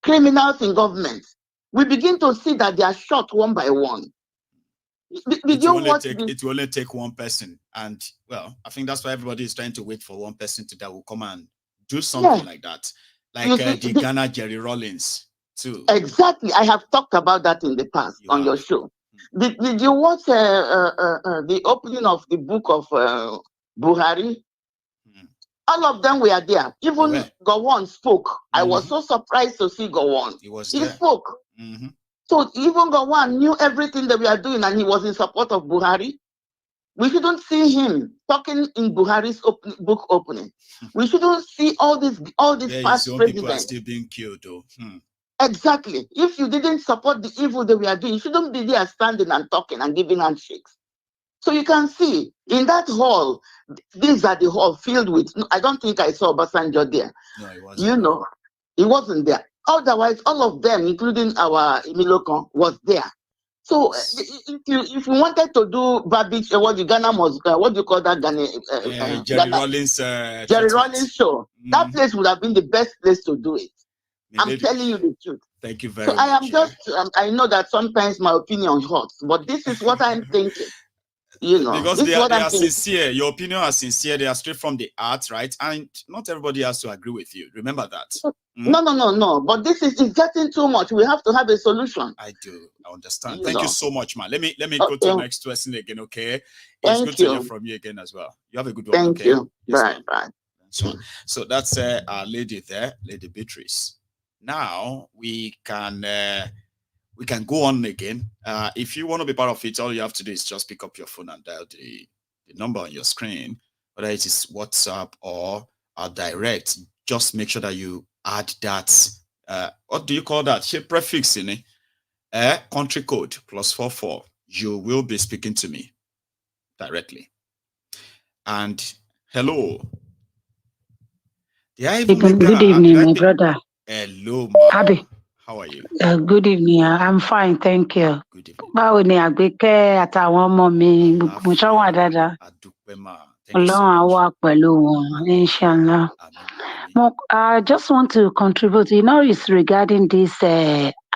criminals in government, we begin to see that they are shot one by one. It will only take one person. And, well, I think that's why everybody is trying to wait for one person that will come and do something like that. Like the Ghana Jerry Rollins, too. Exactly. I have talked about that in the past on your show. Did you watch the opening of the book of Buhari? All of them were there. Even Gowon spoke. I was so surprised to see Gowon. He spoke. So even Gowon knew everything that we are doing, and he was in support of Buhari. We shouldn't see him talking in Buhari's book opening. We shouldn't see all these past presidents. People are still being killed, though. Exactly. If you didn't support the evil that we are doing, you shouldn't be there standing and talking and giving handshakes. So you can see in that hall, these are the hall filled with. I don't think I saw Obasanjo there. No, he wasn't. He wasn't there. Otherwise, all of them, including our Imilokon, was there. So if you wanted to do Babbage, what do you call that Ghana? Jerry Rollins show. That place would have been the best place to do it. I'm telling you the truth. Thank you very much. I am just. I know that sometimes my opinion hurts, but this is what I'm thinking. Because they are sincere. Your opinion are sincere. They are straight from the heart, right? And not everybody has to agree with you. Remember that. No. But this is getting too much. We have to have a solution. I do. I understand. Thank you so much, man. Let me go to the next question again, okay? It's good to hear from you again as well. You have a good one. Thank you. Yes, bye. So that's our lady there, Lady Beatrice. Now we can go on again. If you want to be part of it, all you have to do is just pick up your phone and dial the number on your screen, whether it is WhatsApp or direct. Just make sure that you add that. What do you call that? Prefix in it. Country code +44. You will be speaking to me directly. And hello. Good evening, my brother. Hello, ma. Abby. How are you? Good evening. I'm fine, thank you. Good evening. Báwo ni àgbékẹ́ àtàwọn ọmọ mi mo ṣọ́ wà dáadáa? Ọlọ́run á wà pẹ̀lú wọn, inshallah. I just want to contribute. It's regarding this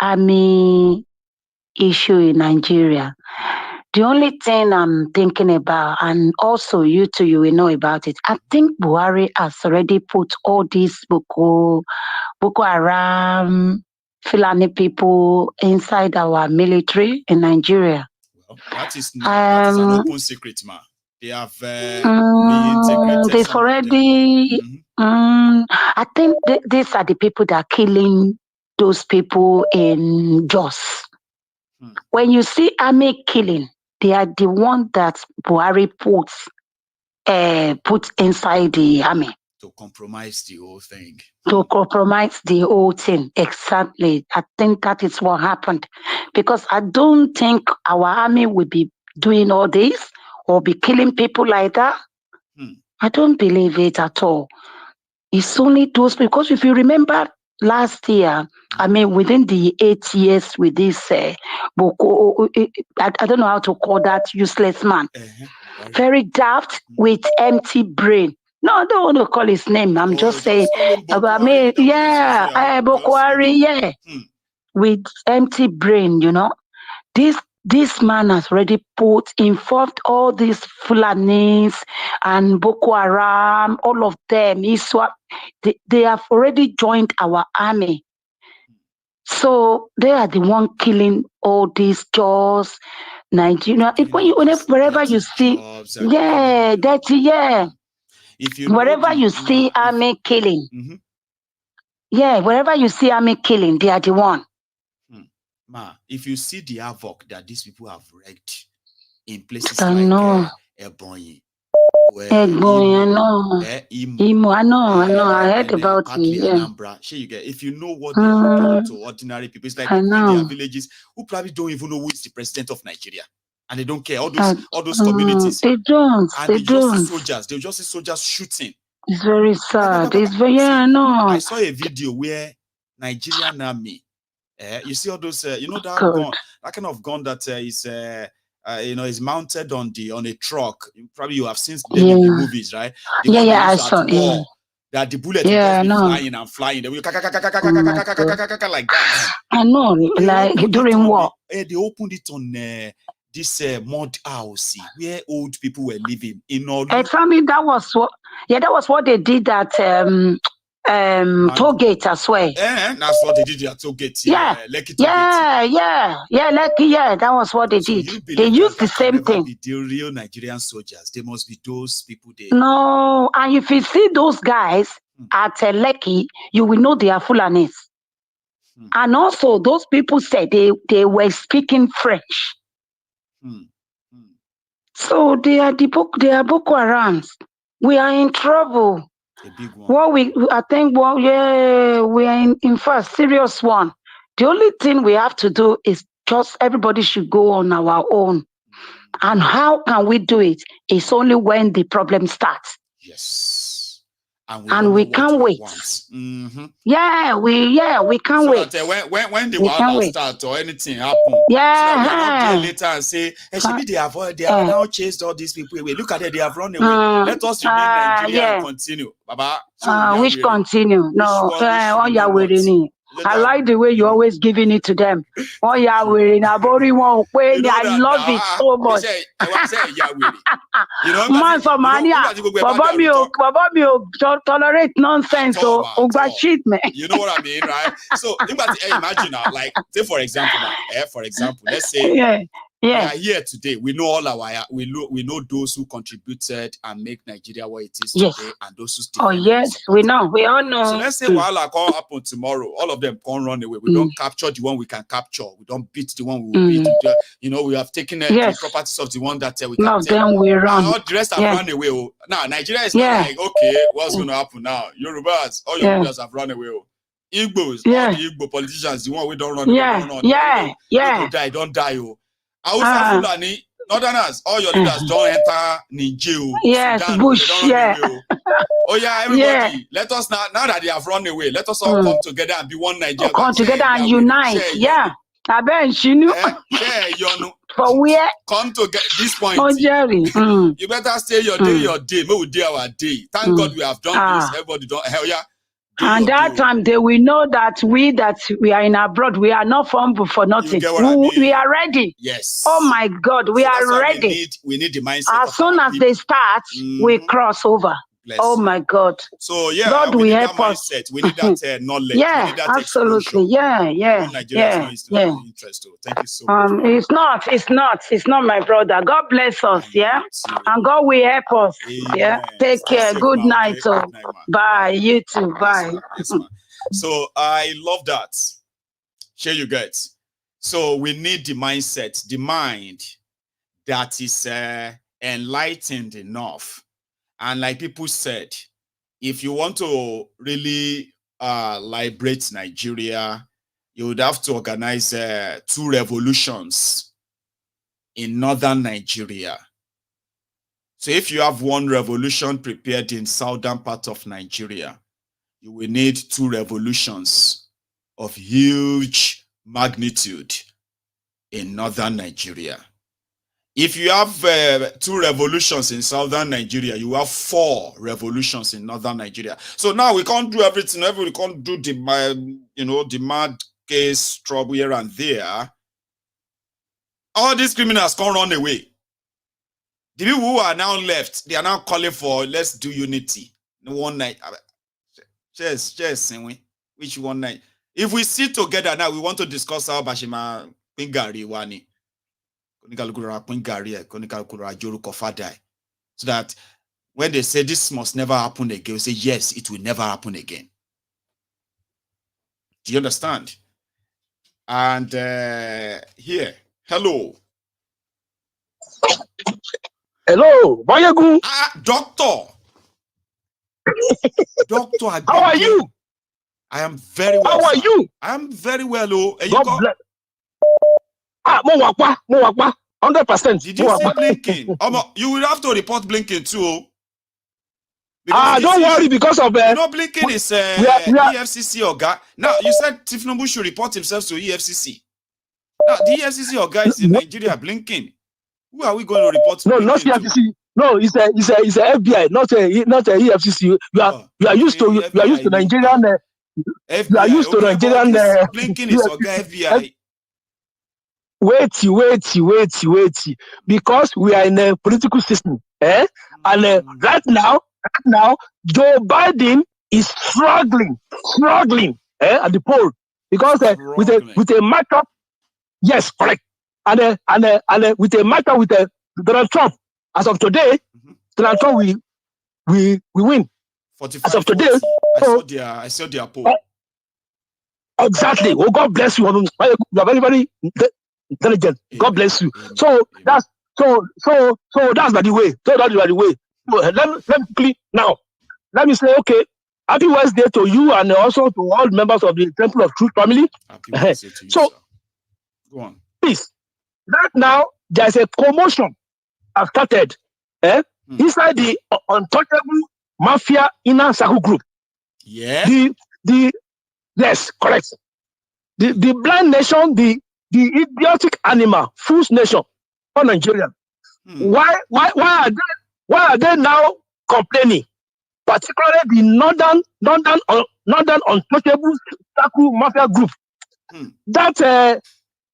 army issue in Nigeria. The only thing I'm thinking about, and also you too, you will know about it. I think Buhari has already put all these Boko Haram, Fulani people inside our military in Nigeria. Well, that is an open secret, ma. They have reintegrated. They've already. I think these are the people that are killing those people in Jos. When you see army killing, they are the one that Buhari puts inside the army. To compromise the whole thing. To compromise the whole thing, exactly. I think that is what happened. Because I don't think our army will be doing all this or be killing people like that. I don't believe it at all. It's only those, because if you remember last year, within the 8 years with this Boko, I don't know how to call that useless man. Very daft with empty brain. No, I don't want to call his name. I'm just saying about me. Yeah, Boko Haram, yeah. With empty brain, This this man has already involved all these Fulanis and Boko Haram, all of them. They have already joined our army. So they are the one killing all these Jaws, Nigeria. Wherever you see, dirty, If you wherever you see army killing, wherever you see army killing, they are the one. If you see the havoc that these people have wreaked in places I like know. Ebonyi, Imo, I know, I heard about it. Anambra. If you know what they are doing to ordinary people, it's like people in their villages who probably don't even know who is the president of Nigeria, and they don't care. All those communities, they don't. And they just see soldiers. They just see soldiers shooting. It's very sad. It's very I saw a video where Nigerian army. You see all those, that gun, that kind of gun that is, is mounted on a truck. Probably you have seen them in the movies, right? I saw. That the bullet will just be flying and flying. They will like that. I know, like during war. They opened it on this mud house where old people were living in all. Exactly, that was what they did at toll gate as well. That's what they did at toll gate. Lekki, that was what they did. They used the same thing. The real Nigerian soldiers, they must be those people there. No, and if you see those guys at Lekki, you will know they are Fulanis. And also, those people said they were speaking French. So they are Boko Harams. We are in trouble. A big one. We are in first serious one. The only thing we have to do is just everybody should go on our own. And how can we do it? It's only when the problem starts. Yes. And we can't wait. We can't wait. When the war starts or anything happens, later and say, they have now chased all these people away. Look at it, they have run away. Let us remain Nigeria and continue. Baba. Which continue? No, I like the way you're always giving it to them. Oh, yeah, I love it so much. Man for money, tolerate nonsense. You know what I mean, right? So imagine now, like, say for example, let's say we are here today. We know all we know those who contributed and make Nigeria what it is today, and those who still. Oh yes, we know. We all know. So let's say while call happen tomorrow, all of them can't run away. We don't capture the one we can capture. We don't beat the one we will beat. We have taken the properties of the one that we can take. Then we run. All the rest have run away. Now Nigeria is not like, okay, what's going to happen now? Yorubas, all your leaders have run away. Igbos, all the Igbo politicians, the one we don't run away. Don't die. Hausa Fulani, Northerners, all your leaders don't enter Niger. Yes, Sudan, Bush, everybody, let us now that they have run away, let us all come together and be one Nigeria. Come together and unite, For where? Come to get this point. Jerry. You better stay your day, May we do our day. Thank God we have done this. Everybody don't, and that time they will know that we are in abroad, we are not fumble for nothing. We are ready. Yes. Oh my God, we are ready. We need the mindset. As soon as they start, we cross over. Oh my God. So God we will need help that us. mindset. We need that knowledge. Yeah, we need that absolutely. Interest too. Thank you so much. It's not my brother. God bless us, and God will help us. Amen. Take care. Good night. Bye. You too. Bye. Yes, ma'am. So I love that. Share you guys. So we need the mindset, the mind that is enlightened enough. And like people said, if you want to really liberate Nigeria, you would have to organize 2 revolutions in northern Nigeria. So if you have 1 revolution prepared in southern part of Nigeria, you will need 2 revolutions of huge magnitude in northern Nigeria. If you have 2 revolutions in southern Nigeria, you have 4 revolutions in northern Nigeria. So now we can't do everything. We can't do the mad case trouble here and there. All these criminals can't run away. The people who are now left, they are now calling for let's do unity. One night. Cheers, which one night? If we sit together now, we want to discuss how Bashima Pingari Wani. So that when they say this must never happen again, we say yes, it will never happen again. Do you understand? And here, hello. Hello, Mangu. Doctor. Doctor, how are you? I am very well. How are you? I am very well. Oh, God bless. Mo wakwa, 100%. Did you see blinking? You will have to report blinking too. Don't worry because of blinking is EFCC Oga. Now you said Tinubu should report himself to EFCC. Now the EFCC Oga is in Nigeria blinking. Who are we going to report? No, not EFCC. No, it's a FBI, not a EFCC. You are used to Nigerian. FBI, you are used to Nigerian. Blinking is Oga FBI. Wait. Because we are in a political system, and right now, Joe Biden is struggling, at the poll because with a matchup. Yes, correct. And with a matter with Donald Trump, as of today, Donald Trump we win. 45, as of today, I saw their poll. Exactly. Oh, God bless you. You are very, very intelligent. God bless you. So that's by the way. So that's by the way. Let me quickly now. Let me say, okay, happy Wednesday to you and also to all members of the Temple of Truth family. Happy Wednesday to you, sir. Go on. Please. Right now, there's a commotion I've started inside the untouchable mafia inner circle group. Yeah. Yes, correct. The blind nation, the idiotic animal, fool's nation for Nigeria. Why are they now complaining? Particularly the northern untouchable circle mafia group.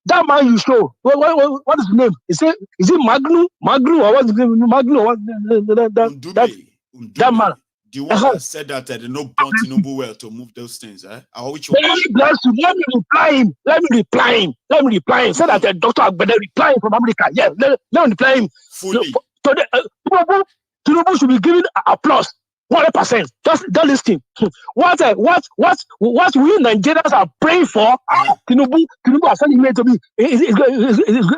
That man you show, what is his name? Is it Magnu or what's his name? Magnu or what? That man. The one that said that they no want Tinubu well to move those things, Which one? Bless you. Let me reply him. Say that Dr. Agbede reply him from America. Yeah, let me reply him. Fully. Tinubu should be given applause. 100%. Just listen. What we Nigerians are praying for, Tinubu has sent email to me. It's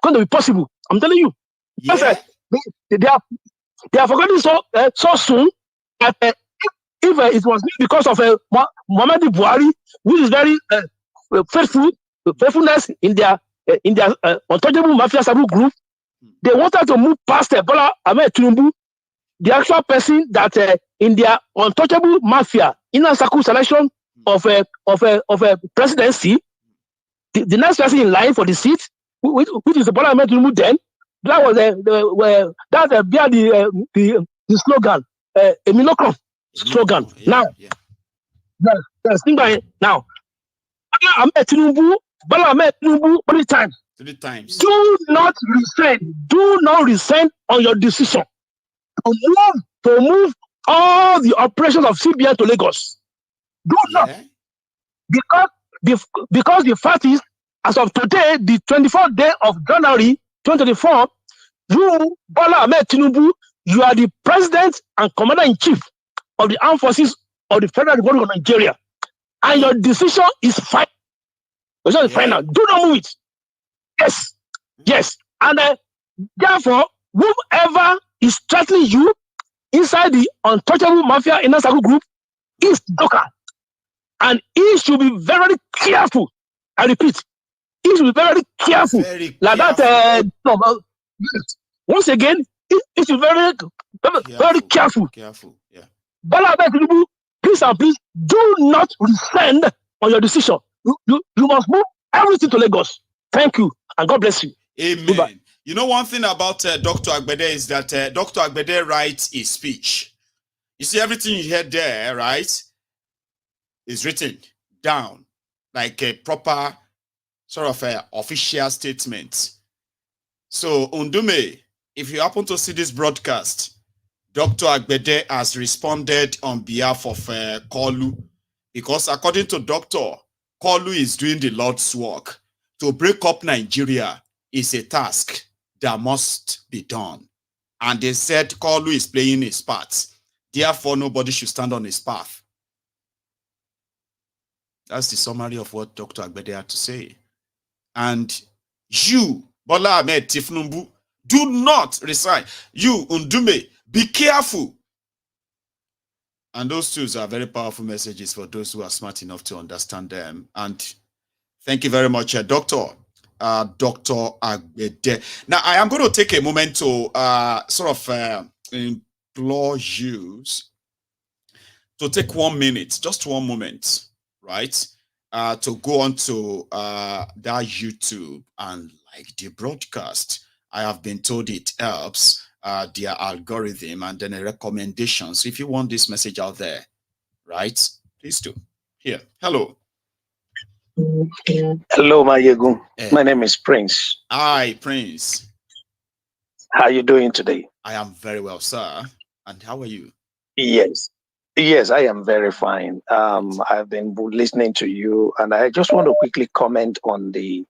going to be possible. I'm telling you. Yeah. They are forgetting so soon that if it was because of Muhammadu Buhari, which is very faithfulness in their untouchable mafia sabu group, they wanted to move past Bola Ahmed Tinubu, the actual person that in their untouchable mafia inner circle selection of a presidency, the next person in line for the seat, which is the Bola Ahmed Tinubu then. That was the slogan, a Minocron slogan. Now, now, Bola Ahmed Tinubu, 3 times. 3 times. Do not resign on your decision to move all the operations of CBN to Lagos. Do not, because the fact is, as of today, the 24th day of January 2024, you, Bola Ahmed Tinubu, you are the president and commander-in-chief of the armed forces of the Federal Republic of Nigeria. And your decision is final. Your decision is final. Do not move it. Yes. And therefore, whoever is threatening you inside the untouchable mafia inner circle group is Doka. And he should be very careful. I repeat, he should be very careful. Once again, he should be very careful. Yeah. Bola Ahmed Tinubu, please do not rescind on your decision. You must move everything to Lagos. Thank you, and God bless you. Amen. Goodbye. You know, one thing about Dr. Agbede is that Dr. Agbede writes his speech. You see, everything you heard there, right, is written down like a proper sort of an official statement. So, Ndume, if you happen to see this broadcast, Dr. Agbede has responded on behalf of Koolu, because according to Dr. Koolu is doing the Lord's work. To break up Nigeria is a task that must be done. And they said Koolu is playing his part. Therefore, nobody should stand on his path. That's the summary of what Dr. Agbede had to say. And you, Bola Ahmed Tinubu, do not resign. You, Ndume, be careful. And those two are very powerful messages for those who are smart enough to understand them. And thank you very much, Dr. Agbede. Now, I am going to take a moment to implore you to take 1 minute, just 1 moment, right? To go on to that YouTube and like the broadcast. I have been told it helps their algorithm and then a recommendation. So if you want this message out there, right, please do. Here, hello. Hello, Mayegu. My name is Prince. Hi, Prince. How are you doing today? I am very well, sir. And how are you? Yes, I am very fine. I've been listening to you, and I just want to quickly comment on the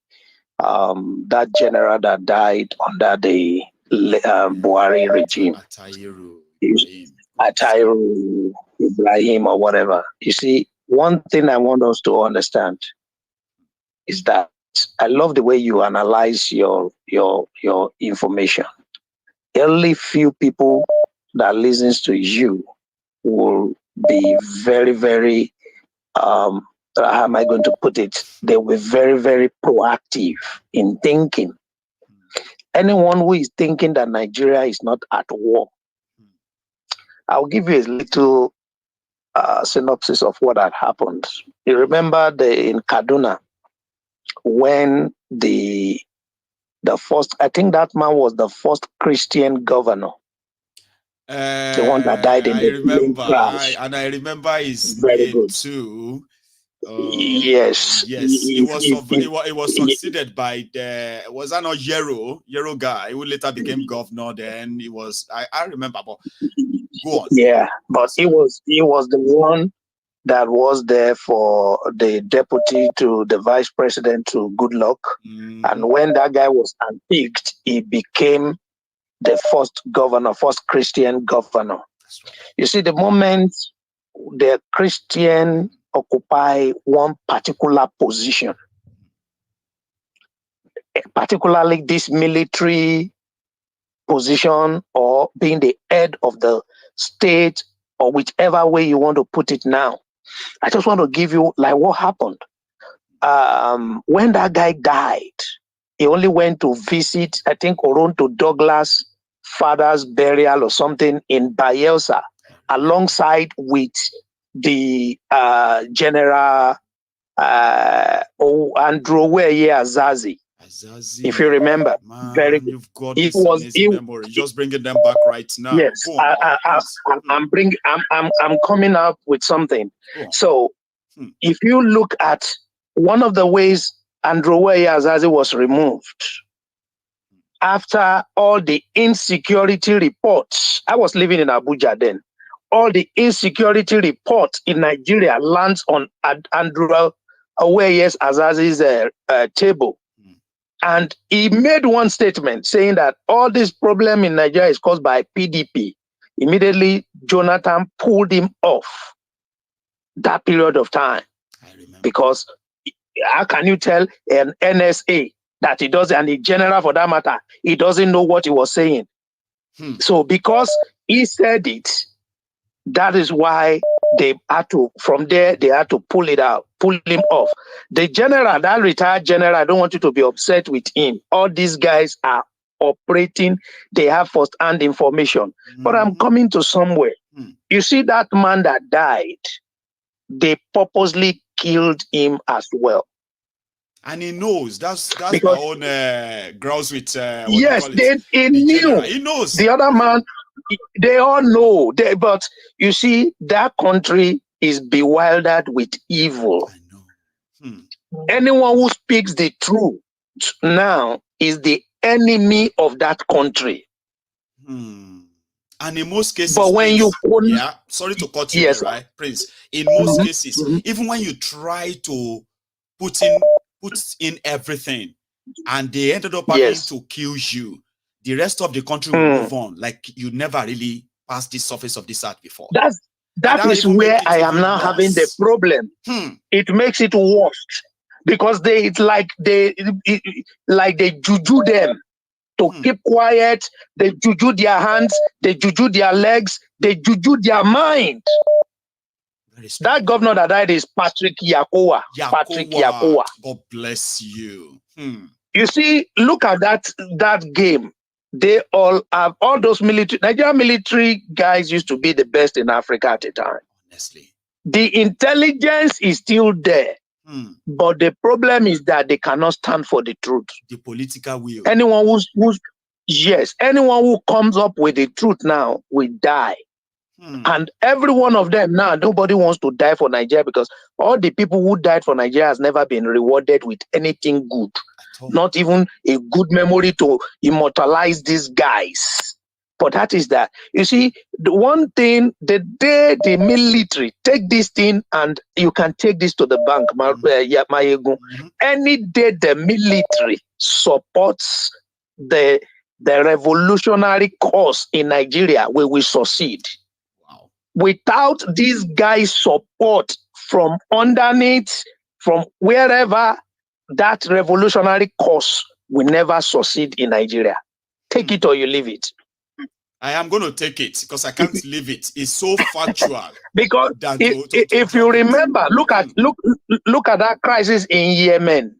that general that died under the Buhari regime. Attahiru, Ibrahim, or whatever. You see, one thing I want us to understand is that I love the way you analyze your information. Only few people that listens to you will be very, very how am I going to put it? They were very, very proactive in thinking. Anyone who is thinking that Nigeria is not at war, I'll give you a little synopsis of what had happened. You remember in Kaduna, when the first, I think that man was the first Christian governor. The one that died in the crash. I remember his very name good too. Yes. It was succeeded by was that not Yero guy who later became governor? Then he was I remember, but go on. Yeah, but he was the one that was there for the deputy to the vice president to Goodluck. And when that guy was unpicked, he became the first Christian governor. You see, the moment the Christian occupy one particular position, particularly this military position or being the head of the state or whichever way you want to put it now, I just want to give you like what happened. When that guy died, he only went to visit, I think, Oronto Douglas' father's burial or something in Bayelsa, alongside with the General Ndume Azazi. If you remember, Man, you've got this amazing memory. Just bringing them back right now. Yes, I'm coming up with something. So, if you look at one of the ways Ndume Azazi was removed, after all the insecurity reports, I was living in Abuja then. All the insecurity reports in Nigeria lands on Ndume Azazi's table. And he made one statement saying that all this problem in Nigeria is caused by PDP. Immediately, Jonathan pulled him off that period of time. Because how can you tell an NSA that he doesn't, and the general for that matter, he doesn't know what he was saying? So because he said it, that is why they had to, from there, they had to pull him off. The general, that retired general, I don't want you to be upset with him. All these guys are operating, they have first-hand information. But I'm coming to somewhere. You see that man that died, they purposely killed him as well. And he knows. That's because my own grouse with yes, he knew. General. He knows. The other man, they all know. But you see, that country is bewildered with evil. Anyone who speaks the truth now is the enemy of that country. And in most cases, but when Prince, you sorry to cut you yes, there, right, Prince? In most cases, even when you try to put in everything, and they ended up having to kill you, the rest of the country will move on like you never really passed the surface of this earth before. That is where I am now having the problem. It makes it worse because it's like they juju them to keep quiet. They juju their hands, they juju their legs, they juju their mind. That governor that died is Patrick Yakowa. Patrick Yakowa. God bless you. You see, look at that game. They all have all those Nigerian military guys used to be the best in Africa at the time. Honestly, the intelligence is still there, but the problem is that they cannot stand for the truth. The political will. Anyone anyone who comes up with the truth now will die. And every one of them now, nobody wants to die for Nigeria because all the people who died for Nigeria has never been rewarded with anything good. Not even a good memory to immortalize these guys. But that is that. You see, the one thing, the day the military take this thing, and you can take this to the bank, any day the military supports the revolutionary cause in Nigeria, we will succeed. Without these guys' support from underneath, from wherever, that revolutionary cause will never succeed in Nigeria. Take it or you leave it. I am going to take it because I can't leave it. It's so factual. Because if you remember, look at that crisis in Yemen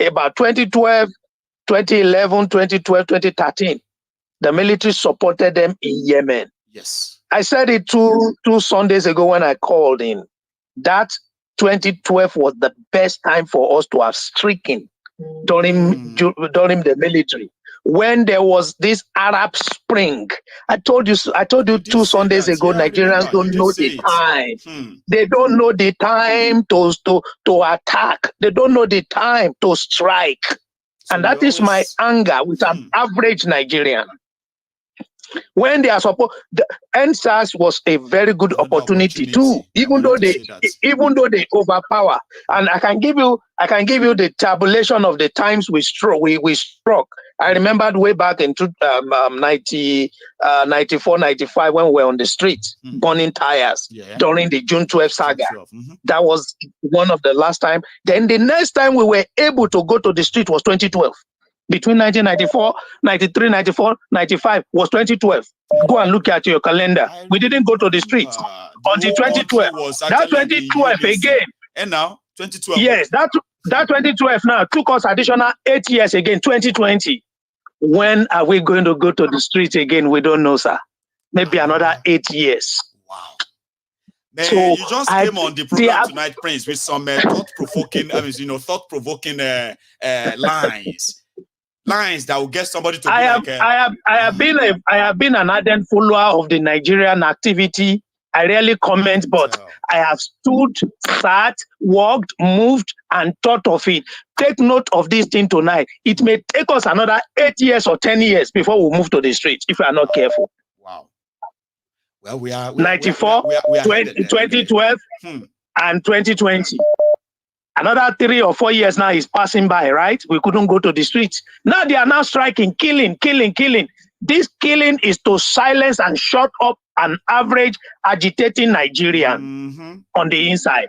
about 2012, 2011, 2012, 2013. The military supported them in Yemen. Yes. I said it two Sundays ago when I called in. That 2012 was the best time for us to have stricken during the military. When there was this Arab Spring, I told you 2 Sundays ago, Nigerians don't know the time. They don't know the time to attack. They don't know the time to strike. So and that is my anger with an average Nigerian. When they are supposed, the NSAS was a very good opportunity too, even though they overpower. And I can give you the tabulation of the times we struck. I remembered way back in 94, 95 when we were on the street burning tires during the June 12 saga. That was one of the last time. Then the next time we were able to go to the street was 2012. Between 1994, 93, 94, 95 was 2012. Go and look at your calendar. We didn't go to the streets until 2012. That 2012 again. And now, 2012. Yes, that 2012 now took us additional 8 years again, 2020. When are we going to go to the streets again? We don't know, sir. Maybe another 8 years. Wow. Man, so you just came on the program tonight, Prince, with some thought-provoking lines that will get somebody to I have been an ardent follower of the Nigerian activity. I rarely comment, but I have stood, sat, walked, moved, and thought of it. Take note of this thing tonight. It may take us another 8 years or 10 years before we move to the streets if we are not careful. Wow. Well, we are 94, 2012, and 2020. Another 3 or 4 years now is passing by, right? We couldn't go to the streets. Now they are now striking, killing. This killing is to silence and shut up an average agitating Nigerian on the inside.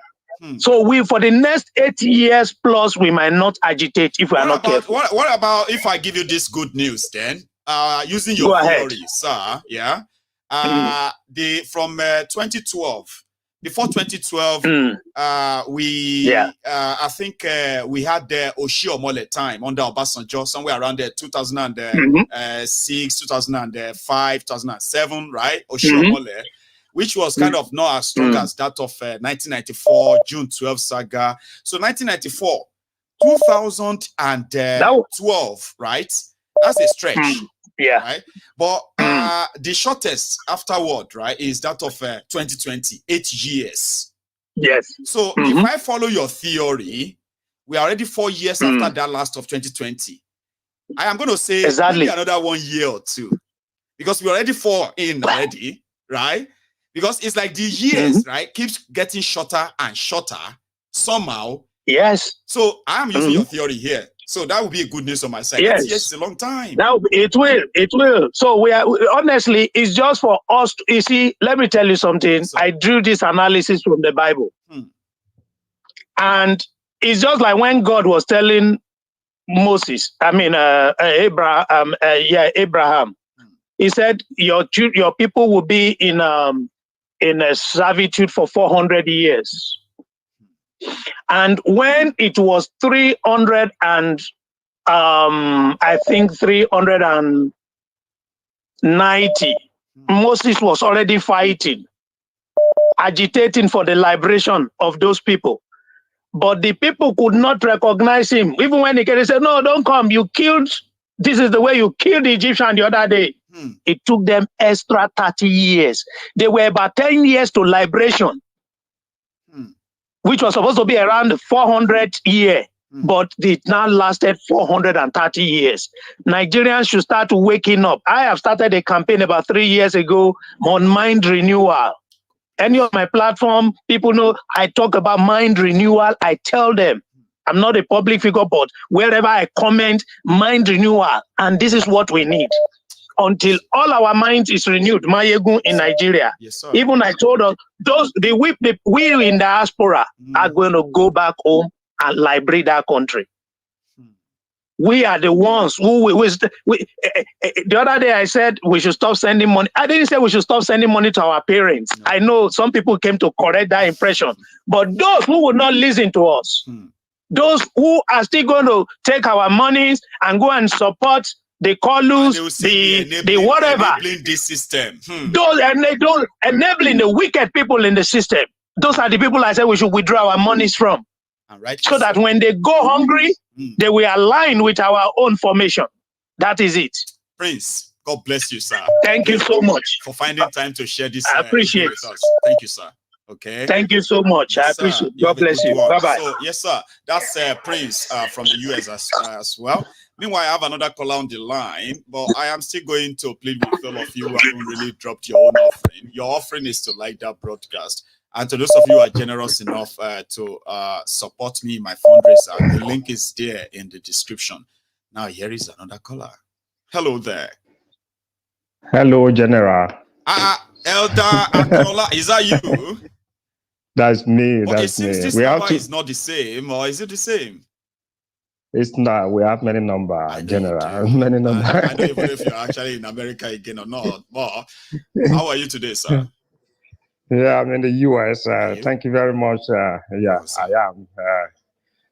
So for the next 8 years plus, we might not agitate if we are not careful. What about if I give you this good news then? Using your theory, sir. Yeah. From 2012. Before 2012, I think we had the Oshiomhole time under Obasanjo, somewhere around there, 2006, 2005, 2007, right? Oshiomhole, which was kind of not as strong as that of 1994, June 12 saga. So 1994, 2012, right? That's a stretch. Yeah. Right. But the shortest afterward, right, is that of 2020, 8 years. Yes. So if I follow your theory, We are already 4 years after that last of 2020. I am going to say maybe another 1 year or two, because we're already 4 in already, right? Because it's like the years, right, keeps getting shorter and shorter somehow. Yes. So I'm using your theory here. So that would be a good news on my side. Yes. Yes, it's a long time. Now it will. So honestly, it's just for us to, you see, let me tell you something. Yes, I drew this analysis from the Bible. And it's just like when God was telling Moses, Abraham. He said, your people will be in a servitude for 400 years. And when it was 390, Moses was already fighting, agitating for the liberation of those people. But the people could not recognize him. Even when he came, they said, no, don't come. You killed, this is the way you killed the Egyptian the other day. It took them extra 30 years. They were about 10 years to liberation, which was supposed to be around 400 years. But it now lasted 430 years. Nigerians should start waking up. I have started a campaign about 3 years ago on mind renewal. Any of my platform, people know I talk about mind renewal. I tell them, I'm not a public figure, but wherever I comment, mind renewal. And this is what we need. Until all our minds is renewed, Mayegu in Nigeria. Yes, sir. Even I told us, we in diaspora are going to go back home and liberate that country. We are the ones who the other day I said we should stop sending money. I didn't say we should stop sending money to our parents. No. I know some people came to correct that impression, but those who will not listen to us, those who are still going to take our monies and go and support the Koolus, the whatever, enabling this system. Those enabling the wicked people in the system. Those are the people I said we should withdraw our monies from. So that when they go hungry, they will align with our own formation. That is it. Prince, God bless you, sir. Thank you so much for finding time to share this. I appreciate with us. Thank you, sir. Okay. Thank you so much. Yes, I appreciate it. God bless you. Bye-bye. So, yes, sir. That's Prince from the US as well. Meanwhile, I have another caller on the line, but I am still going to plead with all of you who haven't really dropped your own offering. Your offering is to like that broadcast. And to those of you who are generous enough to support me in my fundraiser, the link is there in the description. Now, here is another caller. Hello there. Hello, General. Elder Akola, is that you? That's me. Okay, that's since me. this number is not the same, or is it the same? It's not. We have many numbers, General. Many numbers. I don't even know if you're actually in America again or not. But how are you today, sir? Yeah, I'm in the US. Thank you very much. Yeah, I am.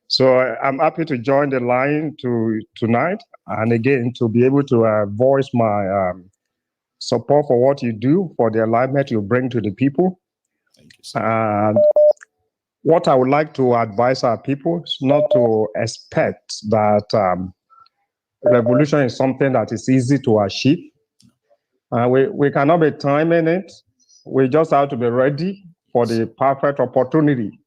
So I'm happy to join the line tonight, and again to be able to voice my support for what you do, for the alignment you bring to the people. Thank you, sir. And what I would like to advise our people is not to expect that revolution is something that is easy to achieve. We cannot be timing it. We just have to be ready for the perfect opportunity.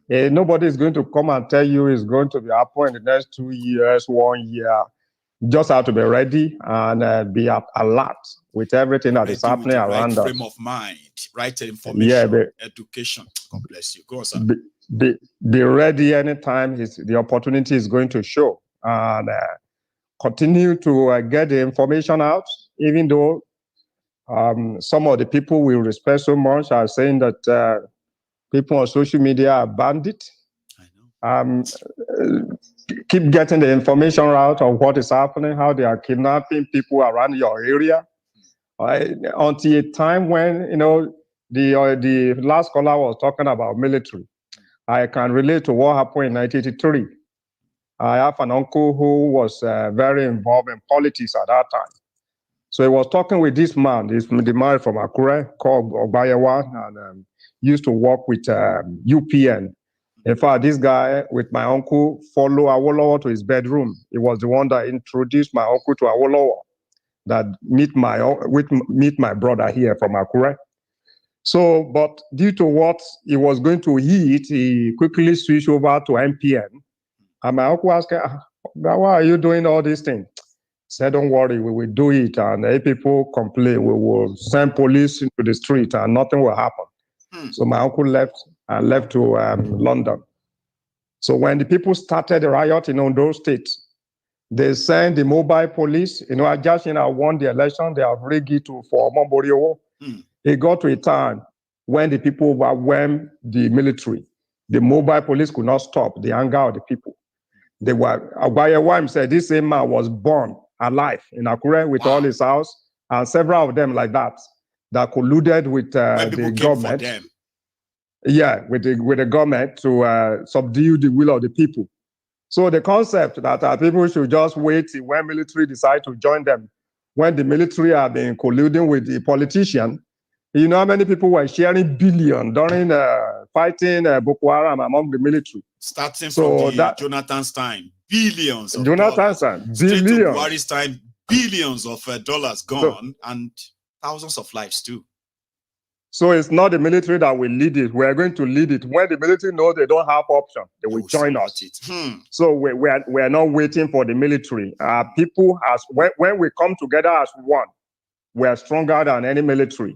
Nobody is going to come and tell you it's going to be happening in the next 2 years, 1 year. You just have to be ready and be alert with everything that is happening around us. Frame of mind, right information, education. God bless you. Go on, sir. Be ready anytime the opportunity is going to show. And continue to get the information out, even though some of the people we respect so much are saying that people on social media are bandits. I know. Keep getting the information out of what is happening, how they are kidnapping people around your area. Until a time when, the last caller was talking about military. I can relate to what happened in 1983. I have an uncle who was very involved in politics at that time. So he was talking with this man, the man from Akuri called Obayewa, and used to work with UPN. In fact, this guy with my uncle followed Awolowo to his bedroom. He was the one that introduced my uncle to Awolowo, that meet my brother here from Akuri. So, but due to what he was going to eat, he quickly switched over to MPN And my uncle asked, why are you doing all these things? He said, don't worry, we will do it. And if people complain, we will send police into the street and nothing will happen. So my uncle left and left to London. So when the people started the riot in Ondo State, they sent the mobile police. Ajashina won the election. They have rigged it for Momboriowo. It got to a time when the people overwhelmed the military. The mobile police could not stop the anger of the people. They were, Agbayewam said this same man was born alive in Akure with all his house, and several of them like that colluded with the government. Yeah, with the government to subdue the will of the people. So the concept that people should just wait when military decide to join them, when the military have been colluding with the politician, you know how many people were sharing billion during fighting Boko Haram among the military? Starting from Jonathan's time, billions of Jonathan's dollars. time, Straight billions. to Buhari's time, billions of dollars gone, and thousands of lives too. So it's not the military that will lead it. We're going to lead it. When the military know they don't have option, they will join us. So we're not waiting for the military. People, when we come together as one, we are stronger than any military.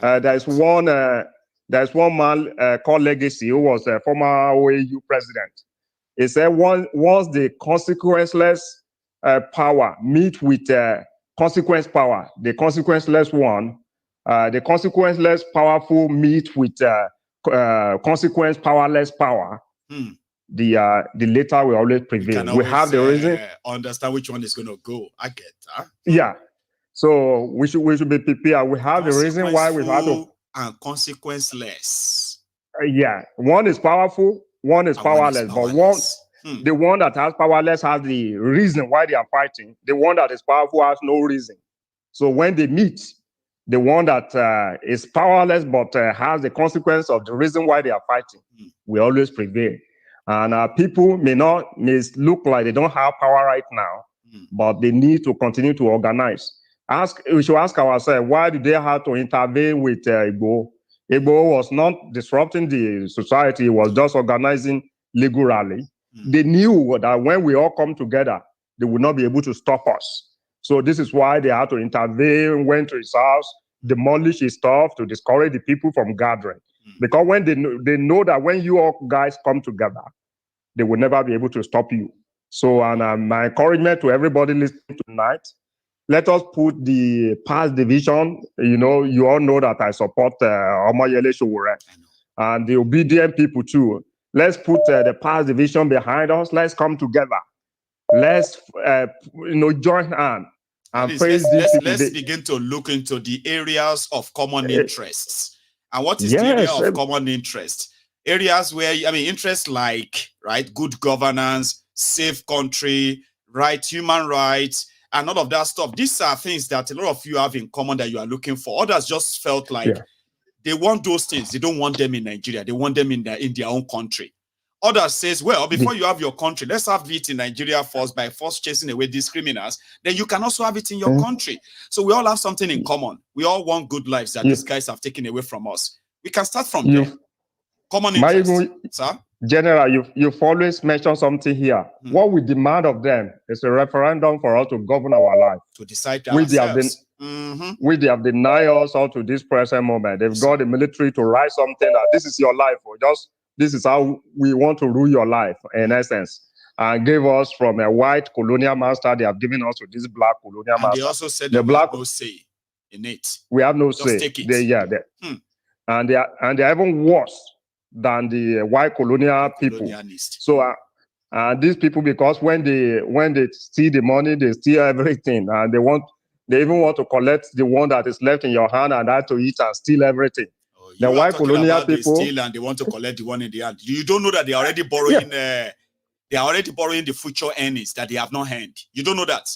There's one man called Legacy, who was a former OAU president. He said once the consequenceless power meet with consequence power, the consequenceless one, the consequenceless powerful meet with consequence powerless power. The latter will always prevail. We have the reason. Understand which one is going to go. I get that. Yeah. So we should be prepared. We have the reason why we have to. And consequenceless. Yeah. One is powerful. One is powerless. But the one that has powerless has the reason why they are fighting. The one that is powerful has no reason. So when they meet, the one that is powerless but has the consequence of the reason why they are fighting will always prevail. And people may look like they don't have power right now, but they need to continue to organize. We should ask ourselves, why did they have to intervene with Igbo? Igbo was not disrupting the society, it was just organizing legal rally. They knew that when we all come together, they would not be able to stop us. So this is why they had to intervene, went to his house, demolish his stuff to discourage the people from gathering. Because when they know that when you all guys come together, they will never be able to stop you. So, and my encouragement to everybody listening tonight, let us put the past division. You all know that I support Omoyele Sowore and the obedient people too. Let's put the past division behind us. Let's come together. Let's join hands and face these people. Let's begin to look into the areas of common interests. And what is the area of common interest? Areas where, interests like, good governance, safe country, human rights, and all of that stuff. These are things that a lot of you have in common that you are looking for. Others just felt like they want those things. They don't want them in Nigeria. They want them in their own country. Others says, well, before you have your country, let's have it in Nigeria first by first chasing away these criminals. Then you can also have it in your country. So we all have something in common. We all want good lives that these guys have taken away from us. We can start from there. Common interest, sir? General, you've always mentioned something here. What we demand of them is a referendum for us to govern our life. To decide ourselves. They have denied us all to this present moment. They've got the military to write something that this is your life, or this is how we want to rule your life, in essence. And gave us from a white colonial master, they have given us to this black colonial master. They also said that we have no say in it. We have no say. Take it. And they're even worse than the white colonial people. So these people, because when they steal the money, they steal everything, and they even want to collect the one that is left in your hand and that to eat and steal everything. The white colonial people steal and they want to collect the one in the hand. You don't know that they are already borrowing. They are already borrowing the future earnings that they have not earned. You don't know that.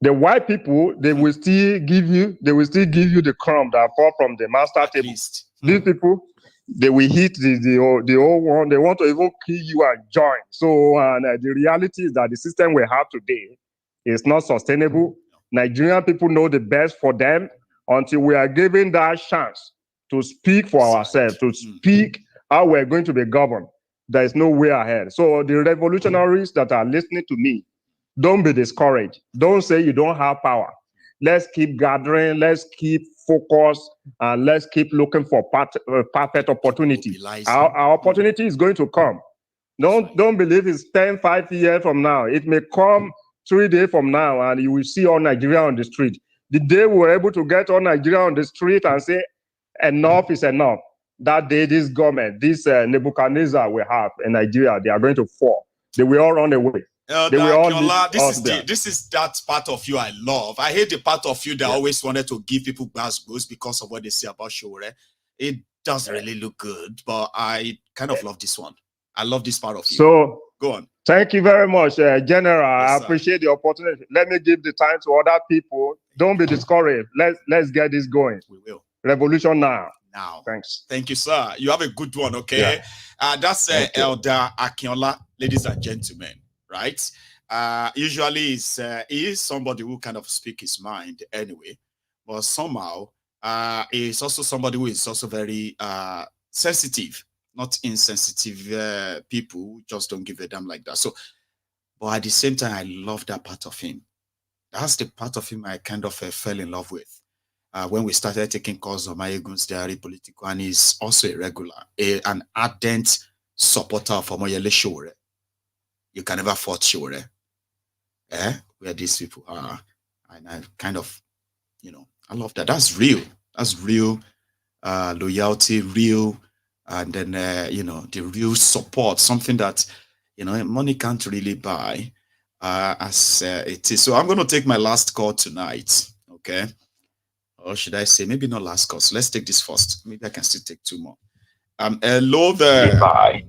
The white people, they will still give you the crumb that fall from the master table. These people, they will hit the old one. They want to even kill you and join. So the reality is that the system we have today is not sustainable. Nigerian people know the best for them until we are given that chance to speak for ourselves, to speak how we're going to be governed. there is no way ahead. So the revolutionaries that are listening to me, don't be discouraged. Don't say you don't have power. Let's keep gathering. Let's keep focused, and let's keep looking for perfect opportunity. Our opportunity is going to come. Don't believe it's 5 years from now. It may come 3 days from now, and you will see all Nigeria on the street. The day we're able to get all Nigeria on the street and say, enough is enough, that day this government, this Nebuchadnezzar we have in Nigeria, they are going to fall. They will all run away. They will all leave us there. This is that part of you I love. I hate the part of you that always wanted to give people boost because of what they say about Shore. It doesn't really look good, but I kind of love this one. I love this part of you. So go on. Thank you very much, General. Yes, I appreciate the opportunity. Let me give the time to other people. Don't be discouraged. Let's get this going. We will. Revolution now. Now. Thanks. Thank you, sir. You have a good one, okay? Yeah. That's Elder Akinola, ladies and gentlemen, right? Usually he is somebody who kind of speak his mind anyway, but somehow he's also somebody who is also very sensitive, not insensitive people who just don't give a damn like that. So, but at the same time, I love that part of him. That's the part of him I kind of fell in love with. When we started taking calls on Mayegun's Diary Political, and he's also a regular, an ardent supporter of Omoyele Shore. You can never fault Shore, where these people are. And I kind of, I love that. That's real. That's real loyalty, real, and then, the real support, something that, money can't really buy as it is. So I'm going to take my last call tonight, okay? Or should I say, maybe not last call. So let's take this first. Maybe I can still take 2 more. Hello there. Bye.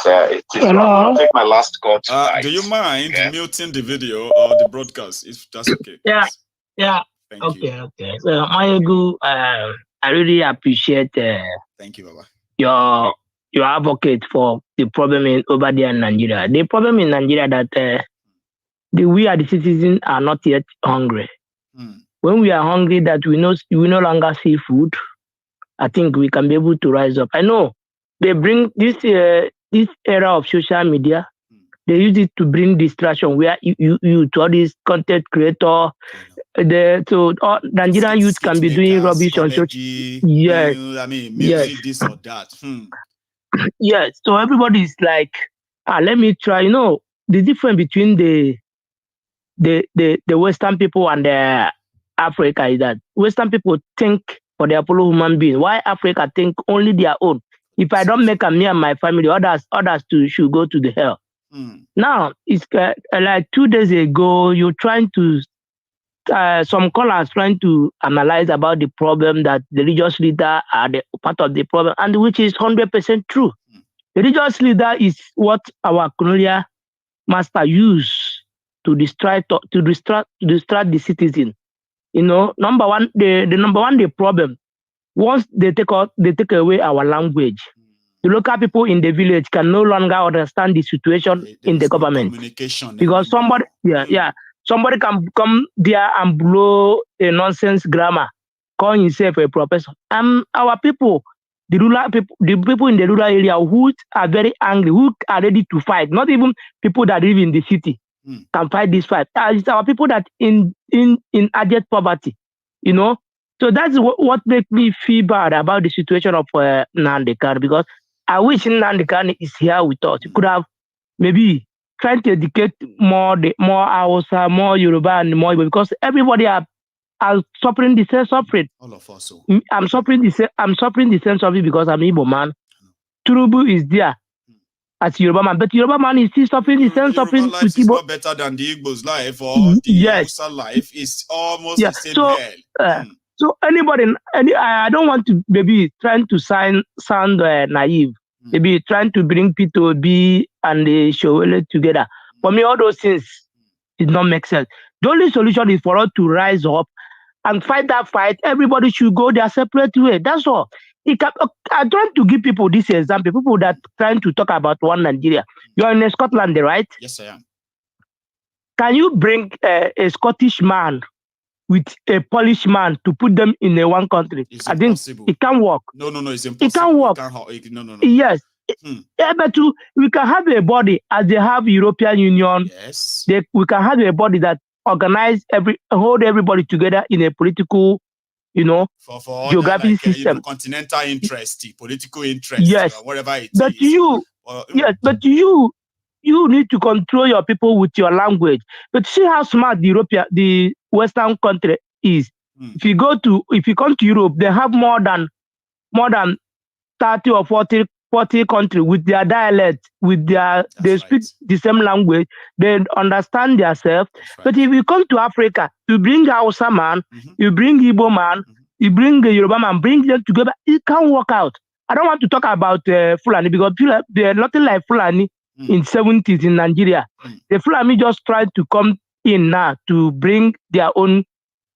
Hello. Take my last call tonight. Do you mind muting the video or the broadcast, if that's okay? Yeah. Thank you. Okay. So, Mangu, I really appreciate thank you, Baba. Your advocate for the problem over there in Nigeria. The problem in Nigeria that we are the citizens are not yet hungry. When we are hungry, that we no longer see food, I think we can be able to rise up. I know they bring this era of social media. They use it to bring distraction. Where you to all these content creator, so all Nigerian youth can be doing rubbish on social. Yes, music, this or that. Yes. So everybody is like, let me try. The difference between the Western people and the Africa is that Western people think for their fellow human being. Why Africa think only their own? If I don't make me and my family, others too should go to the hell. Now it's like 2 days ago, you're trying to some callers trying to analyze about the problem that the religious leader are the part of the problem, and which is 100% true. The religious leader is what our colonial master use to distract the citizen. Number one, the problem. Once they take away our language, the local people in the village can no longer understand the situation in the government. Because somebody can come there and blow a nonsense grammar, call himself a professor. Our people, the people in the rural area who are very angry, who are ready to fight, not even people that live in the city can fight this fight. It's our people that in abject poverty, So that's what makes me feel bad about the situation of Nnamdi Kanu, because I wish Nnamdi Kanu is here with us. He could have maybe tried to educate more Hausa, more Yoruba, and more Igbo, because everybody are suffering the same suffering. All of us. I'm suffering the same suffering because I'm Igbo man. Tinubu is there as Yoruba man, but Yoruba man is still suffering the same suffering. Life is not better than the Igbo's life or the Hausa life. It's almost the same hell. So I don't want to maybe trying to sound naive, maybe trying to bring P2B and the Showele together. For me, all those things did not make sense. The only solution is for us to rise up and fight that fight. Everybody should go their separate way. That's all. I'm trying to give people this example. People that trying to talk about one Nigeria. You are in Scotland, right? Yes, I am. Can you bring a Scottish man with a Polish man to put them in one country? It's I think impossible. it can't work. No, it's impossible. It can't work. No. Yes, Yeah, but we can have a body as they have European Union. Yes. We can have a body that hold everybody together in a political, for geographic system. Continental interest, political interest, yes, whatever it but is. But you need to control your people with your language. But see how smart the Western country is. If you come to Europe, they have more than 30 or 40 countries with their dialect, they speak the same language, they understand themselves. But if you come to Africa, you bring Hausa man, you bring Igbo man, you bring the Yoruba man, bring them together, it can't work out. I don't want to talk about Fulani because they're nothing like Fulani in 70s in Nigeria. The Fulani just tried to come in now to bring their own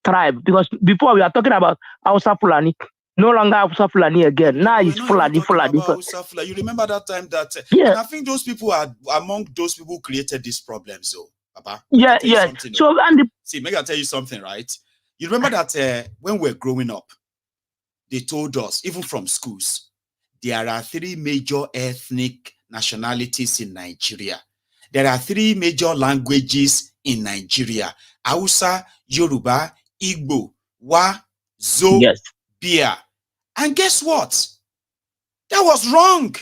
tribe, because before we are talking about Hausa Fulani, no longer Hausa Fulani again. Now it's Fulani. You remember that time that and I think those people are among those people who created these problems, so Papa. Yeah. So maybe I'll tell you something, right? You remember that when we were growing up, they told us, even from schools, there are 3 major ethnic nationalities in Nigeria. There are 3 major languages in Nigeria: Hausa, Yoruba, Igbo, Wa, Zo, Bia. And guess what? That was wrong.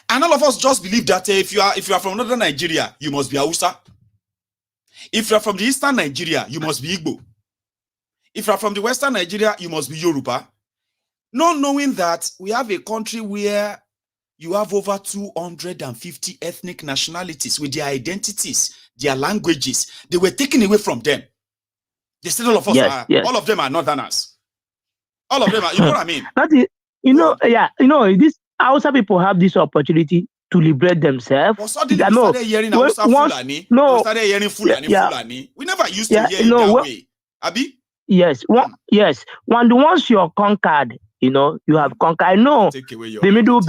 And all of us just believe that if you are from northern Nigeria, you must be Hausa. If you are from the eastern Nigeria, you must be Igbo. If you are from the western Nigeria, you must be Yoruba. Not knowing that we have a country where you have over 250 ethnic nationalities with their identities, their languages. They were taken away from them. They said all of us all of them are northerners. All of them are, you know what I mean? That is, this Hausa people have this opportunity to liberate themselves. Well, suddenly we started hearing Hausa Fulani. We started hearing Fulani. We never used to hear it that way. Abi? Yes. When the ones you're conquered, you have conquered. I know the Middle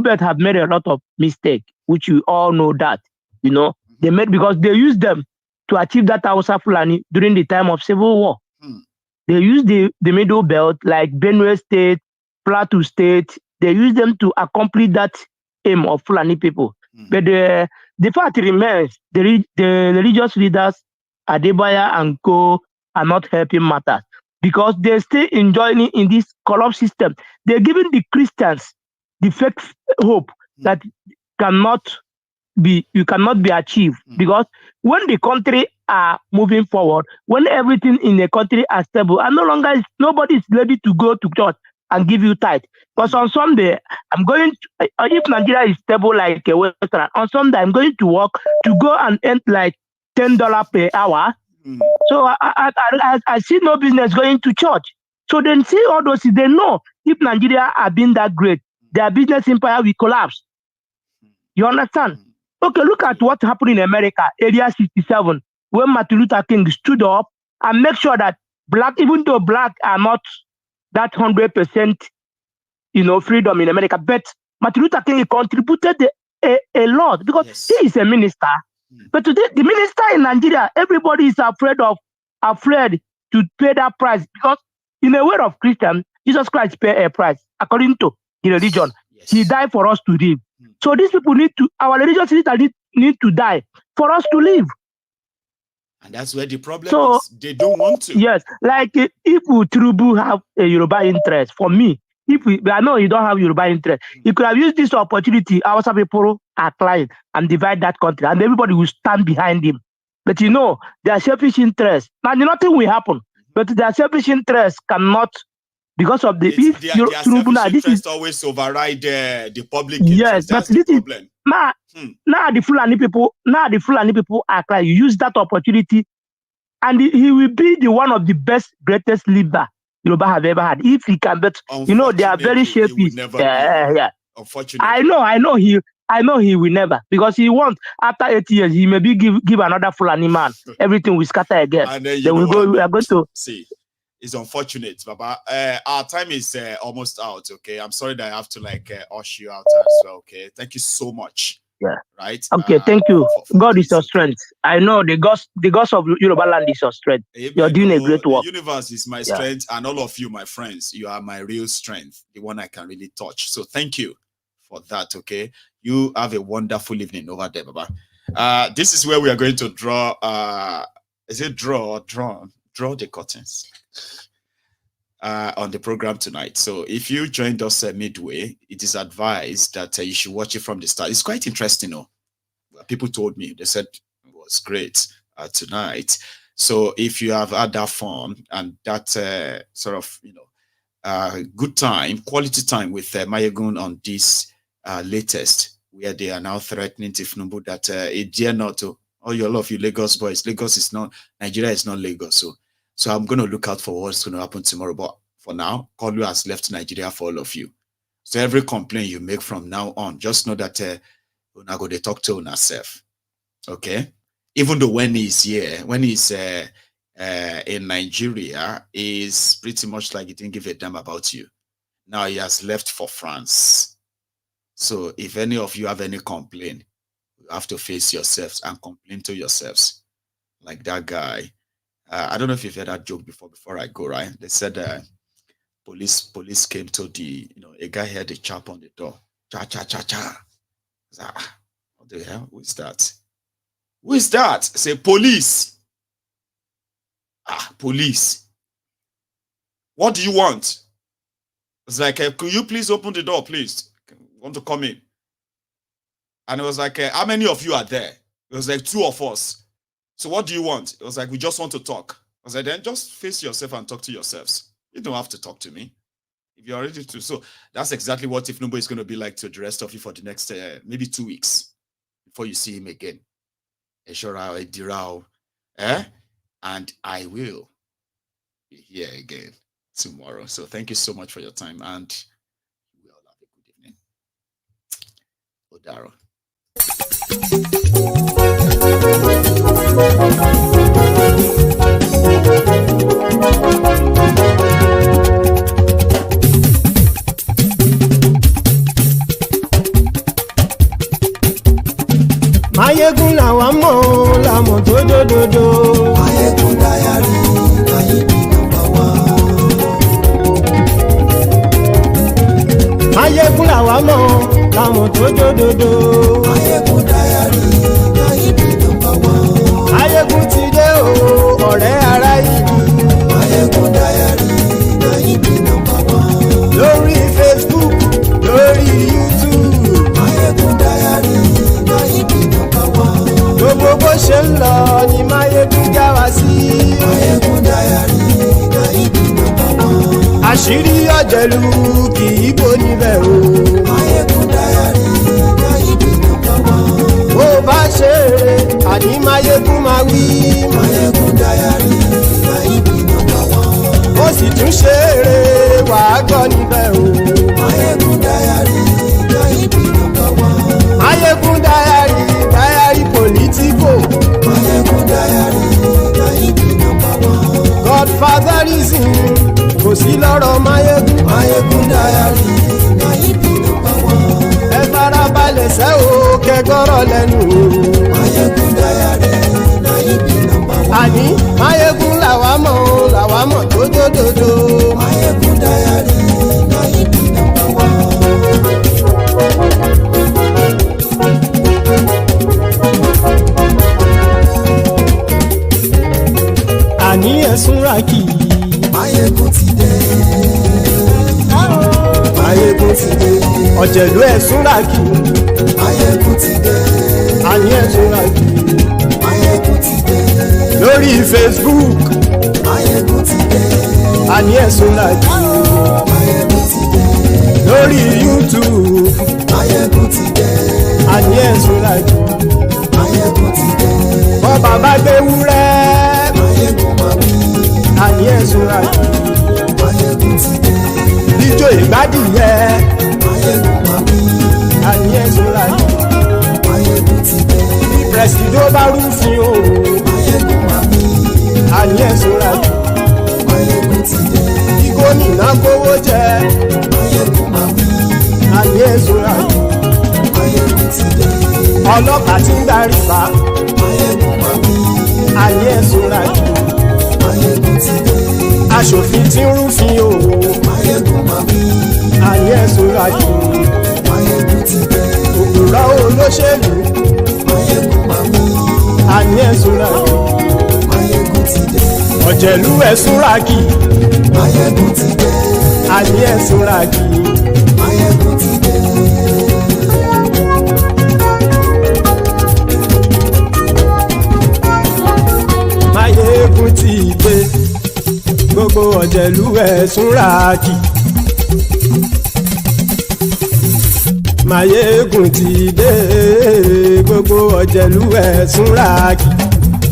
Belt have made a lot of mistakes, which you all know that. They made because they used them to achieve that Hausa Fulani during the time of Civil War. They use the Middle Belt, like Benue State, Plateau State. They use them to accomplish that aim of Fulani people. But the fact remains, the religious leaders, Adebaya and Co, are not helping matters because they stay enjoying in this corrupt system. They're giving the Christians the fake hope that cannot be achieved, because when the country are moving forward, when everything in the country are stable, and nobody is ready to go to church and give you tithe. Because on Sunday, if Nigeria is stable like a Western, on Sunday I'm going to work to go and earn like $10 per hour. So I see no business going to church. So then see all those, they know if Nigeria are being that great, their business empire will collapse. You understand? Okay, look at what happened in America, Area 67, when Martin Luther King stood up and make sure that even though black are not that 100%, freedom in America, but Martin Luther King contributed a lot because he is a minister. But today, the minister in Nigeria, everybody is afraid to pay that price, because in the way of Christian, Jesus Christ paid a price according to the religion. He died for us to live. So these people our religious leaders need to die for us to live. And that's where the problem is. They don't want to. Yes, like if Tinubu have a Yoruba interest, for me, I know you don't have Yoruba interest, you could have used this opportunity. Our people are client and divide that country, and everybody will stand behind him. But their selfish interest, and nothing will happen. But their selfish interest cannot, because of their selfish interest always override the public interest. Yes, that's but the problem. Now the Fulani people are like, you use that opportunity, and he will be one of the greatest leader Yoruba have ever had, if he can. But they are very shapy. Unfortunately, I know he will never, because he wants, after 8 years, he maybe give another Fulani man, everything will scatter again. And then we are going to see. It's unfortunate, Baba. Our time is almost out. Okay, I'm sorry that I have to ush you out as well. Okay, thank you so much. Yeah. Right. Okay. Thank you. God is your strength. I know the gods of Yoruba land is your strength. You're doing a great work. The universe is my strength, and all of you, my friends, you are my real strength, the one I can really touch. So thank you. for that. Okay, you have a wonderful evening over there, Baba. This is where we are going to draw. Is it draw the curtains on the program tonight? So if you joined us midway, it is advised that you should watch it from the start. It's quite interesting, though. People told me, they said it was great tonight. So if you have had that fun and that sort of, good time, quality time with Mayegun on this latest, where they are now threatening Tinubu that it dare not to, all of you Lagos boys, Lagos is not, Nigeria is not Lagos. So I'm going to look out for what's going to happen tomorrow. But for now, Koolu has left Nigeria for all of you. So every complaint you make from now on, just know that we're not going to talk to yourself. Okay? Even though when he's here, when he's in Nigeria, is pretty much like he didn't give a damn about you. Now he has left for France. So if any of you have any complaint, you have to face yourselves and complain to yourselves. Like that guy. I don't know if you've heard that joke before I go, right? They said police came to the, a guy heard a chap on the door. Cha, cha, cha, cha. What the hell? Who is that? Who is that? Say, police. Police. What do you want? It's like, could you please open the door, please? I want to come in. And it was like, how many of you are there? It was like 2 of us. So what do you want? It was like, we just want to talk. I was like, then just face yourself and talk to yourselves. You don't have to talk to me. If you're ready to. So that's exactly what Tinubu is going to be like to the rest of you for the next maybe 2 weeks before you see him again. And I will be here again tomorrow. So thank you so much for your time, and we all have a good evening. Odaro. Mayegun làwa mọ̀ làmọ̀ tó dòdòdò. Mayegun dayari Mayebi number one. Mayegun làwa mọ̀ làmọ̀ tó dòdòdò. Mayegun dayari Mayebi number one. Mayegun ti dé o ọ̀rẹ́ ara ìlú. Mayegun dayari Mayebi number one. Lórí Facebook, lórí YouTube. Mayegun dayari Mayebi number one. Gbogbo bó ṣe ń lọ ni Mayegun já wa sí. Mayegun dayari Mayebi number one. Àṣírí ọ̀jẹ̀lú kì í bò níbẹ̀ o. Mayegun dayari Mayebi number one. Bó bá ṣe eré àní Mayegun máa wí. Mayegun dayari Mayebi number one. Ó sì tún ṣe eré wàá gbọ́ níbẹ̀ o. Mayegun dayari Mayebi number one. Mayegun dayari political. Mayegun dayari Mayebi number one. Godfatherism kò sí lọ́rọ̀ Mayegun. Mayegun dayari Mayebi number one. Ẹ farabalẹ̀ sẹ́ o kẹgọ́rọ̀ lẹ́nu o. Mayegun dayari Mayebi number one. Àní Mayegun làwa mọ̀ tó dòdòdò. Mayegun dayari Mayebi number one. Àní ẹ̀sùn ràkì. Mayegun ti dé. Mayegun ti dé. Ọ̀jẹ̀lú ẹ̀sùn ràkì. Mayegun ti dé. Àní ẹ̀sùn ràkì. Mayegun ti dé. Lórí Facebook. Mayegun ti dé. Àní ẹ̀sùn ràkì. Mayegun ti dé. Lórí YouTube. Mayegun ti dé. Àní ẹ̀sùn ràkì. Mayegun ti dé. Bọ́ bàbá gbé wúrẹ́. Mayegun máa wí. Àní ẹ̀sùn ràkì. Mayegun ti dé. Ijó ìgbádìyẹ. Mayegun máa wí. Àní ẹ̀sùn ràkì. Mayegun ti dé. Bí Presidio bá rúfin o. Mayegun máa wí. Àní ẹ̀sùn ràkì. Mayegun ti dé. Bí gómìnà kówó jẹ. Mayegun máa wí. Àní ẹ̀sùn ràkì. Mayegun ti dé. Ọlọ́pàá ti ń darí bá. Mayegun máa wí. Àní ẹ̀sùn ràkì. Mayegun ti dé. Aṣòfin tí ń rúfin o. Mayegun máa wí. Àní ẹ̀sùn ràkì. Mayegun olóṣèlú. Máyégún mami. Àní ẹ̀sùnra. Máyégún ti dé. Ọ̀jẹ̀lú ẹ̀sùnra kì. Máyégún ti dé. Àní ẹ̀sùnra kì. Máyégún ti dé. Máyégún ti dé. Gbogbo ọ̀jẹ̀lú ẹ̀sùnra kì. Máyégún ti dé. Gbogbo ọ̀jẹ̀lú ẹ̀sùnra kì.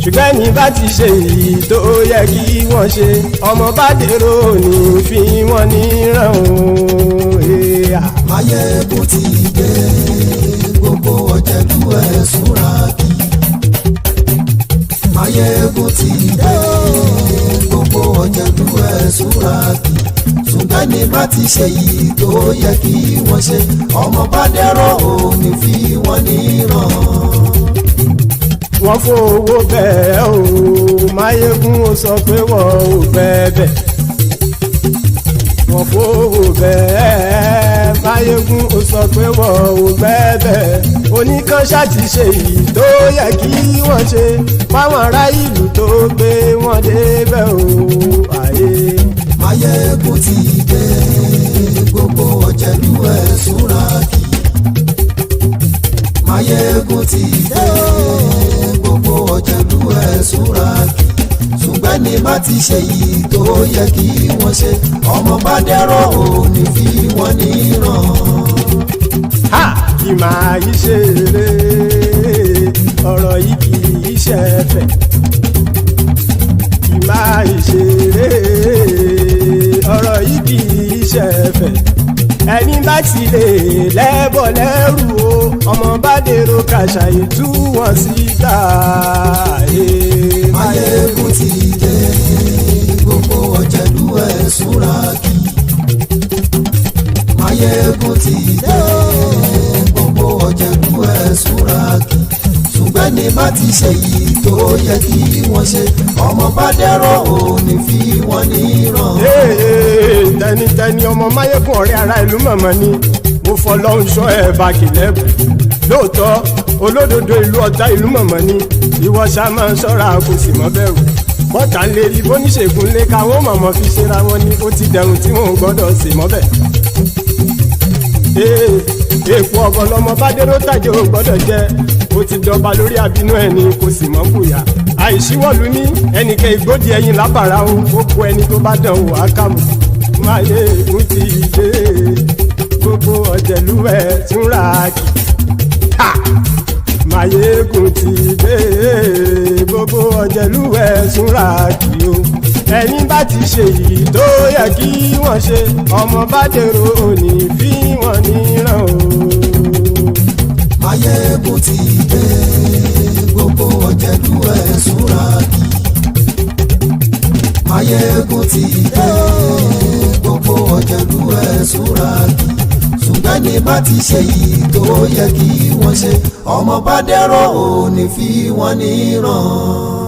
Ṣùgbọ́n ní bá ti ṣe èyí tó yẹ kí wọ́n ṣe, ọmọ bá dèrò ní fi wọ́n níran o. Máyégún ti dé. Gbogbo ọ̀jẹ̀lú ẹ̀sùnra kì. Máyégún ti dé. Gbogbo ọ̀jẹ̀lú ẹ̀sùnra kì. Ṣùgbọ́n ní bá ti ṣe èyí tó yẹ kí wọ́n ṣe, ọmọ bá dèrò ní fi wọ́n níran. Wọ́n fowó bẹ́ẹ̀ o, Máyégún ó sọ pé wọ́n ò bẹ́ẹ̀. Wọ́n fowó bẹ́ẹ̀, Máyégún ó sọ pé wọ́n ò bẹ́ẹ̀. Oníkan ṣáàtì ṣe èyí tó yẹ kí wọ́n ṣe, fáwọn ará ìlú tó gbé wọn débẹ̀ o. Máyégún ti dé. Gbogbo ọ̀jẹ̀lú ẹ̀sùnra kì. Máyégún ti dé. Gbogbo ọ̀jẹ̀lú ẹ̀sùnra kì. Ṣùgbọ́n ní bá ti ṣe yìí tó yẹ kí wọ́n ṣe, ọmọ bá dẹ́rọ̀ ò ní fi wọ́n níran. Kì máa yí ṣe eré, ọ̀rọ̀ yìí kì í ṣe ẹ̀fẹ̀. Kì máa yí ṣe eré, ọ̀rọ̀ yìí kì í ṣe ẹ̀fẹ̀. Ẹni bá ti lè lẹ́bọ̀ lẹ́rù o, ọmọ bá dèrò kàṣàyè tú wọn síta. Máyégún ti dé. Gbogbo ọ̀jẹ̀lú ẹ̀sùnra kì. Máyégún ti dé. Gbogbo ọ̀jẹ̀lú ẹ̀sùnra kì. Ṣùgbọ́n ní bá ti ṣe yìí tó yẹ kí wọ́n ṣe, ọmọ bá dẹ́rọ̀ ò ní fi wọ́n níran. Tẹnitẹni ọmọ Máyégún ọ̀rẹ́ ara ìlú mọ̀mọ́ ni mo fọlọ́run ṣọ́ ẹ̀ bá kìlẹ́bù. Lóòótọ́ olódodo ìlú ọ̀tá ìlú mọ̀mọ́ ni ìwọ ṣá máa ń ṣọ́ra kò sì mọ́ bẹ̀rù. Bọ́tà ń lè rí bóníṣègùn lé káwọn mọ̀mọ́ fi ṣera wọn ni ó ti dẹrùn tí wọn ò gbọ́dọ̀ sè mọ́bẹ̀. Èèpo ọ̀bọ lọmọ bá dérò tàjẹ́ ò gbọ́dọ̀ jẹ́, ó ti jọba lórí àbínú ẹni kò sì mọ́ bùyà. Àìsíwọ̀lú ní ẹnìkẹ́ ìgbódì ẹyin lábàrá o, ó kó ẹni tó bá dán wò á kàmù. Máyégún ti dé. Gbogbo ọ̀jẹ̀lú ẹ̀sùnra kì. Máyégún ti dé. Gbogbo ọ̀jẹ̀lú ẹ̀sùnra kì o. Ẹni bá ti ṣe yìí tó yẹ kí wọ́n ṣe, ọmọ bá dèrò òní fi wọ́n níran o. Máyégún ti dé. Gbogbo ọ̀jẹ̀lú ẹ̀sùnra kì. Máyégún ti dé. Gbogbo ọ̀jẹ̀lú ẹ̀sùnra kì. Ṣùgbọ́n ní bá ti ṣe yìí tó yẹ kí wọ́n ṣe, ọmọ bá dẹ́rọ̀ ò ní fi wọ́n níran.